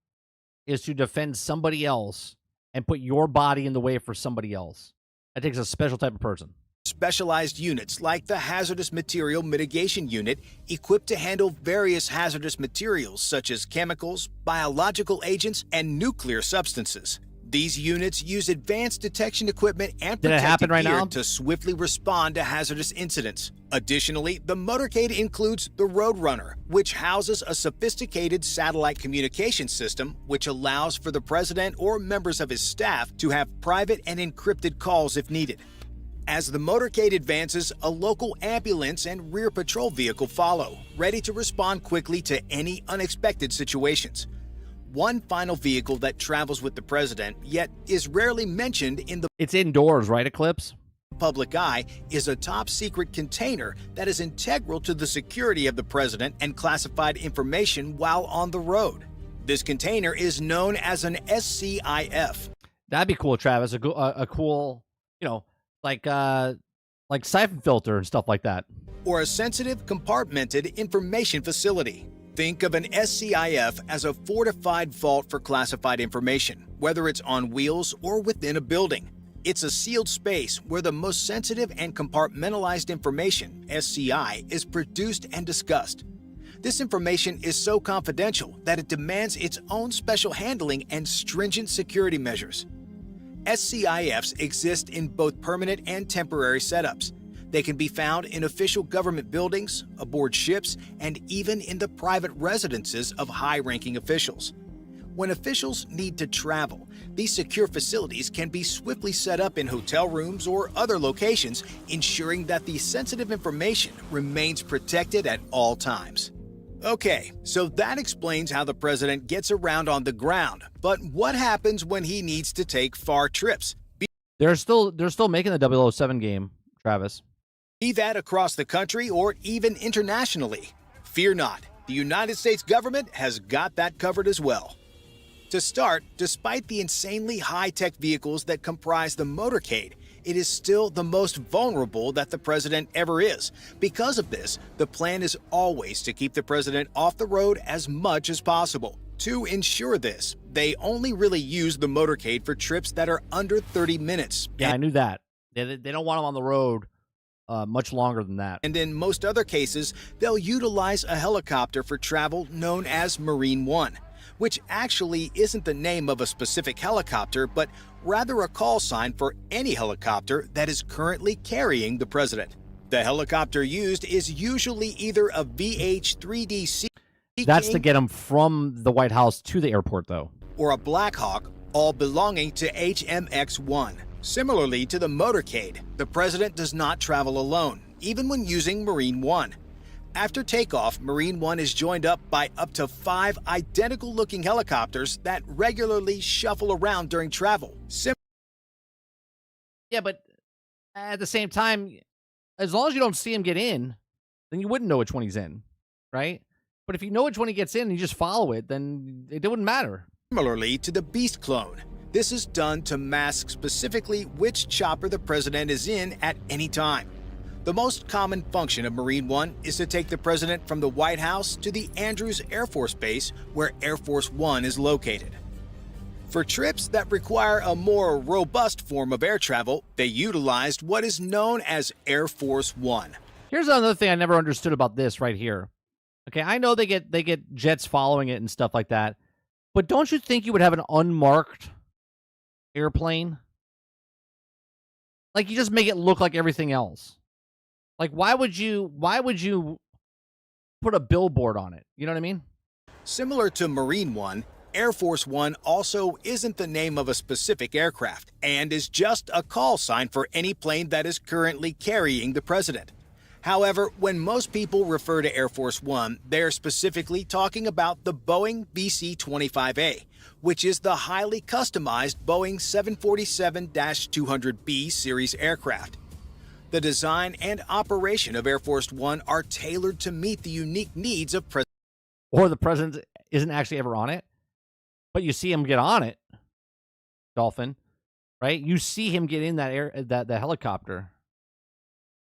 is to defend somebody else and put your body in the way for somebody else. That takes a special type of person. Specialized units like the Hazardous Material Mitigation Unit, equipped to handle various hazardous materials such as chemicals, biological agents, and nuclear substances. These units use advanced detection equipment and protective gear to swiftly respond to hazardous incidents. Additionally, the motorcade includes the Roadrunner, which houses a sophisticated satellite communication system which allows for the president or members of his staff to have private and encrypted calls if needed. As the motorcade advances, a local ambulance and rear patrol vehicle follow, ready to respond quickly to any unexpected situations. One final vehicle that travels with the president, yet is rarely mentioned in the It's indoors, right, Eclipse? public eye, is a top-secret container that is integral to the security of the president and classified information while on the road. This container is known as an SCIF. That'd be cool, Travis. A cool, like siphon filter and stuff like that. Or a sensitive, compartmented information facility. Think of an SCIF as a fortified vault for classified information, whether it's on wheels or within a building. It's a sealed space where the most sensitive and compartmentalized information, SCI, is produced and discussed. This information is so confidential that it demands its own special handling and stringent security measures. SCIFs exist in both permanent and temporary setups. They can be found in official government buildings, aboard ships, and even in the private residences of high-ranking officials. When officials need to travel, these secure facilities can be swiftly set up in hotel rooms or other locations, ensuring that the sensitive information remains protected at all times. Okay, so that explains how the president gets around on the ground, but what happens when he needs to take far trips? They're still making the 007 game, Travis. Be that across the country or even internationally. Fear not, the United States government has got that covered as well. To start, despite the insanely high-tech vehicles that comprise the motorcade, it is still the most vulnerable that the president ever is. Because of this, the plan is always to keep the president off the road as much as possible. To ensure this, they only really use the motorcade for trips that are under 30 minutes. Yeah, I knew that. They don't want him on the road much longer than that. And in most other cases, they'll utilize a helicopter for travel known as Marine One, which actually isn't the name of a specific helicopter, but rather a call sign for any helicopter that is currently carrying the president. The helicopter used is usually either a VH-3D That's to get them from the White House to the airport, though. or a Black Hawk, all belonging to HMX-1. Similarly to the motorcade, the president does not travel alone, even when using Marine One. After takeoff, Marine One is joined up by up to 5 identical-looking helicopters that regularly shuffle around during travel. Yeah, but at the same time, as long as you don't see him get in, then you wouldn't know which one he's in, right? But if you know which one he gets in and you just follow it, then it wouldn't matter. Similarly to the Beast clone, this is done to mask specifically which chopper the president is in at any time. The most common function of Marine One is to take the president from the White House to the Andrews Air Force Base, where Air Force One is located. For trips that require a more robust form of air travel, they utilized what is known as Air Force One. Here's another thing I never understood about this right here. Okay, I know they get jets following it and stuff like that, but don't you think you would have an unmarked airplane? Like, you just make it look like everything else. Like, why would you put a billboard on it? You know what I mean? Similar to Marine One, Air Force One also isn't the name of a specific aircraft and is just a call sign for any plane that is currently carrying the president. However, when most people refer to Air Force One, they are specifically talking about the Boeing VC-25A, which is the highly customized Boeing 747-200B series aircraft. The design and operation of Air Force One are tailored to meet the unique needs of President. Or the president isn't actually ever on it, but you see him get on it, Dolphin, right? You see him get in that helicopter.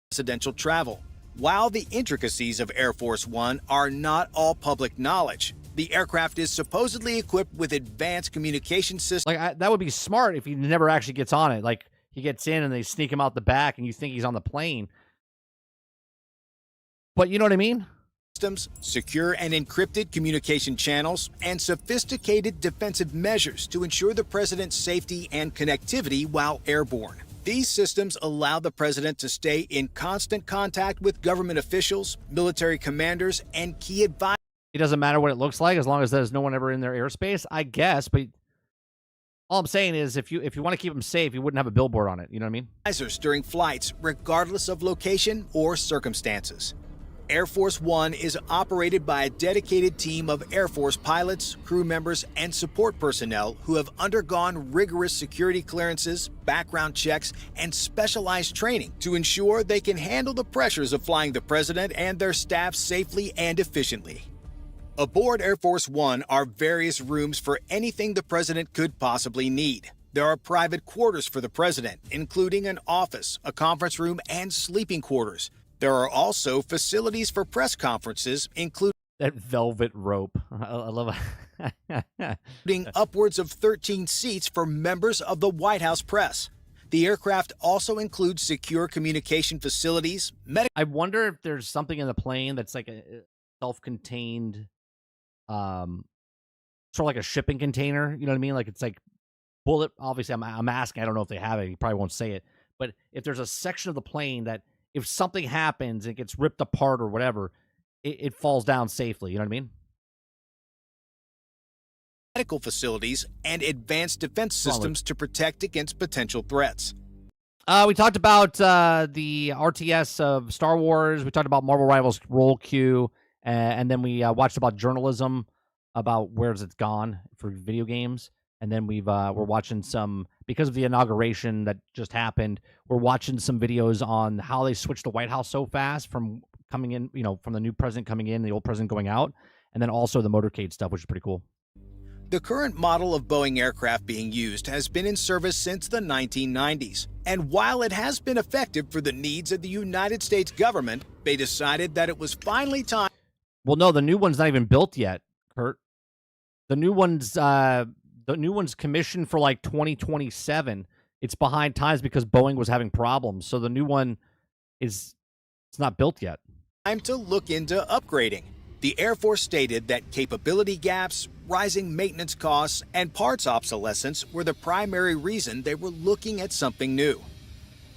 Presidential travel. While the intricacies of Air Force One are not all public knowledge, the aircraft is supposedly equipped with advanced communication systems. Like, that would be smart if he never actually gets on it. Like, he gets in and they sneak him out the back and you think he's on the plane. But you know what I mean? Systems, secure and encrypted communication channels, and sophisticated defensive measures to ensure the president's safety and connectivity while airborne. These systems allow the president to stay in constant contact with government officials, military commanders, and key advisors. It doesn't matter what it looks like as long as there's no one ever in their airspace, I guess. But all I'm saying is if you want to keep them safe, you wouldn't have a billboard on it. You know what I mean? During flights, regardless of location or circumstances. Air Force One is operated by a dedicated team of Air Force pilots, crew members, and support personnel who have undergone rigorous security clearances, background checks, and specialized training to ensure they can handle the pressures of flying the president and their staff safely and efficiently. Aboard Air Force One are various rooms for anything the president could possibly need. There are private quarters for the president, including an office, a conference room, and sleeping quarters. There are also facilities for press conferences, including that velvet rope. I love it. Upwards of 13 seats for members of the White House press. The aircraft also includes secure communication facilities. I wonder if there's something in the plane that's like a self-contained, sort of like a shipping container. You know what I mean? Like, it's like bullet. Obviously, I'm asking. I don't know if they have it. You probably won't say it. But if there's a section of the plane that, if something happens, it gets ripped apart or whatever, it falls down safely. You know what I mean? Medical facilities and advanced defense systems to protect against potential threats. We talked about the RTS of Star Wars. We talked about Marvel Rivals Roll Q. And then we watched about journalism, about where's it gone for video games. And then we're watching some, because of the inauguration that just happened, we're watching some videos on how they switched the White House so fast from coming in, from the new president coming in, the old president going out, and then also the motorcade stuff, which is pretty cool. The current model of Boeing aircraft being used has been in service since the 1990s. And while it has been effective for the needs of the United States government, they decided that it was finally time. Well, no, the new one's not even built yet, Kurt. The new one's commissioned for like 2027. It's behind times because Boeing was having problems. So the new one it's not built yet. Time to look into upgrading. The Air Force stated that capability gaps, rising maintenance costs, and parts obsolescence were the primary reason they were looking at something new.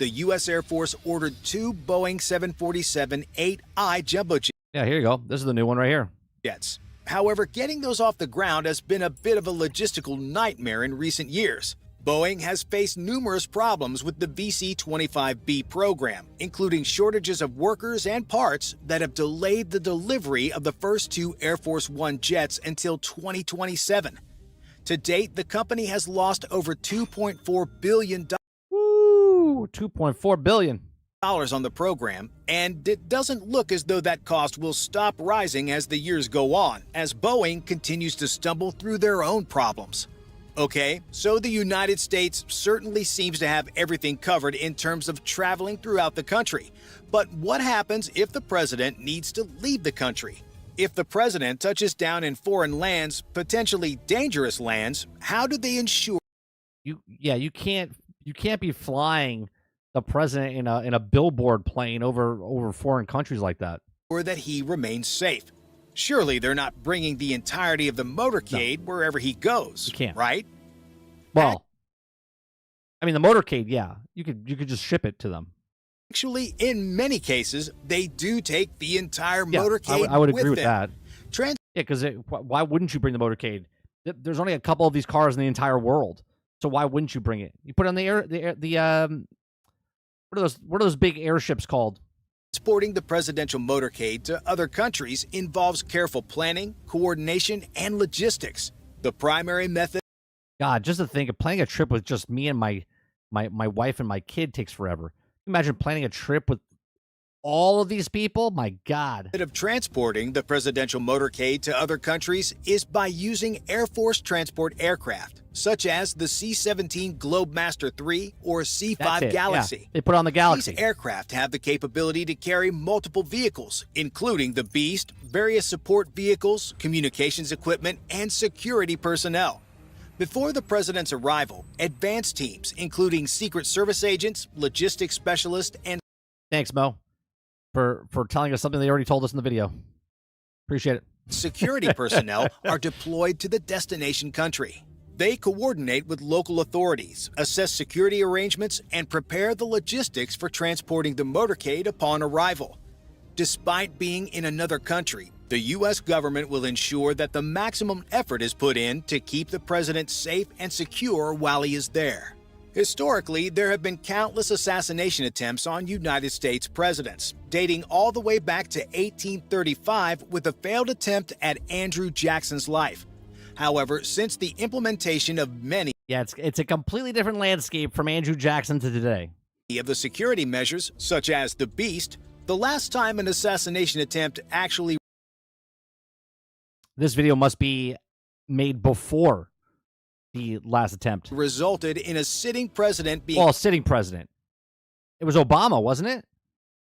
the U.S. Air Force ordered 2 Boeing 747-8I jumbo Yeah, here you go. This is the new one right here. jets. However, getting those off the ground has been a bit of a logistical nightmare in recent years. Boeing has faced numerous problems with the VC-25B program, including shortages of workers and parts that have delayed the delivery of the first 2 Air Force One jets until 2027. To date, the company has lost over $2.4 billion Woo! $2.4 billion. on the program, and it doesn't look as though that cost will stop rising as the years go on, as Boeing continues to stumble through their own problems. Okay, so the United States certainly seems to have everything covered in terms of traveling throughout the country. But what happens if the president needs to leave the country? If the president touches down in foreign lands, potentially dangerous lands, how do they ensure You can't be flying the president in a billboard plane over foreign countries like that. that he remains safe? Surely they're not bringing the entirety of the motorcade wherever he goes, You can't. right? Well, I mean the motorcade, yeah. You could just ship it to them. Actually, in many cases, they do take the entire Yeah, motorcade I would agree with them. that. Yeah, because why wouldn't you bring the motorcade? There's only a couple of these cars in the entire world, so why wouldn't you bring it? You put it on what are those big airships called? Transporting the presidential motorcade to other countries involves careful planning, coordination, and logistics. The primary method God, just to think of planning a trip with just me and my wife and my kid takes forever. Imagine planning a trip with all of these people. My God. of transporting the presidential motorcade to other countries is by using Air Force transport aircraft, such as the C-17 Globemaster III or C-5 That's it, Galaxy. yeah. They put it on the Galaxy. These aircraft have the capability to carry multiple vehicles, including the Beast, various support vehicles, communications equipment, and security personnel. Before the president's arrival, advanced teams, including Secret Service agents, logistics specialists, and Thanks, Mo, for telling us something they already told us in the video. Appreciate it. security personnel are deployed to the destination country. They coordinate with local authorities, assess security arrangements, and prepare the logistics for transporting the motorcade upon arrival. Despite being in another country, the U.S. government will ensure that the maximum effort is put in to keep the president safe and secure while he is there. Historically, there have been countless assassination attempts on United States presidents, dating all the way back to 1835 with a failed attempt at Andrew Jackson's life. However, since the implementation of many Yeah, it's a completely different landscape from Andrew Jackson to today. of the security measures, such as the Beast, the last time an assassination attempt actually This video must be made before the last attempt. resulted in a sitting president being Well, sitting president. It was Obama, wasn't it?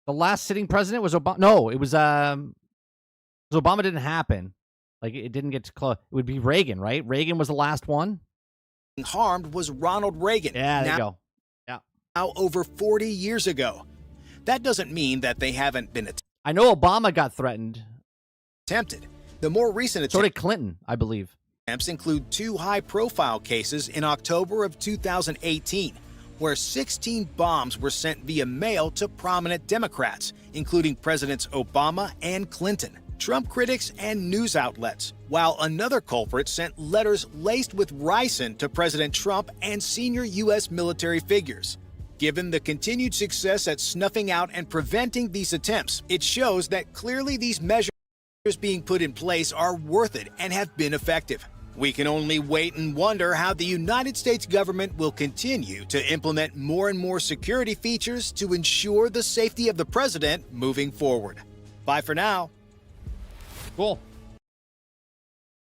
The last sitting president was Obama. No, it was 'cause Obama didn't happen. Like it didn't get to close. It would be Reagan, right? Reagan was the last one. harmed was Ronald Reagan. Yeah, there now, you go. Yeah. now over 40 years ago. That doesn't mean that they haven't been I know Obama got threatened. attempted. The more recent So did Clinton, I believe. attempts include 2 high-profile cases in October of 2018, where 16 bombs were sent via mail to prominent Democrats, including Presidents Obama and Clinton, Trump critics, and news outlets, while another culprit sent letters laced with ricin to President Trump and senior U.S. military figures. Given the continued success at snuffing out and preventing these attempts, it shows that clearly these measures being put in place are worth it and have been effective. We can only wait and wonder how the United States government will continue to implement more and more security features to ensure the safety of the president moving forward. Bye for now. Cool.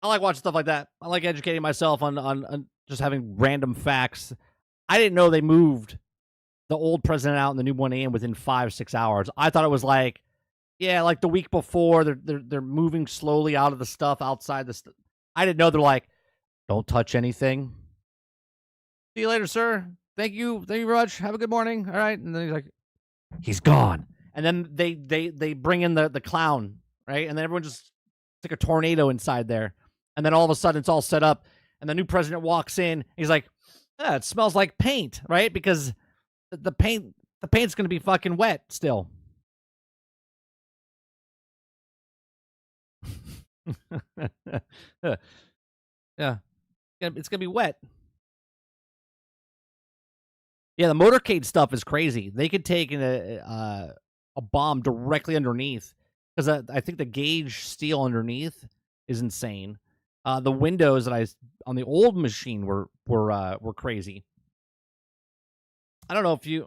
I like watching stuff like that. I like educating myself on just having random facts. I didn't know they moved the old president out and the new one in within 5-6 hours. I thought it was like, yeah, like the week before they're moving slowly out of the stuff outside the stuff. I didn't know they're like, don't touch anything. See you later, sir. Thank you very much. Have a good morning. All right. And then he's like, he's gone. And then they bring in the clown, right? And then everyone just, it's like a tornado inside there. And then all of a sudden it's all set up. And the new president walks in. He's like, it smells like paint, right? Because the paint The paint's going to be fucking wet still. Yeah. It's going to be wet. Yeah, the motorcade stuff is crazy. They could take a bomb directly underneath, because I think the gauge steel underneath is insane. The windows that on the old machine were crazy. I don't know if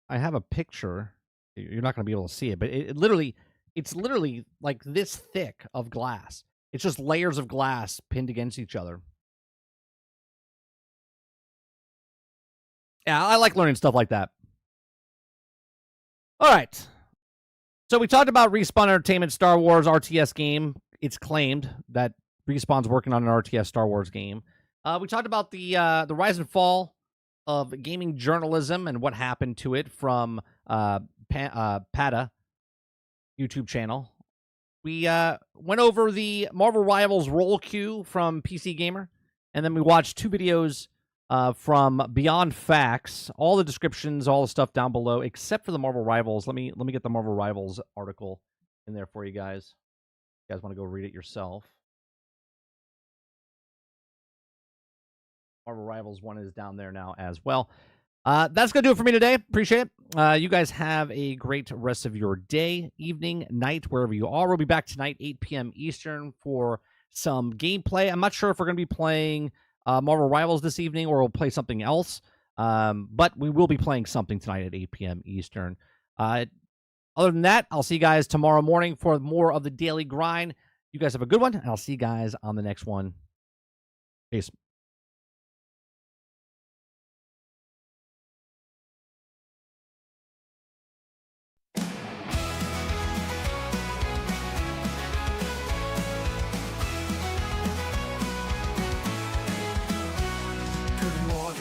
I have a picture. You're not going to be able to see it, but it's literally like this thick of glass. It's just layers of glass pinned against each other. Yeah, I like learning stuff like that. All right. So we talked about Respawn Entertainment Star Wars RTS game. It's claimed that Respawn's working on an RTS Star Wars game. We talked about the rise and fall of gaming journalism and what happened to it from PATA YouTube channel. We went over the Marvel Rivals roll queue from PC Gamer, and then we watched 2 videos from Beyond Facts. All the descriptions, all the stuff down below, except for the Marvel Rivals. Let me get the Marvel Rivals article in there for you guys. You guys want to go read it yourself. Marvel Rivals 1 is down there now as well. That's going to do it for me today. Appreciate it. You guys have a great rest of your day, evening, night, wherever you are. We'll be back tonight, 8 p.m. Eastern, for some gameplay. I'm not sure if we're going to be playing Marvel Rivals this evening or we'll play something else. But we will be playing something tonight at 8 p.m. Eastern. Other than that, I'll see you guys tomorrow morning for more of the Daily Grind. You guys have a good one, and I'll see you guys on the next one. Peace.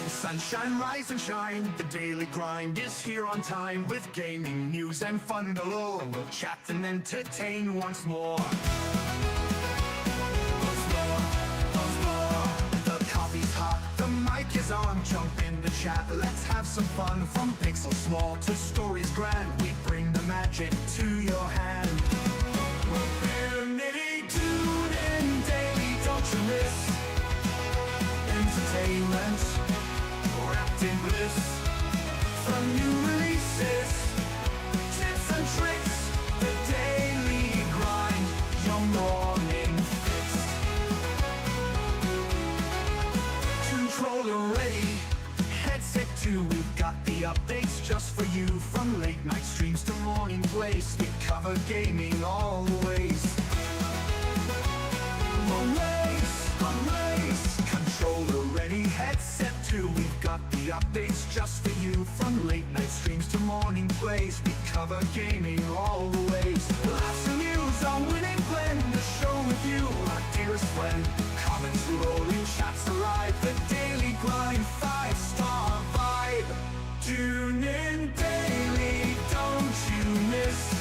Sunshine, rise and shine. The Daily Grind is here on time with gaming news and fun galore. We'll chat and entertain once more. The coffee's hot, the mic is on. Jump in the chat, let's have some fun. From pixels small to stories grand, we bring the magic to your hand. We're nitty tuned in daily, don't you miss entertainment wrapped in bliss. From new releases, tips and tricks, the Daily Grind, your morning fix. Controller ready, headset too. We've got the updates just for you. From late night streams to morning plays, we cover gaming always. Controller ready, headset too. We've got the updates just for you. From late night streams to morning plays, we cover gaming always. Laughs and news, our winning blend, the show with you, our dearest friend. Comments rolling, chats alive, the Daily Grind, 5-star vibe. Tune in daily, don't you miss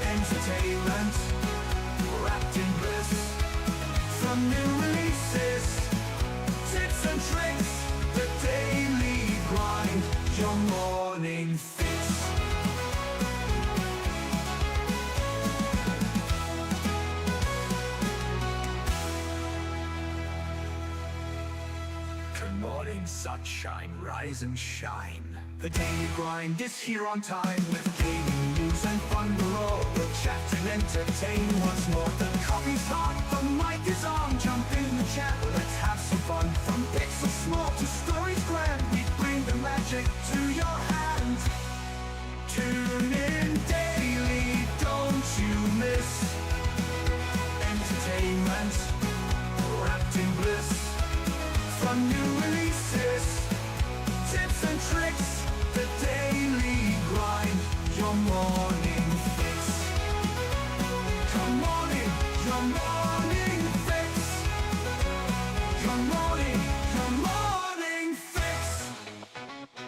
entertainment wrapped in bliss. From new releases, tips and tricks, the Daily Grind, your morning fix. Good morning, sunshine, rise and shine. The Daily Grind is here on time with gaming news and fun galore. We'll chat and entertain once more. The coffee's hot, the mic is on. Jump in the chat, let's have some fun. From pixels small to stories grand, we bring the magic to your hand. Tune in daily, don't you miss entertainment wrapped in bliss. From new releases, tips and tricks, the Daily Grind, your morning fix. Come on in, your morning